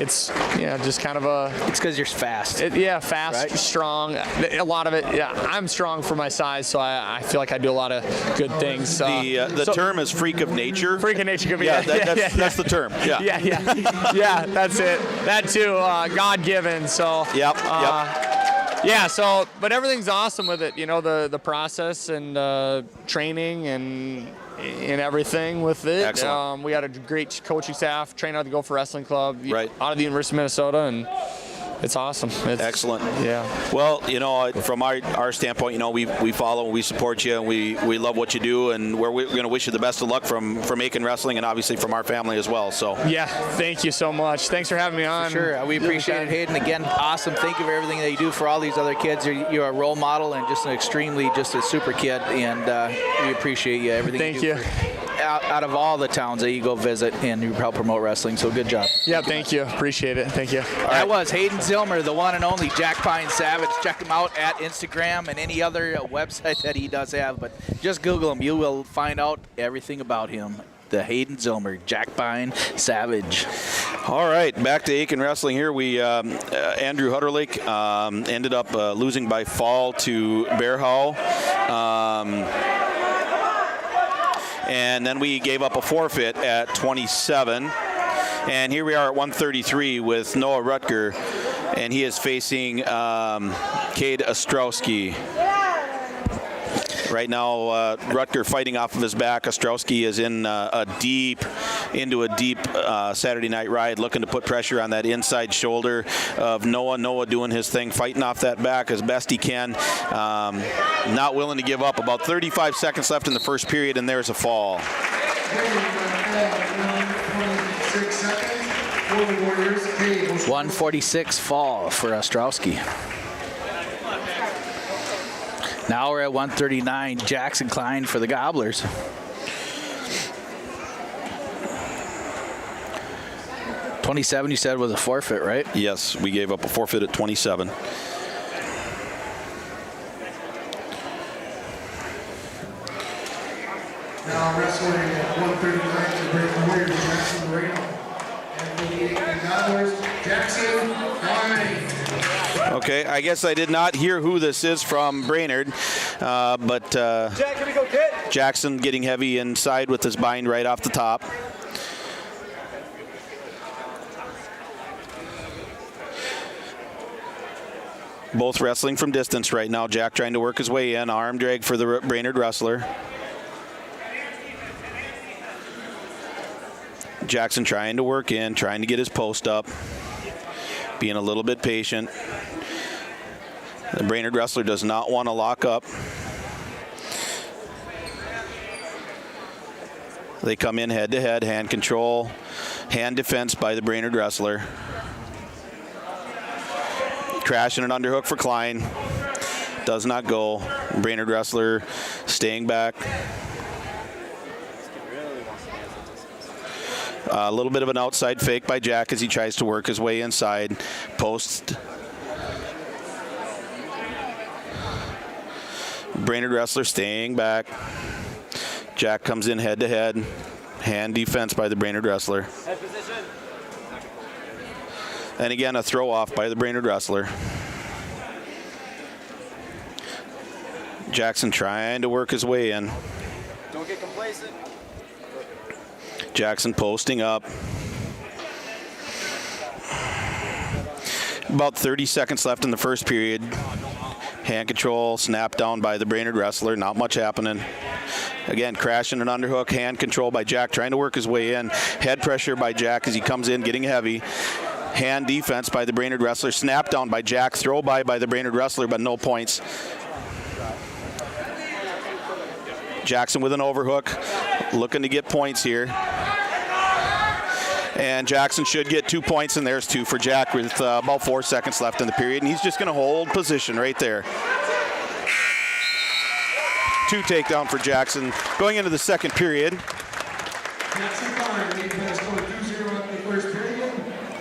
it's just kind of a.
It's because you're fast.
Fast, strong. A lot of it. Yeah, I'm strong for my size, so I feel like I do a lot of good things.
The term is freak of nature.
Freak of nature.
That's the term. Yeah.
Yeah, that's it. That too. God-given. So.
Yep.
But everything's awesome with it. The process and training and everything with it.
Excellent.
We had a great coaching staff, trained out of the Go for Wrestling Club out of the University of Minnesota, and it's awesome. It's
excellent.
Yeah.
Well, from our standpoint, we follow and we support you, and we love what you do, and we're going to wish you the best of luck from Aken Wrestling, and obviously from our family as well. So.
Yeah. Thank you so much. Thanks for having me on.
For sure. We appreciate it, Hayden. Again, awesome. Thank you for everything that you do for all these other kids. You're a role model and just a super kid, and we appreciate you. Everything.
Thank
you. Out of all the towns that you go visit and you help promote wrestling, so good job.
Yeah, thank you. Appreciate it. Thank you.
That was Hayden Zilmer, the one and only Jack Pine Savage. Check him out at Instagram and any other website that he does have, but just Google him. You will find out everything about him. The Hayden Zilmer, Jack Pine Savage.
All right, back to Aken Wrestling here. We Andrew Hutterlake ended up losing by fall to Bearhow. And then we gave up a forfeit at 27. And here we are at 133 with Noah Rutger, and he is facing Cade Ostrowski. Right now, Rutger fighting off of his back. Ostrowski is in a deep Saturday night ride, looking to put pressure on that inside shoulder of Noah. Noah doing his thing, fighting off that back as best he can. Not willing to give up. About 35 seconds left in the first period, and there's a fall.
146 fall for Ostrowski. Now we're at 139. Jackson Klein for the Gobblers. $27, you said, was a forfeit, right?
Yes, we gave up a forfeit at 27.
Now wrestling at 139 to break the Warriors, Jackson Moreno. And for the Aken Gobblers, Jackson Klein.
Okay, I guess I did not hear who this is from Brainerd, but Jackson getting heavy inside with his bind right off the top. Both wrestling from distance right now. Jack trying to work his way in. Arm drag for the Brainerd wrestler. Jackson trying to work in, trying to get his post up. Being a little bit patient. The Brainerd wrestler does not want to lock up. They come in head to head, hand control, hand defense by the Brainerd wrestler. Crashing an underhook for Klein. Does not go. Brainerd wrestler staying back. A little bit of an outside fake by Jack as he tries to work his way inside. Post. Brainerd wrestler staying back. Jack comes in head to head. Hand defense by the Brainerd wrestler. And again, a throw off by the Brainerd wrestler. Jackson trying to work his way in.
Don't get complacent.
Jackson posting up. About 30 seconds left in the first period. Hand control, snap down by the Brainerd wrestler. Not much happening. Again, crashing an underhook. Hand control by Jack, trying to work his way in. Head pressure by Jack as he comes in, getting heavy. Hand defense by the Brainerd wrestler. Snap down by Jack. Throw by the Brainerd wrestler, but no points. Jackson with an overhook, looking to get points here. And Jackson should get 2 points, and there's 2 for Jack with about 4 seconds left in the period. And he's just going to hold position right there. 2 takedown for Jackson. Going into the second period.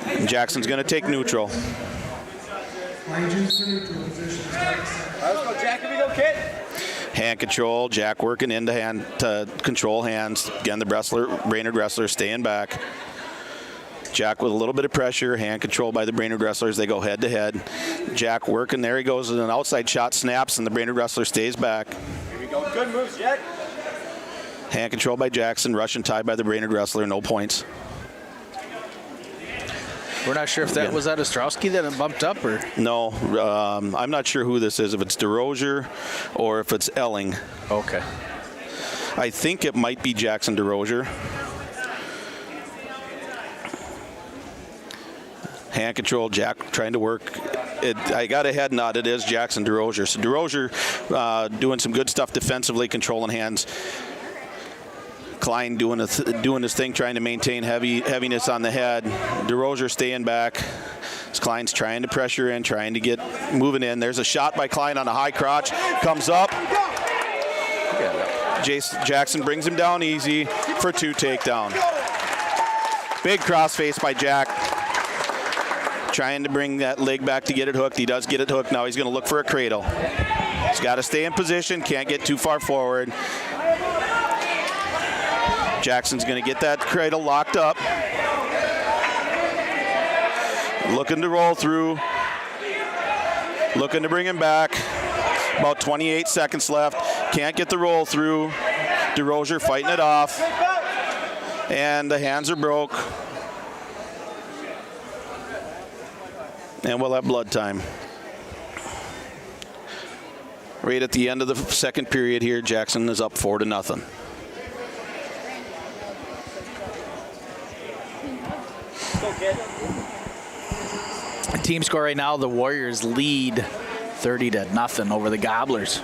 And Jackson's going to take neutral.
Let's go, Jack. Here we go, kid.
Hand control, Jack working into hand to control hands. Again, the Brainerd wrestler staying back. Jack with a little bit of pressure, hand control by the Brainerd wrestlers. They go head to head. Jack working, there he goes with an outside shot, snaps, and the Brainerd wrestler stays back.
Here we go, good moves, Jack.
Hand control by Jackson, Russian tie by the Brainerd wrestler, no points.
We're not sure if that was Ostrowski that bumped up or?
No, I'm not sure who this is, if it's DeRozier or if it's Elling.
Okay.
I think it might be Jackson DeRozier. Hand control, Jack trying to work. I got a head nod, it is Jackson DeRozier. So DeRozier doing some good stuff defensively, controlling hands. Klein doing his thing, trying to maintain heaviness on the head. DeRozier staying back. Klein's trying to pressure in, trying to get moving in. There's a shot by Klein on a high crotch. Comes up. Jackson brings him down easy for 2 takedown. Big crossface by Jack. Trying to bring that leg back to get it hooked. He does get it hooked. Now he's going to look for a cradle. He's got to stay in position. Can't get too far forward. Jackson's going to get that cradle locked up. Looking to roll through. Looking to bring him back. About 28 seconds left. Can't get the roll through. DeRozier fighting it off. And the hands are broke. And we'll have blood time. Right at the end of the second period here, Jackson is up 4-0.
Team score right now, the Warriors lead 30-0 over the Gobblers.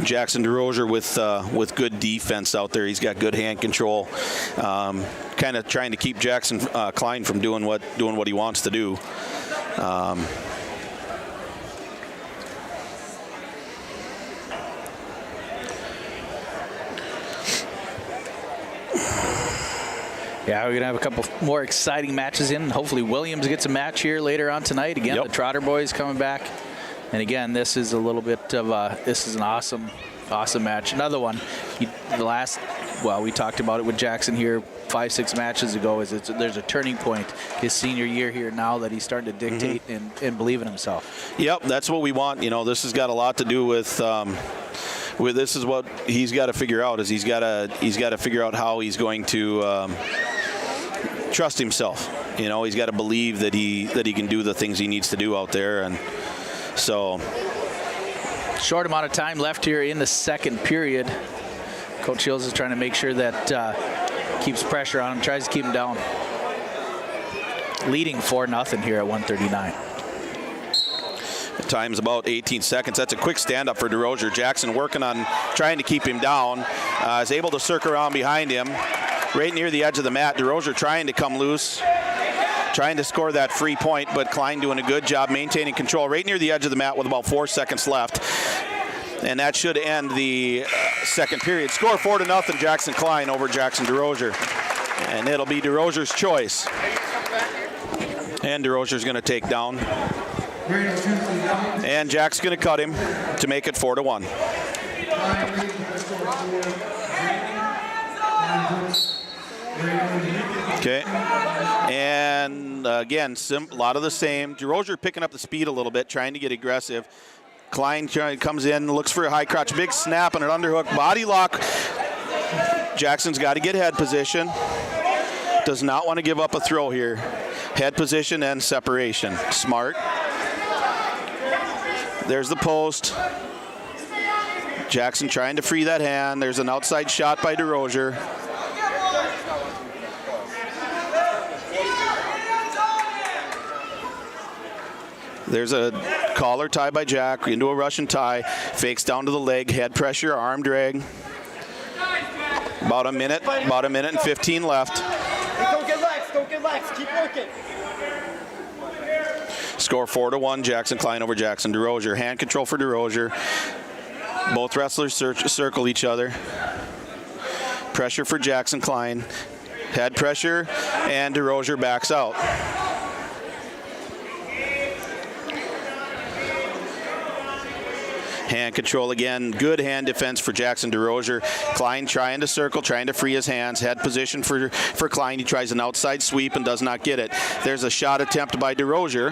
Jackson DeRozier with good defense out there. He's got good hand control. Kind of trying to keep Jackson Klein from doing what he wants to do.
Yeah, we're going to have a couple more exciting matches in. Hopefully Williams gets a match here later on tonight. Again, the Trotter boys coming back. And again, this is a little bit of this is an awesome match. Another one. We talked about it with Jackson here 5-6 matches ago. There's a turning point his senior year here now that he's starting to dictate and believe in himself.
Yep, that's what we want. You know, this has got a lot to do with this is what he's got to figure out. Is he's got to figure out how he's going to trust himself. You know, he's got to believe that he can do the things he needs to do out there. And so,
short amount of time left here in the second period. Coach Hills is trying to make sure that keeps pressure on him, tries to keep him down. Leading 4-0 here at 1:39.
Time's about 18 seconds. That's a quick stand-up for DeRozier. Jackson working on trying to keep him down. Is able to circle around behind him. Right near the edge of the mat. DeRozier trying to come loose. Trying to score that free point, but Klein doing a good job maintaining control right near the edge of the mat with about 4 seconds left. And that should end the second period. Score 4-0, Jackson Klein over Jackson DeRozier. And it'll be DeRozier's choice. And DeRozier's going to take down. And Jack's going to cut him to make it 4-1. Okay. And again, a lot of the same. DeRozier picking up the speed a little bit, trying to get aggressive. Klein comes in, looks for a high crotch, big snap and an underhook, body lock. Jackson's got to get head position. Does not want to give up a throw here. Head position and separation. Smart. There's the post. Jackson trying to free that hand. There's an outside shot by DeRozier. There's a collar tie by Jack into a Russian tie. Fakes down to the leg, head pressure, arm drag. About a minute and 15 left.
Don't get lax, keep working.
Score 4-1, Jackson Klein over Jackson DeRozier. Hand control for DeRozier. Both wrestlers circle each other. Pressure for Jackson Klein. Head pressure, and DeRozier backs out. Hand control again. Good hand defense for Jackson DeRozier. Klein trying to circle, trying to free his hands. Head position for Klein. He tries an outside sweep and does not get it. There's a shot attempt by DeRozier.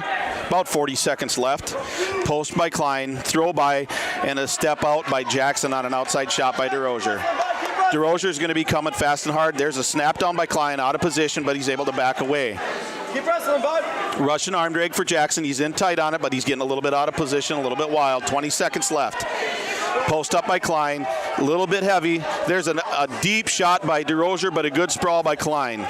About 40 seconds left. Post by Klein. Throw by and a step out by Jackson on an outside shot by DeRozier. DeRozier is going to be coming fast and hard. There's a snap down by Klein, out of position, but he's able to back away.
Keep wrestling, bud.
Russian arm drag for Jackson. He's in tight on it, but he's getting a little bit out of position, a little bit wild. 20 seconds left. Post up by Klein, a little bit heavy. There's a deep shot by DeRozier, but a good sprawl by Klein.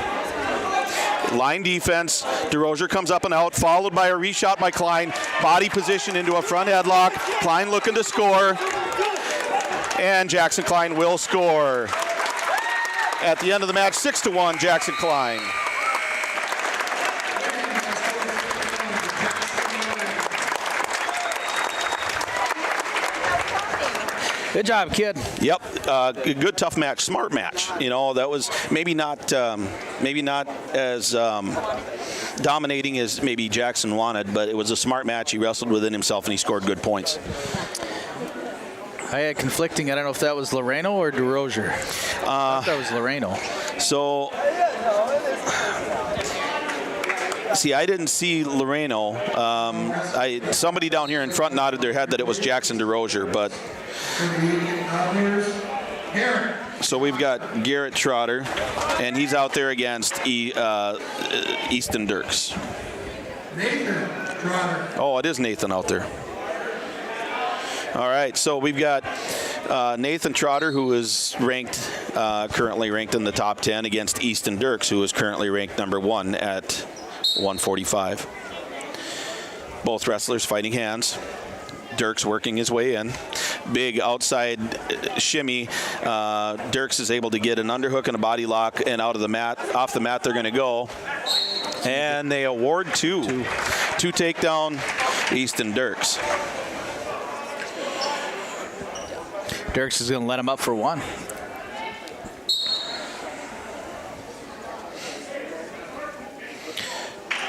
Line defense. DeRozier comes up and out, followed by a reshot by Klein. Body position into a front headlock. Klein looking to score. And Jackson Klein will score. At the end of the match, 6-1, Jackson Klein.
Good job, kid.
Yep, good tough match, smart match. You know, that was maybe not as dominating as maybe Jackson wanted, but it was a smart match. He wrestled within himself and he scored good points.
I had conflicting. I don't know if that was Loreno or DeRozier. I thought that was Loreno.
So, see, I didn't see Loreno. Somebody down here in front nodded their head that it was Jackson DeRozier, but. So we've got Garrett Trotter, and he's out there against Easton Dirks.
Nathan Trotter.
Oh, it is Nathan out there. All right, so we've got Nathan Trotter, who is currently ranked in the top 10, against Easton Dirks, who is currently ranked number 1 at 145. Both wrestlers fighting hands. Dirks working his way in. Big outside shimmy. Dirks is able to get an underhook and a body lock, and out of the mat, off the mat they're going to go. And they award two takedown Easton Dirks.
Dirks is going to let him up for 1.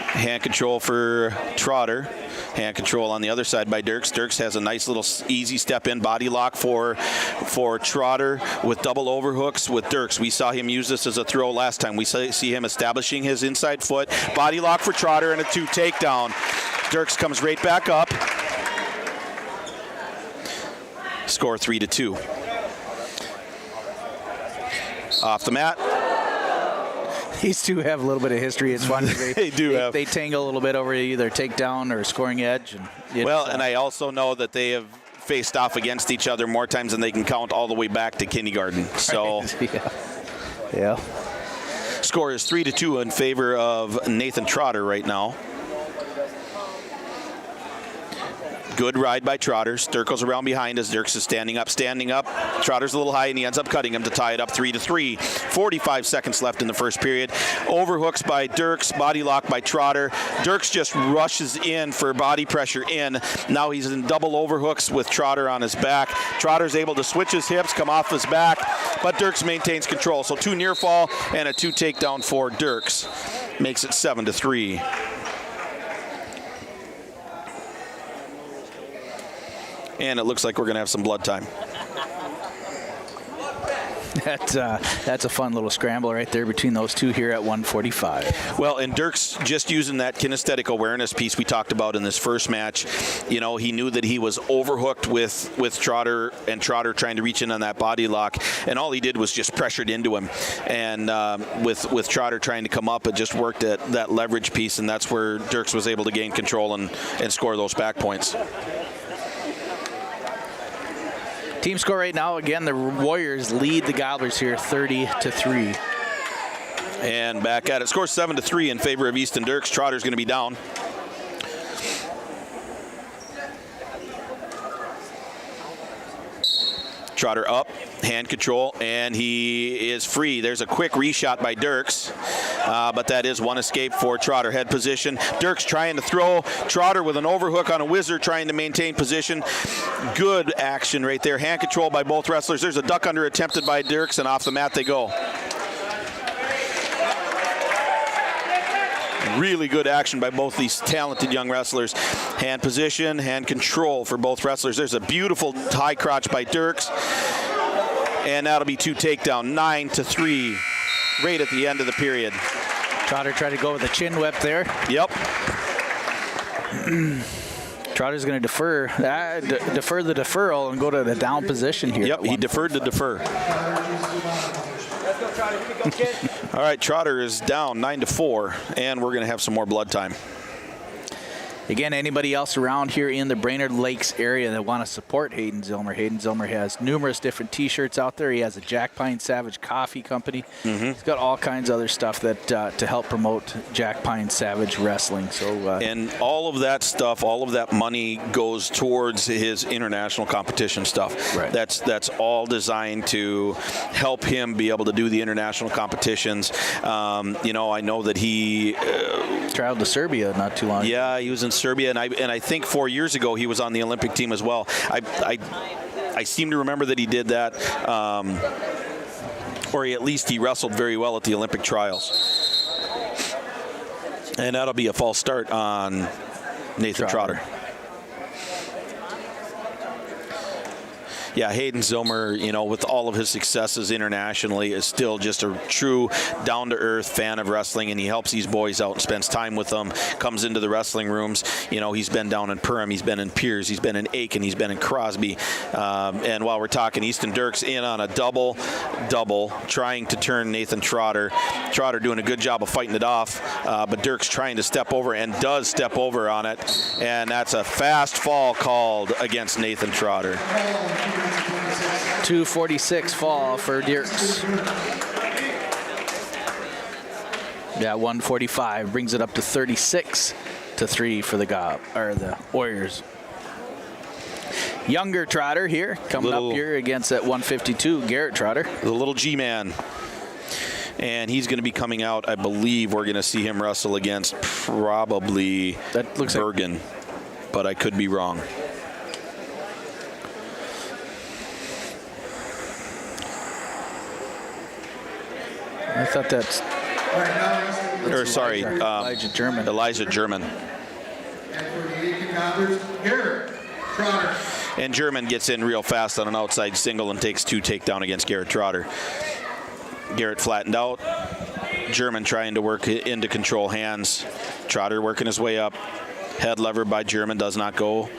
Hand control for Trotter. Hand control on the other side by Dirks. Dirks has a nice little easy step in body lock for Trotter with double overhooks with Dirks. We saw him use this as a throw last time. We see him establishing his inside foot. Body lock for Trotter and a 2 takedown. Dirks comes right back up. Score 3-2. Off the mat.
These two have a little bit of history. It's fun. They tangle a little bit over either takedown or scoring edge.
And I also know that they have faced off against each other more times than they can count all the way back to kindergarten. So,
yeah.
Score is 3-2 in favor of Nathan Trotter right now. Good ride by Trotter. Circles around behind as Dirks is standing up. Trotter's a little high, and he ends up cutting him to tie it up 3-3. 45 seconds left in the first period. Overhooks by Dirks, body lock by Trotter. Dirks just rushes in for body pressure in. Now he's in double overhooks with Trotter on his back. Trotter's able to switch his hips, come off his back, but Dirks maintains control. So 2 near fall and a 2 takedown for Dirks. Makes it 7-3. And it looks like we're going to have some blood time.
That's a fun little scramble right there between those two here at 145.
Well, and Dirk's just using that kinesthetic awareness piece we talked about in this first match. You know, he knew that he was overhooked with Trotter, and Trotter trying to reach in on that body lock, and all he did was just pressured into him. And with Trotter trying to come up, it just worked at that leverage piece, and that's where Dirks was able to gain control and score those back points.
Team score right now, again, the Warriors lead the Gobblers here 30-3.
And back at it. Score 7-3 in favor of Easton Dirks. Trotter's going to be down. Trotter up, hand control, and he is free. There's a quick reshot by Dirks, but that is one escape for Trotter. Head position. Dirks trying to throw. Trotter with an overhook on a whizzer trying to maintain position. Good action right there. Hand control by both wrestlers. There's a duck under attempted by Dirks, and off the mat they go. Really good action by both these talented young wrestlers. Hand position, hand control for both wrestlers. There's a beautiful high crotch by Dirks. And that'll be 2 takedown, 9-3, right at the end of the period.
Trotter tried to go with a chin whip there.
Yep.
Trotter's going to defer the deferral and go to the down position here.
Yep, he deferred to defer. All right, Trotter is down 9-4, and we're going to have some more blood time.
Again, anybody else around here in the Brainerd Lakes area that want to support Hayden Zilmer. Hayden Zilmer has numerous different T-shirts out there. He has a Jack Pine Savage Coffee Company. He's got all kinds of other stuff that to help promote Jack Pine Savage Wrestling. So
and all of that stuff, all of that money goes towards his international competition stuff.
Right.
That's all designed to help him be able to do the international competitions. You know, I know that he
traveled to Serbia not too long ago.
Yeah, he was in Serbia, and I think 4 years ago he was on the Olympic team as well. I seem to remember that he did that, or at least he wrestled very well at the Olympic trials. And that'll be a false start on Nathan Trotter. Yeah, Hayden Zilmer, you know, with all of his successes internationally, is still just a true down-to-earth fan of wrestling, and he helps these boys out and spends time with them, comes into the wrestling rooms. You know, he's been down in Perham, he's been in Piers, he's been in Aken, he's been in Crosby. And while we're talking, Easton Dirks in on a double, trying to turn Nathan Trotter. Trotter doing a good job of fighting it off, but Dirks trying to step over and does step over on it, and that's a fast fall called against Nathan Trotter.
246 fall for Dirks. Yeah, 145 brings it up to 36-3 for the Warriors. Younger Trotter here coming up here against that 152 Garrett Trotter.
The little G-man. And he's going to be coming out. I believe we're going to see him wrestle against probably Bergen, but I could be wrong.
I thought that's
Elijah German. Elijah German.
And for the Aken Gobblers, Garrett Trotter.
And German gets in real fast on an outside single and takes 2 takedown against Garrett Trotter. Garrett flattened out. German trying to work into control hands. Trotter working his way up. Head lever by German does not go.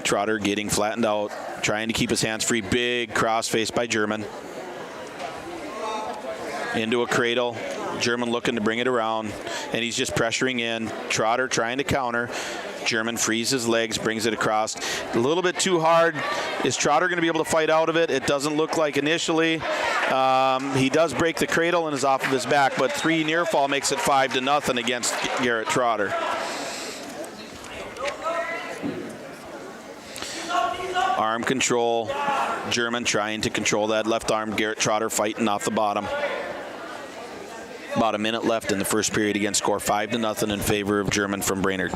Trotter getting flattened out, trying to keep his hands free. Big crossface by German. Into a cradle. German looking to bring it around, and he's just pressuring in. Trotter trying to counter. German frees his legs, brings it across. A little bit too hard. Is Trotter going to be able to fight out of it? It doesn't look like initially. He does break the cradle and is off of his back, but 3 near fall makes it 5-0 against Garrett Trotter. Arm control. German trying to control that left arm. Garrett Trotter fighting off the bottom. About a minute left in the first period. Again, score 5-0 in favor of German from Brainerd.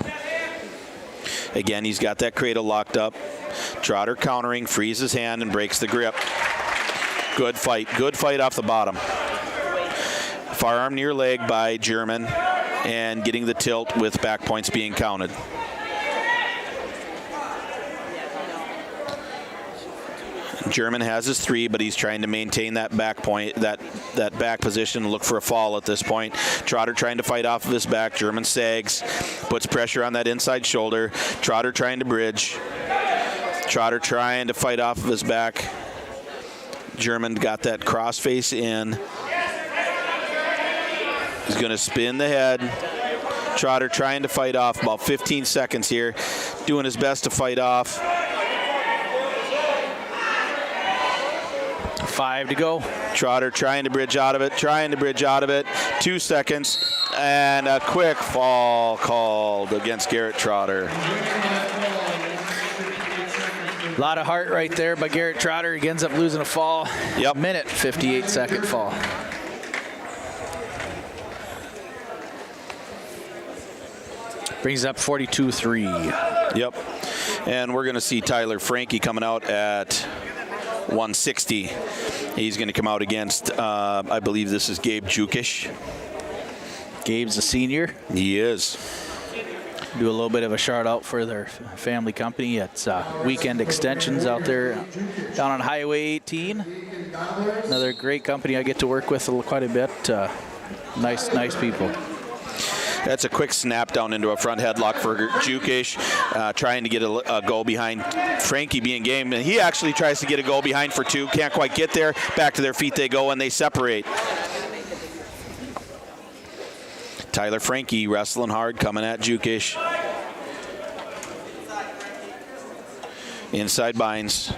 Again, he's got that cradle locked up. Trotter countering, frees his hand and breaks the grip. Good fight off the bottom. Far arm near leg by German, and getting the tilt with back points being counted. German has his 3, but he's trying to maintain that back point, that back position, and look for a fall at this point. Trotter trying to fight off of his back. German sags, puts pressure on that inside shoulder. Trotter trying to bridge. Trotter trying to fight off of his back. German got that cross face in. He's going to spin the head. Trotter trying to fight off. About 15 seconds here. Doing his best to fight off.
5 to go.
Trotter trying to bridge out of it. 2 seconds. And a quick fall called against Garrett Trotter.
A lot of heart right there by Garrett Trotter. He ends up losing a fall.
Yep.
Minute 58-second fall. Brings up 42-3.
Yep. And we're going to see Tyler Frankie coming out at 160. He's going to come out against, I believe this is Gabe Jukish.
Gabe's a senior.
He is.
Do a little bit of a shout out for their family company. It's Weekend Extensions out there down on Highway 18. Another great company I get to work with quite a bit. Nice people.
That's a quick snap down into a front headlock for Jukish, trying to get a go behind. Frankie being game, and he actually tries to get a go behind for 2. Can't quite get there. Back to their feet they go, and they separate. Tyler Frankie wrestling hard, coming at Jukish. Inside binds.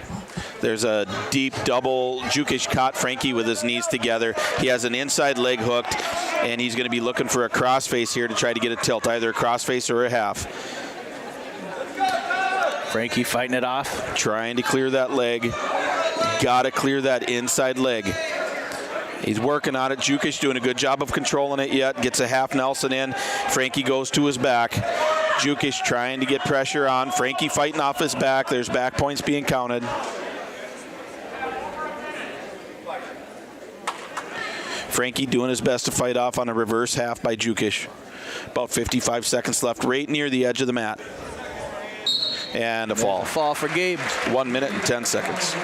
There's a deep double. Jukish caught Frankie with his knees together. He has an inside leg hooked, and he's going to be looking for a crossface here to try to get a tilt, either a crossface or a half.
Frankie fighting it off.
Trying to clear that leg. Got to clear that inside leg. He's working on it. Jukish doing a good job of controlling it yet. Gets a half Nelson in. Frankie goes to his back. Jukish trying to get pressure on. Frankie fighting off his back. There's back points being counted. Frankie doing his best to fight off on a reverse half by Jukish. About 55 seconds left, right near the edge of the mat. And a fall.
A fall for Gabe.
1 minute and 10 seconds.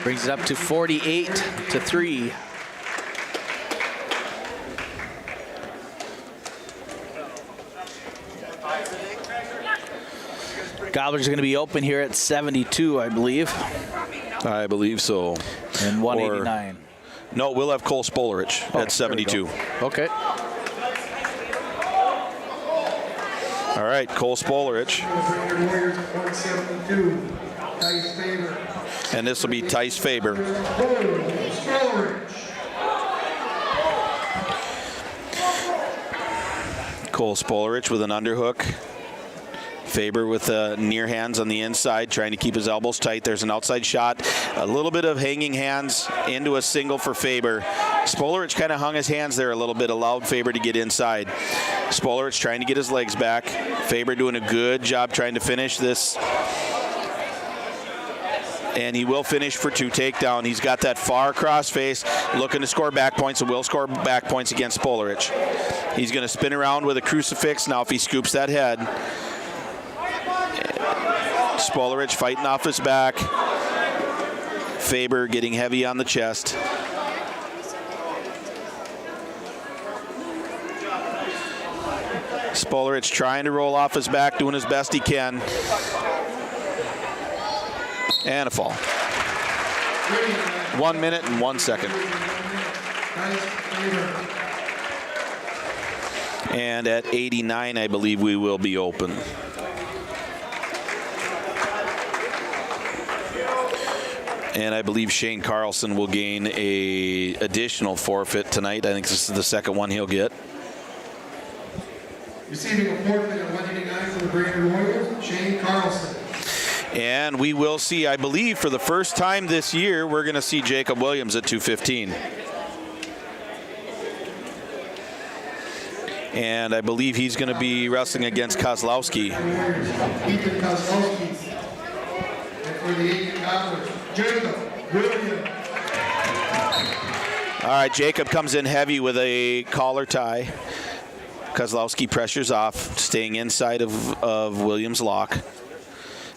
Brings it up to 48-3. Gobblers are going to be open here at 72, I believe.
I believe so.
And 189.
No, we'll have Cole Spolerich at 72.
Okay.
All right, Cole Spolerich. And this will be Tice Faber. Cole Spolerich with an underhook. Faber with near hands on the inside, trying to keep his elbows tight. There's an outside shot. A little bit of hanging hands into a single for Faber. Spolerich kind of hung his hands there a little bit, allowed Faber to get inside. Spolerich trying to get his legs back. Faber doing a good job trying to finish this. And he will finish for 2 takedown. He's got that far cross face, looking to score back points, and will score back points against Spolerich. He's going to spin around with a crucifix now if he scoops that head. Spolerich fighting off his back. Faber getting heavy on the chest. Spolerich trying to roll off his back, doing his best he can. And a fall. 1 minute and 1 second. And at 89, I believe we will be open. And I believe Shane Carlson will gain a additional forfeit tonight. I think this is the second one he'll get.
Receiving a forfeit at 189 for the Brainerd Warriors, Shane Carlson.
And we will see, I believe, for the first time this year, we're going to see Jacob Williams at 215. And I believe he's going to be wrestling against Kozlowski.
Ethan Kozlowski. And for the Aken Gobblers, Jacob Williams.
All right, Jacob comes in heavy with a collar tie. Kozlowski pressures off, staying inside of Williams' lock.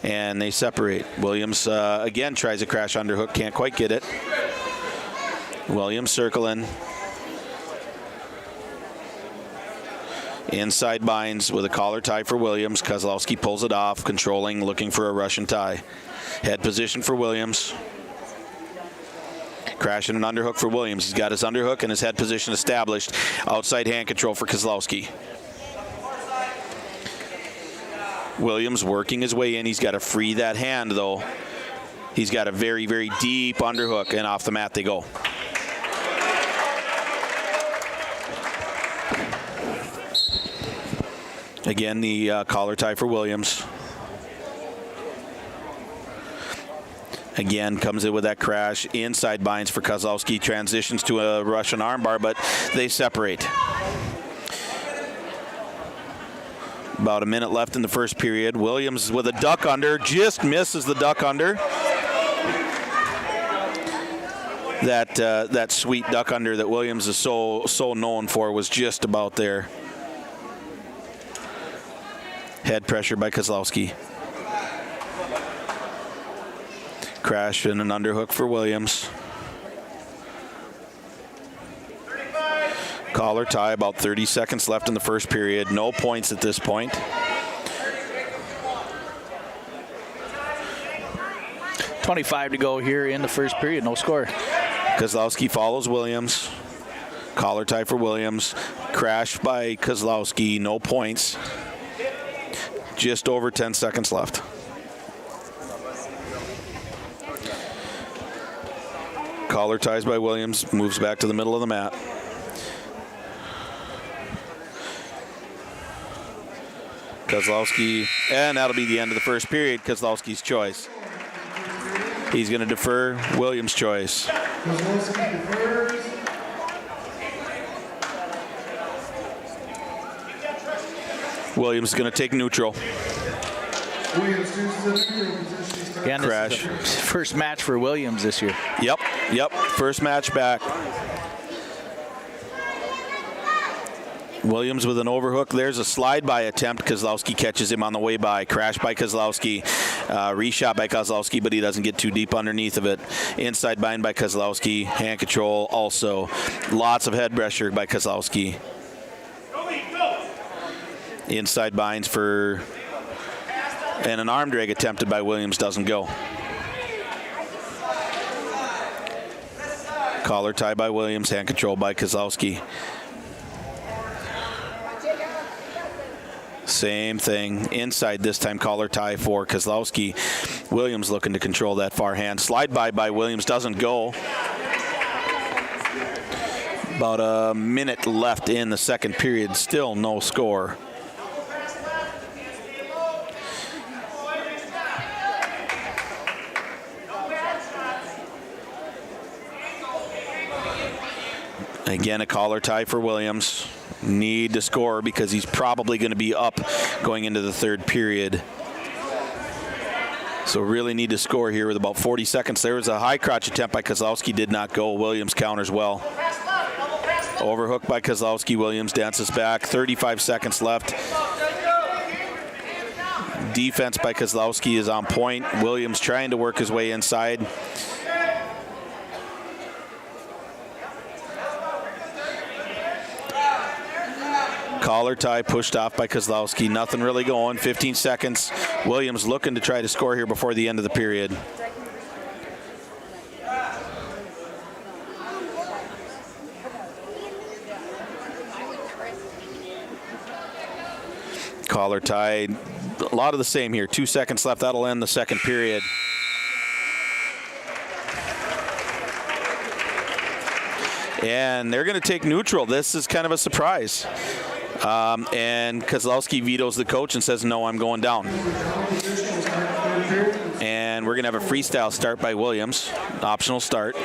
and they separate. Williams again tries a crash underhook, can't quite get it. Williams circling. Inside binds with a collar tie for Williams. Kozlowski pulls it off, controlling, looking for a Russian tie. Head position for Williams. Crashing an underhook for Williams. He's got his underhook and his head position established. Outside hand control for Kozlowski. Williams working his way in. He's got to free that hand, though. He's got a very, very deep underhook, and off the mat they go. Again, the collar tie for Williams. Again, comes in with that crash. Inside binds for Kozlowski. Transitions to a Russian armbar, but they separate. About a minute left in the first period. Williams with a duck under. Just misses the duck under. That sweet duck under that Williams is so known for was just about there. Head pressure by Kozlowski. Crash and an underhook for Williams. Collar tie, about 30 seconds left in the first period. No points at this point.
.25 to go here in the first period, no score.
Kozlowski follows Williams. Collar tie for Williams. Crash by Kozlowski, no points. Just over 10 seconds left. Collar ties by Williams, moves back to the middle of the mat. Kozlowski, and that'll be the end of the first period. Kozlowski's choice. He's going to defer. Williams' choice.
Kozlowski defers.
Williams is going to take neutral.
Williams chooses a neutral position.
Again,
Crash.
this is the first match for Williams this year.
Yep. First match back. Williams with an overhook. There's a slide-by attempt. Kozlowski catches him on the way by. Crash by Kozlowski. Reshot by Kozlowski, but he doesn't get too deep underneath of it. Inside bind by Kozlowski. Hand control also. Lots of head pressure by Kozlowski. Inside binds for... And an arm drag attempted by Williams doesn't go. Collar tie by Williams. Hand control by Kozlowski. Same thing. Inside this time, collar tie for Kozlowski. Williams looking to control that far hand. Slide by Williams doesn't go. About a minute left in the second period. Still no score. Again, a collar tie for Williams. Need to score because he's probably going to be up going into the third period. So really need to score here with about 40 seconds. There was a high crotch attempt by Kozlowski, did not go. Williams counters well. Overhook by Kozlowski. Williams dances back. 35 seconds left. Defense by Kozlowski is on point. Williams trying to work his way inside. Collar tie pushed off by Kozlowski. Nothing really going. 15 seconds. Williams looking to try to score here before the end of the period. Collar tie. A lot of the same here. 2 seconds left. That'll end the second period. And they're going to take neutral. This is kind of a surprise. And Kozlowski vetoes the coach and says, no, I'm going down. And we're going to have a freestyle start by Williams. Optional start.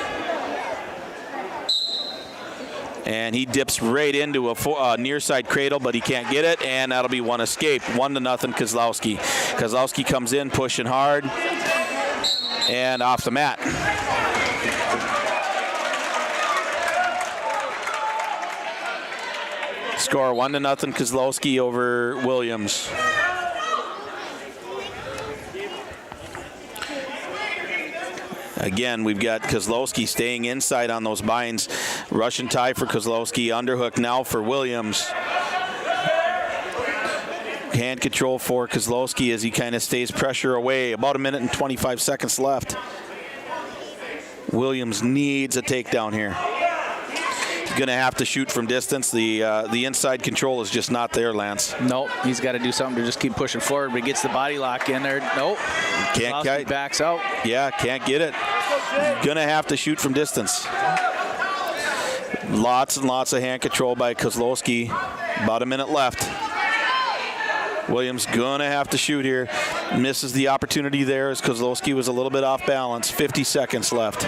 And he dips right into a near side cradle, but he can't get it. And that'll be one escape. 1-0 Kozlowski. Kozlowski comes in pushing hard. And off the mat. Score 1-0 Kozlowski over Williams. Again, we've got Kozlowski staying inside on those binds. Russian tie for Kozlowski. Underhook now for Williams. Hand control for Kozlowski as he kind of stays pressure away. About 1 minute and 25 seconds left. Williams needs a takedown here. He's going to have to shoot from distance. The inside control is just not there, Lance.
Nope, he's got to do something to just keep pushing forward, but he gets the body lock in there. Nope.
Can't get.
Backs out.
Yeah, can't get it. Going to have to shoot from distance. Lots and lots of hand control by Kozlowski. About 1 minute left. Williams going to have to shoot here. Misses the opportunity there as Kozlowski was a little bit off balance. 50 seconds left.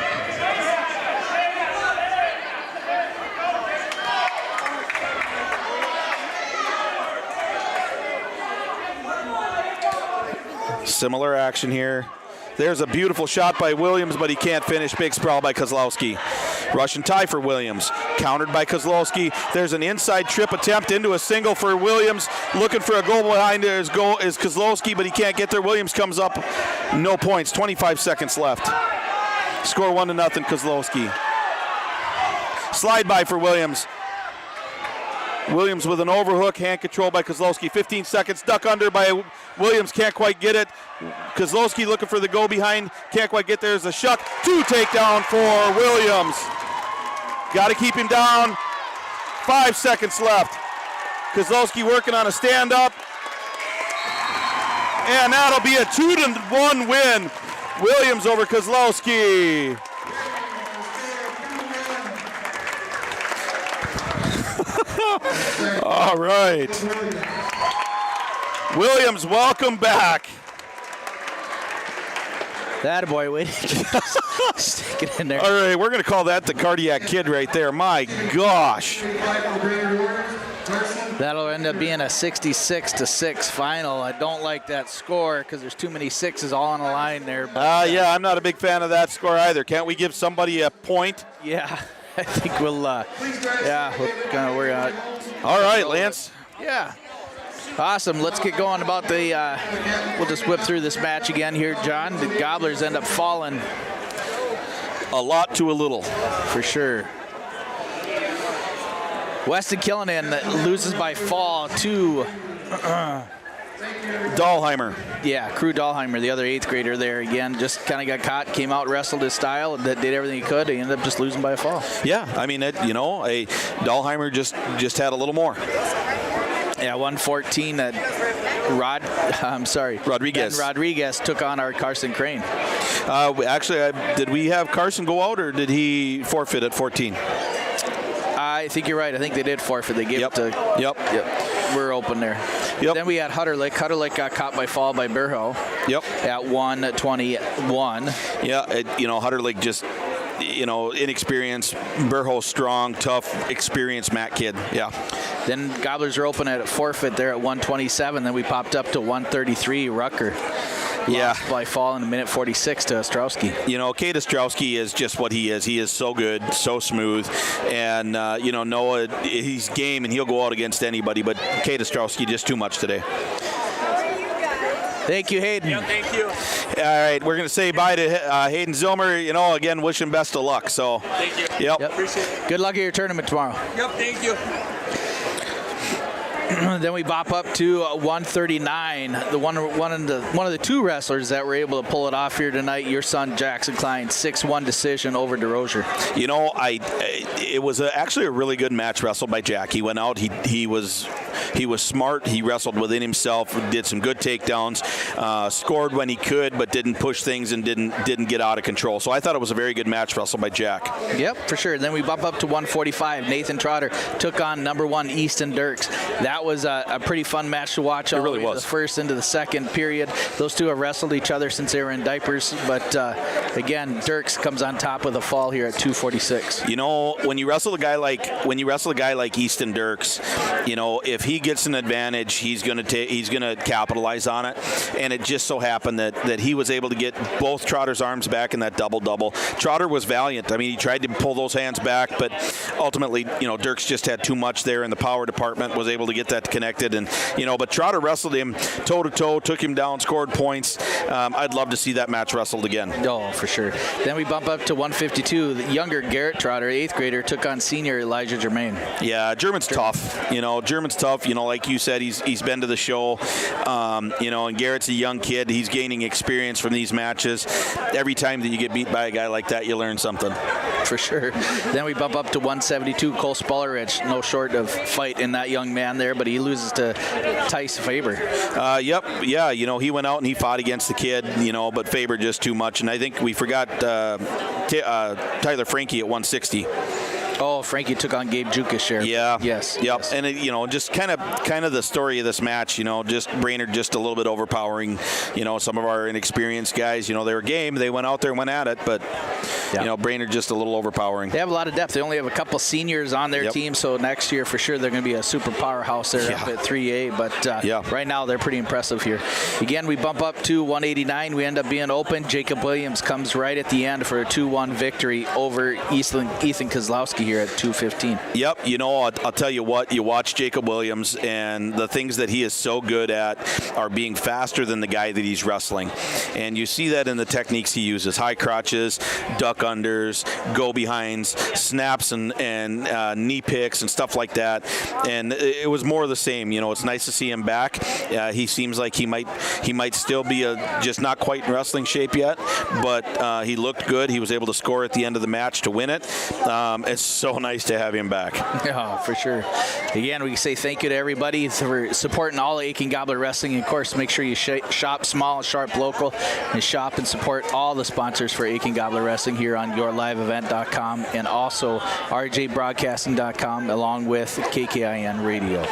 Similar action here. There's a beautiful shot by Williams, but he can't finish. Big sprawl by Kozlowski. Russian tie for Williams. Countered by Kozlowski. There's an inside trip attempt into a single for Williams. Looking for a goal behind is Kozlowski, but he can't get there. Williams comes up. No points. 25 seconds left. Score 1-0 Kozlowski. Slide by for Williams. Williams with an overhook, hand control by Kozlowski. 15 seconds, duck under by Williams, can't quite get it. Kozlowski looking for the go behind, can't quite get there. There's a shuck, 2 takedown for Williams. Got to keep him down. 5 seconds left. Kozlowski working on a stand-up. And that'll be a 2-1 win. Williams over Kozlowski. All right. Williams, welcome back.
That boy, wait. Stick it in there.
All right, we're going to call that the cardiac kid right there. My gosh.
That'll end up being a 66-6 final. I don't like that score because there's too many sixes all on the line there.
Yeah, I'm not a big fan of that score either. Can't we give somebody a point?
Yeah. I think we'll work on it.
All right, Lance.
Yeah. Awesome. Let's get going about the, we'll just whip through this match again here, John. The Gobblers end up falling.
A lot to a little.
For sure. Weston Killinan loses by fall to
Dahlheimer.
Yeah, Crew Dahlheimer, the other 8th grader there again, just kind of got caught, came out, wrestled his style, and did everything he could. He ended up just losing by a fall.
Yeah, I mean, Dahlheimer just had a little more.
Yeah, 114 that
Rodriguez.
Ben Rodriguez took on our Carson Crane.
Actually, did we have Carson go out, or did he forfeit at 14?
I think you're right. I think they did forfeit. They gave it to...
Yep.
We're open there.
Yep.
Then we had Hutterlick. Hutterlick got caught by fall by Burho.
Yep.
At 121.
Yeah, Hutterlick just... inexperienced, Burho strong, tough, experienced Matt kid. Yeah.
Then Gobblers are open at a forfeit there at 127. Then we popped up to 133. Rucker. Lost by fall in a minute 46 to Ostrowski.
Kate Ostrowski is just what he is. He is so good, so smooth, and Noah, he's game and he'll go out against anybody. But Kate Ostrowski just too much today.
Thank you, Hayden.
Yeah, thank you.
All right, we're going to say bye to Hayden Zilmer. Again, wish him best of luck. So,
thank you.
Yep.
Appreciate it.
Good luck at your tournament tomorrow.
Yep, thank you.
Then we bop up to 139. One of the 2 wrestlers that were able to pull it off here tonight. Your son Jackson Klein, 6-1 decision over DeRozier.
It was actually a really good match wrestled by Jack. He went out. He was smart. He wrestled within himself. Did some good takedowns. Scored when he could, but didn't push things and didn't get out of control. So I thought it was a very good match wrestled by Jack.
Yep, for sure. Then we bump up to 145. Nathan Trotter took on number 1 Easton Dirks. That was a pretty fun match to watch.
It really was.
The first into the second period. Those two have wrestled each other since they were in diapers. But again, Dirks comes on top with a fall here at 246.
When you wrestle a guy like Easton Dirks, if if he gets an advantage, he's going to capitalize on it. And it just so happened that he was able to get both Trotter's arms back in that double-double. Trotter was valiant. I mean, he tried to pull those hands back, but ultimately, Dirks just had too much there in the power department, was able to get that connected. And, but Trotter wrestled him toe-to-toe, took him down, scored points. I'd love to see that match wrestled again.
Oh, for sure. Then we bump up to 152. The younger Garrett Trotter, 8th grader, took on senior Elijah Germain.
Yeah, German's tough. German's tough. Like you said, he's been to the show. And Garrett's a young kid. He's gaining experience from these matches. Every time that you get beat by a guy like that, you learn something.
For sure. Then we bump up to 172. Cole Spullerich, no short of fight in that young man there, but he loses to Tice Faber.
Yep. Yeah, he went out and he fought against the kid, but Faber just too much. And I think we forgot Tyler Frankie at 160.
Oh, Frankie took on Gabe Jukas here.
Yeah.
Yes.
Yep. Yes. And just kind of the story of this match. Just Brainerd just a little bit overpowering. Some of our inexperienced guys. They were game. They went out there and went at it, but Brainerd just a little overpowering.
They have a lot of depth. They only have a couple seniors on their team, so next year for sure they're going to be a super powerhouse there up at 3A. But right now they're pretty impressive here. Again, we bump up to 189. We end up being open. Jacob Williams comes right at the end for a 2-1 victory over Ethan Kozlowski here at 215.
Yep. I'll tell you what, you watch Jacob Williams and the things that he is so good at are being faster than the guy that he's wrestling. And you see that in the techniques he uses. High crotches, duck unders, go behinds, snaps and knee picks and stuff like that. And it was more of the same. It's nice to see him back. He seems like he might still be just not quite in wrestling shape yet, but he looked good. He was able to score at the end of the match to win it. It's so nice to have him back.
Yeah, for sure. Again, we say thank you to everybody for supporting all Aitkin Gobbler Wrestling. And of course, make sure you shop small, sharp, local, and shop and support all the sponsors for Aitkin Gobbler Wrestling here on yourliveevent.com and also rjbroadcasting.com along with KKIN Radio.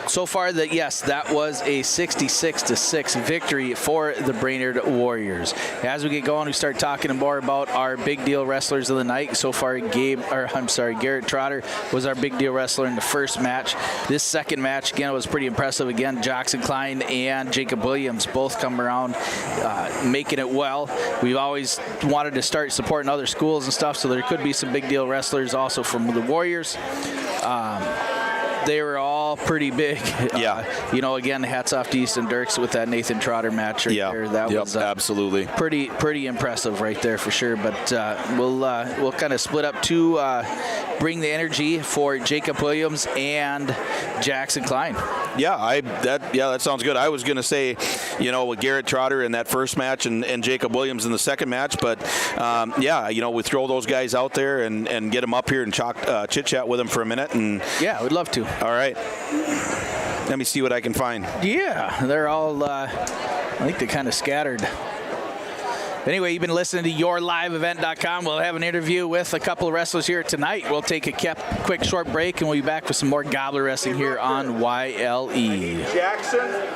So far, that was a 66-6 victory for the Brainerd Warriors. As we get going, we start talking more about our big deal wrestlers of the night. So far, Garrett Trotter was our big deal wrestler in the first match. This second match, again, was pretty impressive. Again, Jackson Klein and Jacob Williams both come around making it well. We've always wanted to start supporting other schools and stuff, so there could be some big deal wrestlers also from the Warriors. They were all pretty big. Again, hats off to Easton Dirks with that Nathan Trotter match right there. That was
absolutely
pretty impressive right there for sure. But we'll kind of split up to bring the energy for Jacob Williams and Jackson Klein.
That sounds good. I was going to say, with Garrett Trotter in that first match and Jacob Williams in the second match, but we throw those guys out there and get them up here and chit chat with them for a minute. And
yeah, we'd love to.
All right. Let me see what I can find.
Yeah, they're all, I think they're kind of scattered. Anyway, you've been listening to yourliveevent.com. We'll have an interview with a couple of wrestlers here tonight. We'll take a quick short break, and we'll be back with some more Gobbler Wrestling here on YLE.
Jackson.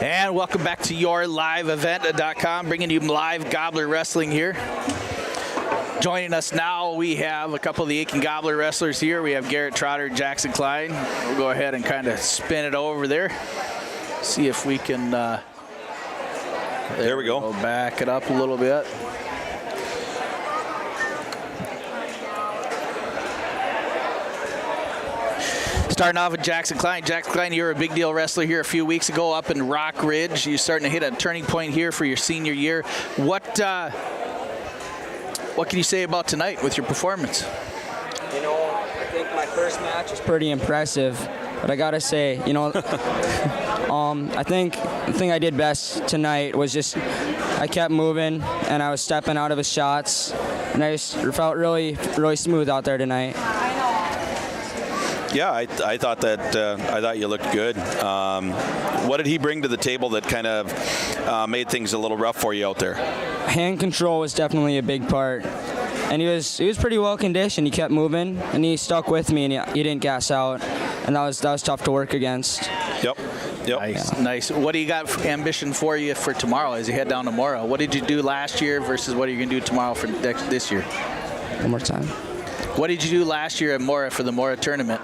And welcome back to yourliveevent.com, bringing you live Gobbler Wrestling here. Joining us now, we have a couple of the Aitkin Gobbler wrestlers here. We have Garrett Trotter, Jackson Klein. We'll go ahead and kind of spin it over there. See if we can...
there we go.
Back it up a little bit. Starting off with Jackson Klein. Jackson Klein, you're a big deal wrestler here a few weeks ago up in Rock Ridge. You're starting to hit a turning point here for your senior year. What can you say about tonight with your performance?
I think my first match was pretty impressive, but I gotta say, I think the thing I did best tonight was just I kept moving, and I was stepping out of his shots, and I just felt really, really smooth out there tonight.
Yeah, I thought you looked good. What did he bring to the table that kind of made things a little rough for you out there?
Hand control was definitely a big part, and he was pretty well conditioned. He kept moving, and he stuck with me, and he didn't gas out, and that was tough to work against.
Yep.
Nice. What do you got for ambition for you for tomorrow as you head down to Mora? What did you do last year versus what are you going to do tomorrow for this year?
One more time.
What did you do last year at Mora for the Mora tournament?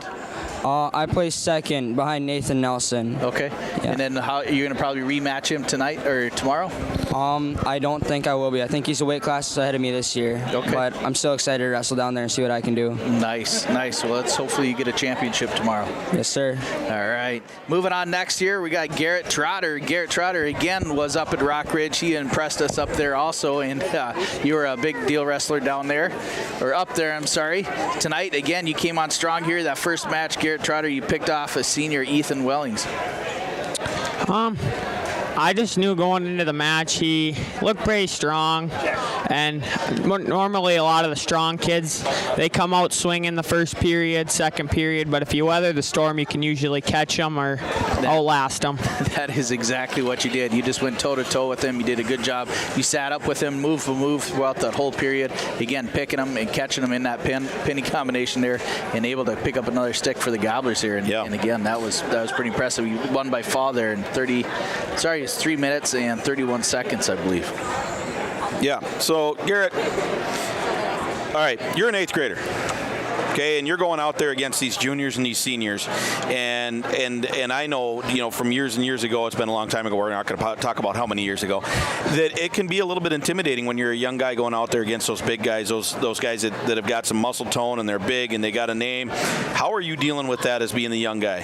I placed second behind Nathan Nelson.
Okay.
Yeah.
And then how you're going to probably rematch him tonight or tomorrow?
I don't think I will be. I think he's a weight class ahead of me this year.
Okay.
But I'm still excited to wrestle down there and see what I can do.
Nice. Well, let's hopefully you get a championship tomorrow.
Yes, sir.
All right. Moving on next year, we got Garrett Trotter. Garrett Trotter, again, was up at Rock Ridge. He impressed us up there also, and you were a big deal wrestler down there, or up there, I'm sorry. Tonight, again, you came on strong here. That first match, Garrett Trotter, you picked off a senior, Ethan Wellings.
I just knew going into the match he looked pretty strong, and normally a lot of the strong kids, they come out swinging the first period, second period, but if you weather the storm, you can usually catch them or outlast them.
That is exactly what you did. You just went toe-to-toe with him. You did a good job. You sat up with him, move for move throughout that whole period. Again, picking him and catching him in that pinning combination there, and able to pick up another stick for the Gobblers here. And again, that was pretty impressive. You won by fall there in 3 minutes and 31 seconds, I believe.
Yeah. So, Garrett, all right, you're an 8th grader. Okay, and you're going out there against these juniors and these seniors, and I know, from years and years ago, it's been a long time ago, we're not going to talk about how many years ago, that it can be a little bit intimidating when you're a young guy going out there against those big guys, those guys that have got some muscle tone and they're big and they got a name. How are you dealing with that as being the young guy?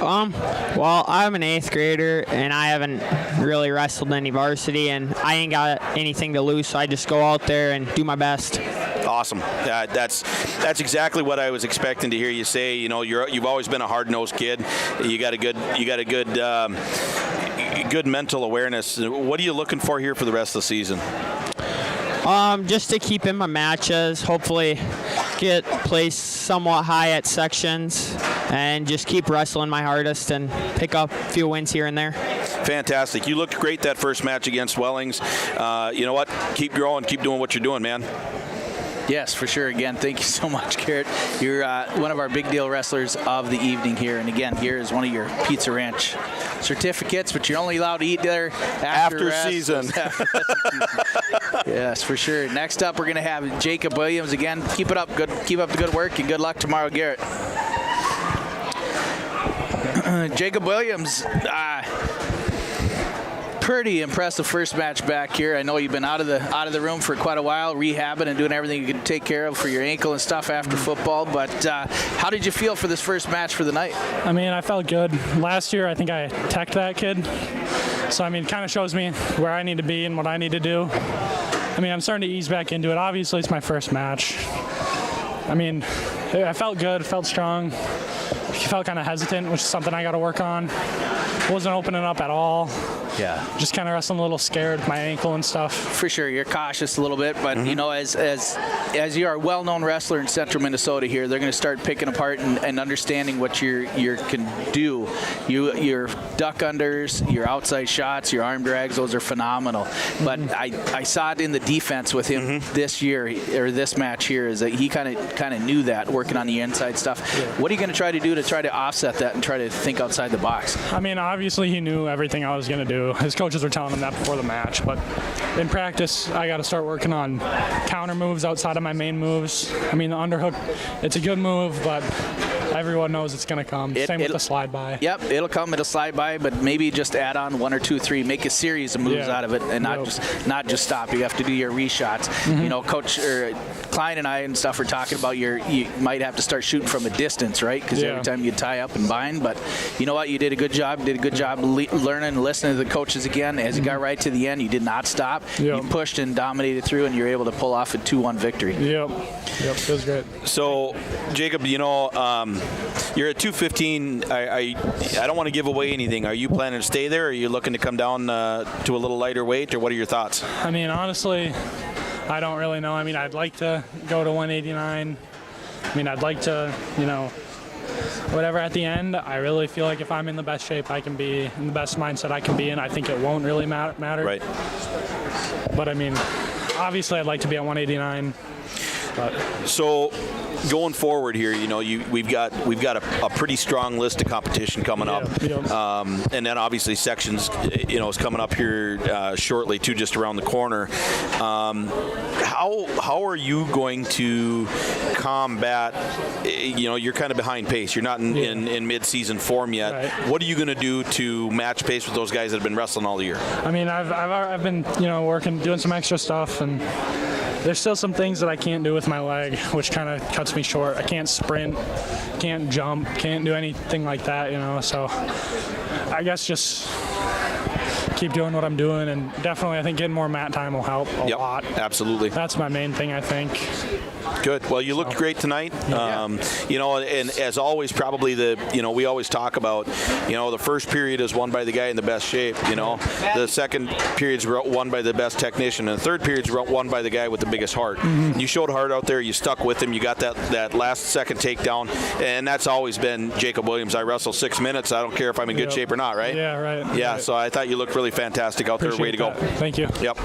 Well, I'm an 8th grader, and I haven't really wrestled any varsity, and I ain't got anything to lose, so I just go out there and do my best.
Awesome. That's exactly what I was expecting to hear you say. You've always been a hard-nosed kid. You got a good mental awareness. What are you looking for here for the rest of the season?
Just to keep in my matches, hopefully get placed somewhat high at sections, and just keep wrestling my hardest and pick up a few wins here and there.
Fantastic. You looked great that first match against Wellings. You know what? Keep growing. Keep doing what you're doing, man.
Yes, for sure. Again, thank you so much, Garrett. You're one of our big deal wrestlers of the evening here. And again, here is one of your Pizza Ranch certificates, but you're only allowed to eat there after
season.
Yes, for sure. Next up, we're going to have Jacob Williams. Again, keep it up. Keep up the good work, and good luck tomorrow, Garrett. Jacob Williams, pretty impressive first match back here. I know you've been out of the room for quite a while, rehabbing and doing everything you can take care of for your ankle and stuff after football. But how did you feel for this first match for the night?
I mean, I felt good. Last year, I think I teched that kid. So, I mean, it kind of shows me where I need to be and what I need to do. I mean, I'm starting to ease back into it. Obviously, it's my first match. I mean, I felt good, felt strong. Felt kind of hesitant, which is something I got to work on. Wasn't opening up at all.
Yeah.
Just kind of wrestling a little scared with my ankle and stuff.
For sure, you're cautious a little bit, but as you are a well-known wrestler in Central Minnesota here, they're going to start picking apart and understanding what you can do. Your duck unders, your outside shots, your arm drags, those are phenomenal. But I saw it in the defense with him this year, or this match here, is that he kind of knew that, working on the inside stuff. Yeah. What are you going to try to do to try to offset that and try to think outside the box?
I mean, obviously he knew everything I was going to do. His coaches were telling him that before the match, but in practice I got to start working on counter moves outside of my main moves. I mean, the underhook, it's a good move, but everyone knows it's going to come. Same with the slide by.
Yep, it'll come, it'll slide by, but maybe just add on 1 or 2, 3, make a series of moves out of it, and not just stop. You have to do your reshots. Coach Klein and I and stuff are talking about you might have to start shooting from a distance, right? Because every time you tie up and bind, but you know what? You did a good job. Learning and listening to the coaches again. As you got right to the end, you did not stop. You pushed and dominated through, and you're able to pull off a 2-1 victory.
Yep, it was great.
So, Jacob, You're at 215. I don't want to give away anything. Are you planning to stay there, or are you looking to come down to a little lighter weight, or what are your thoughts?
I mean, honestly, I don't really know. I mean, I'd like to go to 189. I mean, I'd like to, you know, whatever at the end. I really feel like if I'm in the best shape I can be, in the best mindset I can be in, I think it won't really matter.
Right.
But I mean, obviously I'd like to be at 189. But.
So going forward here, you know, we've got a pretty strong list of competition coming up, and then obviously sections, you know, is coming up here shortly too, just around the corner. How are you going to combat? You know, you're kind of behind pace. You're not in mid-season form yet.
Right.
What are you going to do to match pace with those guys that have been wrestling all year?
I mean, I've been, you know, working, doing some extra stuff, and there's still some things that I can't do with my leg, which kind of cuts me short. I can't sprint, can't jump, can't do anything like that, you know. So I guess just keep doing what I'm doing, and definitely I think getting more mat time will help a lot.
Absolutely.
That's my main thing, I think.
Good. Well, you looked great tonight. You know, and as always, probably we always talk about, you know, the first period is won by the guy in the best shape, you know. The second period's won by the best technician, and the third period's won by the guy with the biggest heart.
Mm-hmm.
You showed heart out there. You stuck with him. You got that last second takedown, and that's always been Jacob Williams. I wrestle 6 minutes. I don't care if I'm in good shape or not, right?
Yeah, right.
Yeah,
right.
So I thought you looked really fantastic out there. Way to go.
Thank you.
Yep.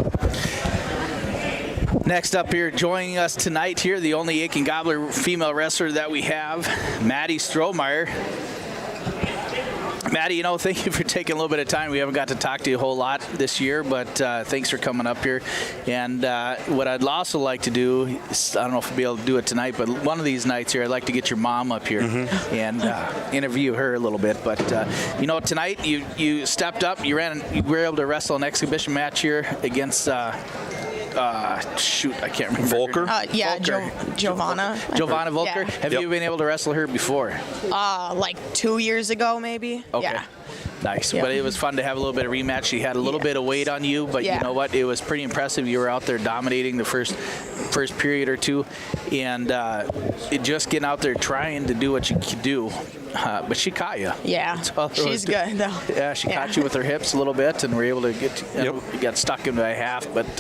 Next up here, joining us tonight here, the only Aken Gobbler female wrestler that we have, Maddie Strohmeyer. Maddie, you know, thank you for taking a little bit of time. We haven't got to talk to you a whole lot this year, but thanks for coming up here. And what I'd also like to do, I don't know if we'll be able to do it tonight, but one of these nights here, I'd like to get your mom up here and interview her a little bit. But, you know, tonight you stepped up, you were able to wrestle an exhibition match here against I can't remember.
Volker?
Giovanna.
Giovanna Volker.
Yeah.
Have you been able to wrestle her before?
Like 2 years ago, maybe.
Okay.
Yeah.
Nice.
Yep.
But it was fun to have a little bit of rematch. She had a little bit of weight on you, but you know what? It was pretty impressive. You were out there dominating the first period or two, and just getting out there trying to do what you could do. But she caught you.
Yeah. She's good, though.
Yeah, she caught you with her hips a little bit, and were able to get you got stuck into a half. But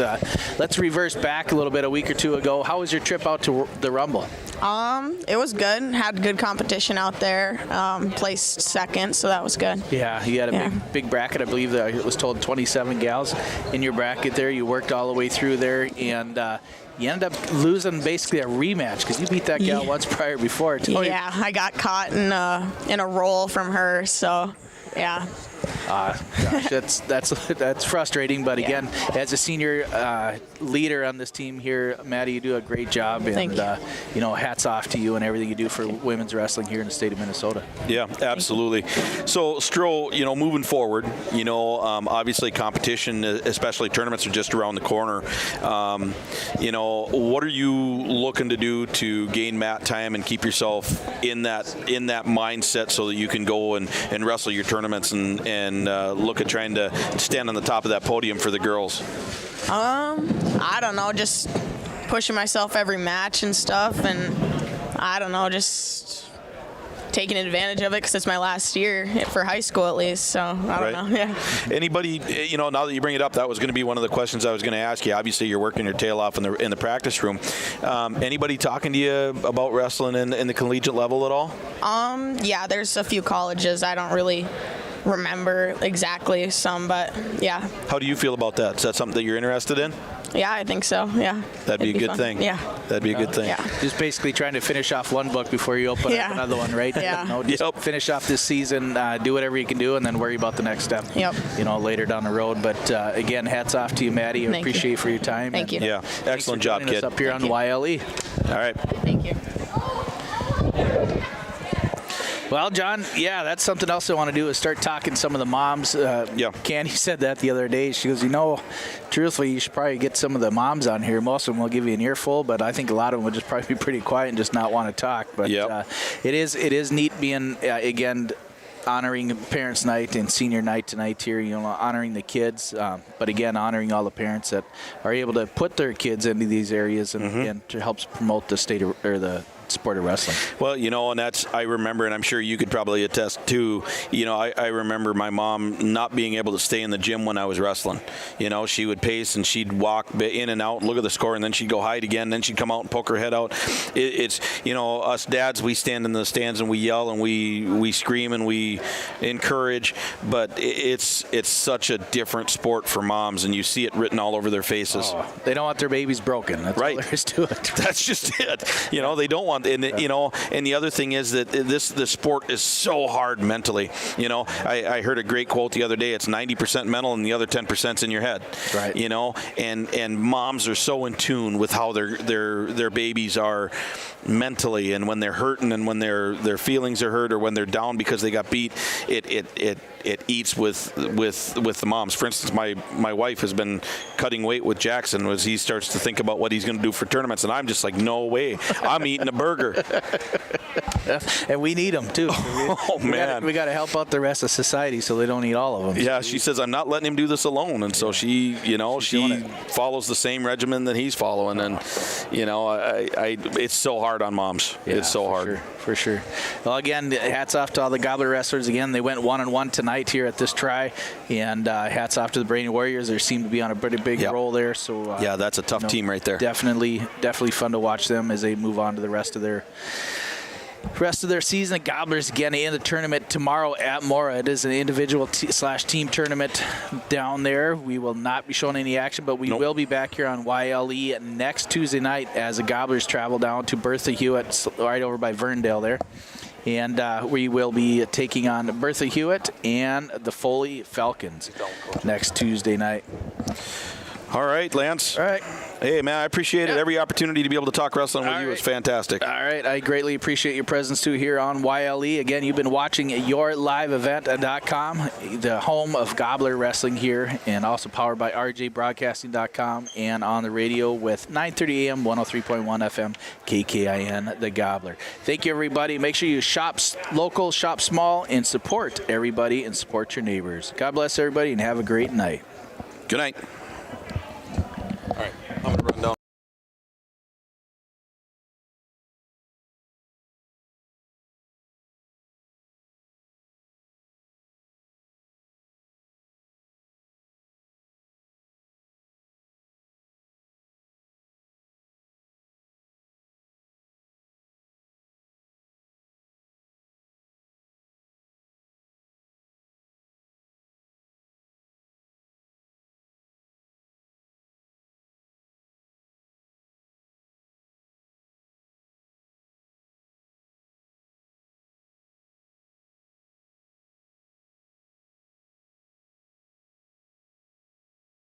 let's reverse back a little bit. A week or two ago, how was your trip out to the Rumble?
It was good. Had good competition out there. Placed second, so that was good.
Yeah, you had a big bracket. I believe that it was told 27 gals in your bracket there. You worked all the way through there, and you ended up losing basically a rematch because you beat that gal once prior before.
Yeah, I got caught in a roll from her, so yeah.
Gosh, that's frustrating. But again, as a senior leader on this team here, Maddie, you do a great job, and you know, hats off to you and everything you do for women's wrestling here in the state of Minnesota.
Yeah, absolutely. So, Stro, you know, moving forward, you know, obviously competition, especially tournaments, are just around the corner. You know, what are you looking to do to gain mat time and keep yourself in that mindset so that you can go and wrestle your tournaments and look at trying to stand on the top of that podium for the girls?
I don't know, just pushing myself every match and stuff, and I don't know, just taking advantage of it because it's my last year for high school at least, so I don't know. Yeah.
Anybody, you know, now that you bring it up, that was going to be one of the questions I was going to ask you. Obviously, you're working your tail off in the practice room. Anybody talking to you about wrestling in the collegiate level at all?
Yeah, there's a few colleges. I don't really remember exactly some, but yeah.
How do you feel about that? Is that something that you're interested in?
Yeah, I think so. Yeah.
That'd be a good
fun.
thing.
Yeah.
That'd be a good thing.
Yeah.
Just basically trying to finish off one book before you open up another one, right?
Yeah.
You know, just finish off this season, do whatever you can do, and then worry about the next step.
Yep.
You know, later down the road. But again, hats off to you, Maddie. I appreciate you for your time.
Thank you.
Yeah. Excellent job, kid.
Up here on YLE.
All right.
Thank you.
Well, John, yeah, that's something else I want to do is start talking to some of the moms. Candy said that the other day. She goes, you know, truthfully, you should probably get some of the moms on here. Most of them will give you an earful, but I think a lot of them would just probably be pretty quiet and just not want to talk. But it is neat being, again, honoring Parents' Night and Senior Night tonight here, you know, honoring the kids, but again, honoring all the parents that are able to put their kids into these areas and to help promote the state or the sport of wrestling.
Well, and that's, I remember, and I'm sure you could probably attest too, I remember my mom not being able to stay in the gym when I was wrestling. She would pace and she'd walk in and out, look at the score, and then she'd go hide again, then she'd come out and poke her head out. It's, us dads, we stand in the stands and we yell and we scream and we encourage, but it's such a different sport for moms, and you see it written all over their faces.
Oh, they don't want their babies broken. That's
right.
all there is to it.
That's just it. They don't want, and the other thing is that the sport is so hard mentally. I heard a great quote the other day. It's 90% mental and the other 10%'s in your head.
Right.
And moms are so in tune with how their babies are mentally, and when they're hurting and when their feelings are hurt or when they're down because they got beat, it eats with the moms. For instance, my wife has been cutting weight with Jackson as he starts to think about what he's going to do for tournaments, and I'm just like, no way, I'm eating a burger.
And we need them too.
Oh man,
we got to help out the rest of society so they don't eat all of them.
Yeah, she says I'm not letting him do this alone, and so she follows the same regimen that he's following, and it's so hard on moms.
Yeah,
it's so hard.
For sure. Well, again, hats off to all the Gobbler wrestlers. Again, they went 1-1 tonight here at this try, and hats off to the Brainerd Warriors. They seem to be on a pretty big roll there. So
yeah, that's a tough team right there.
Definitely fun to watch them as they move on to the rest of their season. The Gobblers again in the tournament tomorrow at Mora. It is an individual /team tournament down there. We will not be showing any action, but we will be back here on YLE next Tuesday night as the Gobblers travel down to Bertha Hewitt, right over by Verndale there. And we will be taking on Bertha Hewitt and the Foley Falcons next Tuesday night.
All right, Lance.
All right.
Hey, man, I appreciate it. Every opportunity to be able to talk wrestling with you is fantastic.
All right. I greatly appreciate your presence, too, here on YLE. Again, you've been watching YourLiveEvent.com, the home of Gobbler Wrestling here, and also powered by RJBroadcasting.com and on the radio with 9:30 a.m., 103.1 FM, KKIN, the Gobbler. Thank you, everybody. Make sure you shop local, shop small, and support everybody and support your neighbors. God bless everybody, and have a great night.
Good night. All right, I'm going to run down.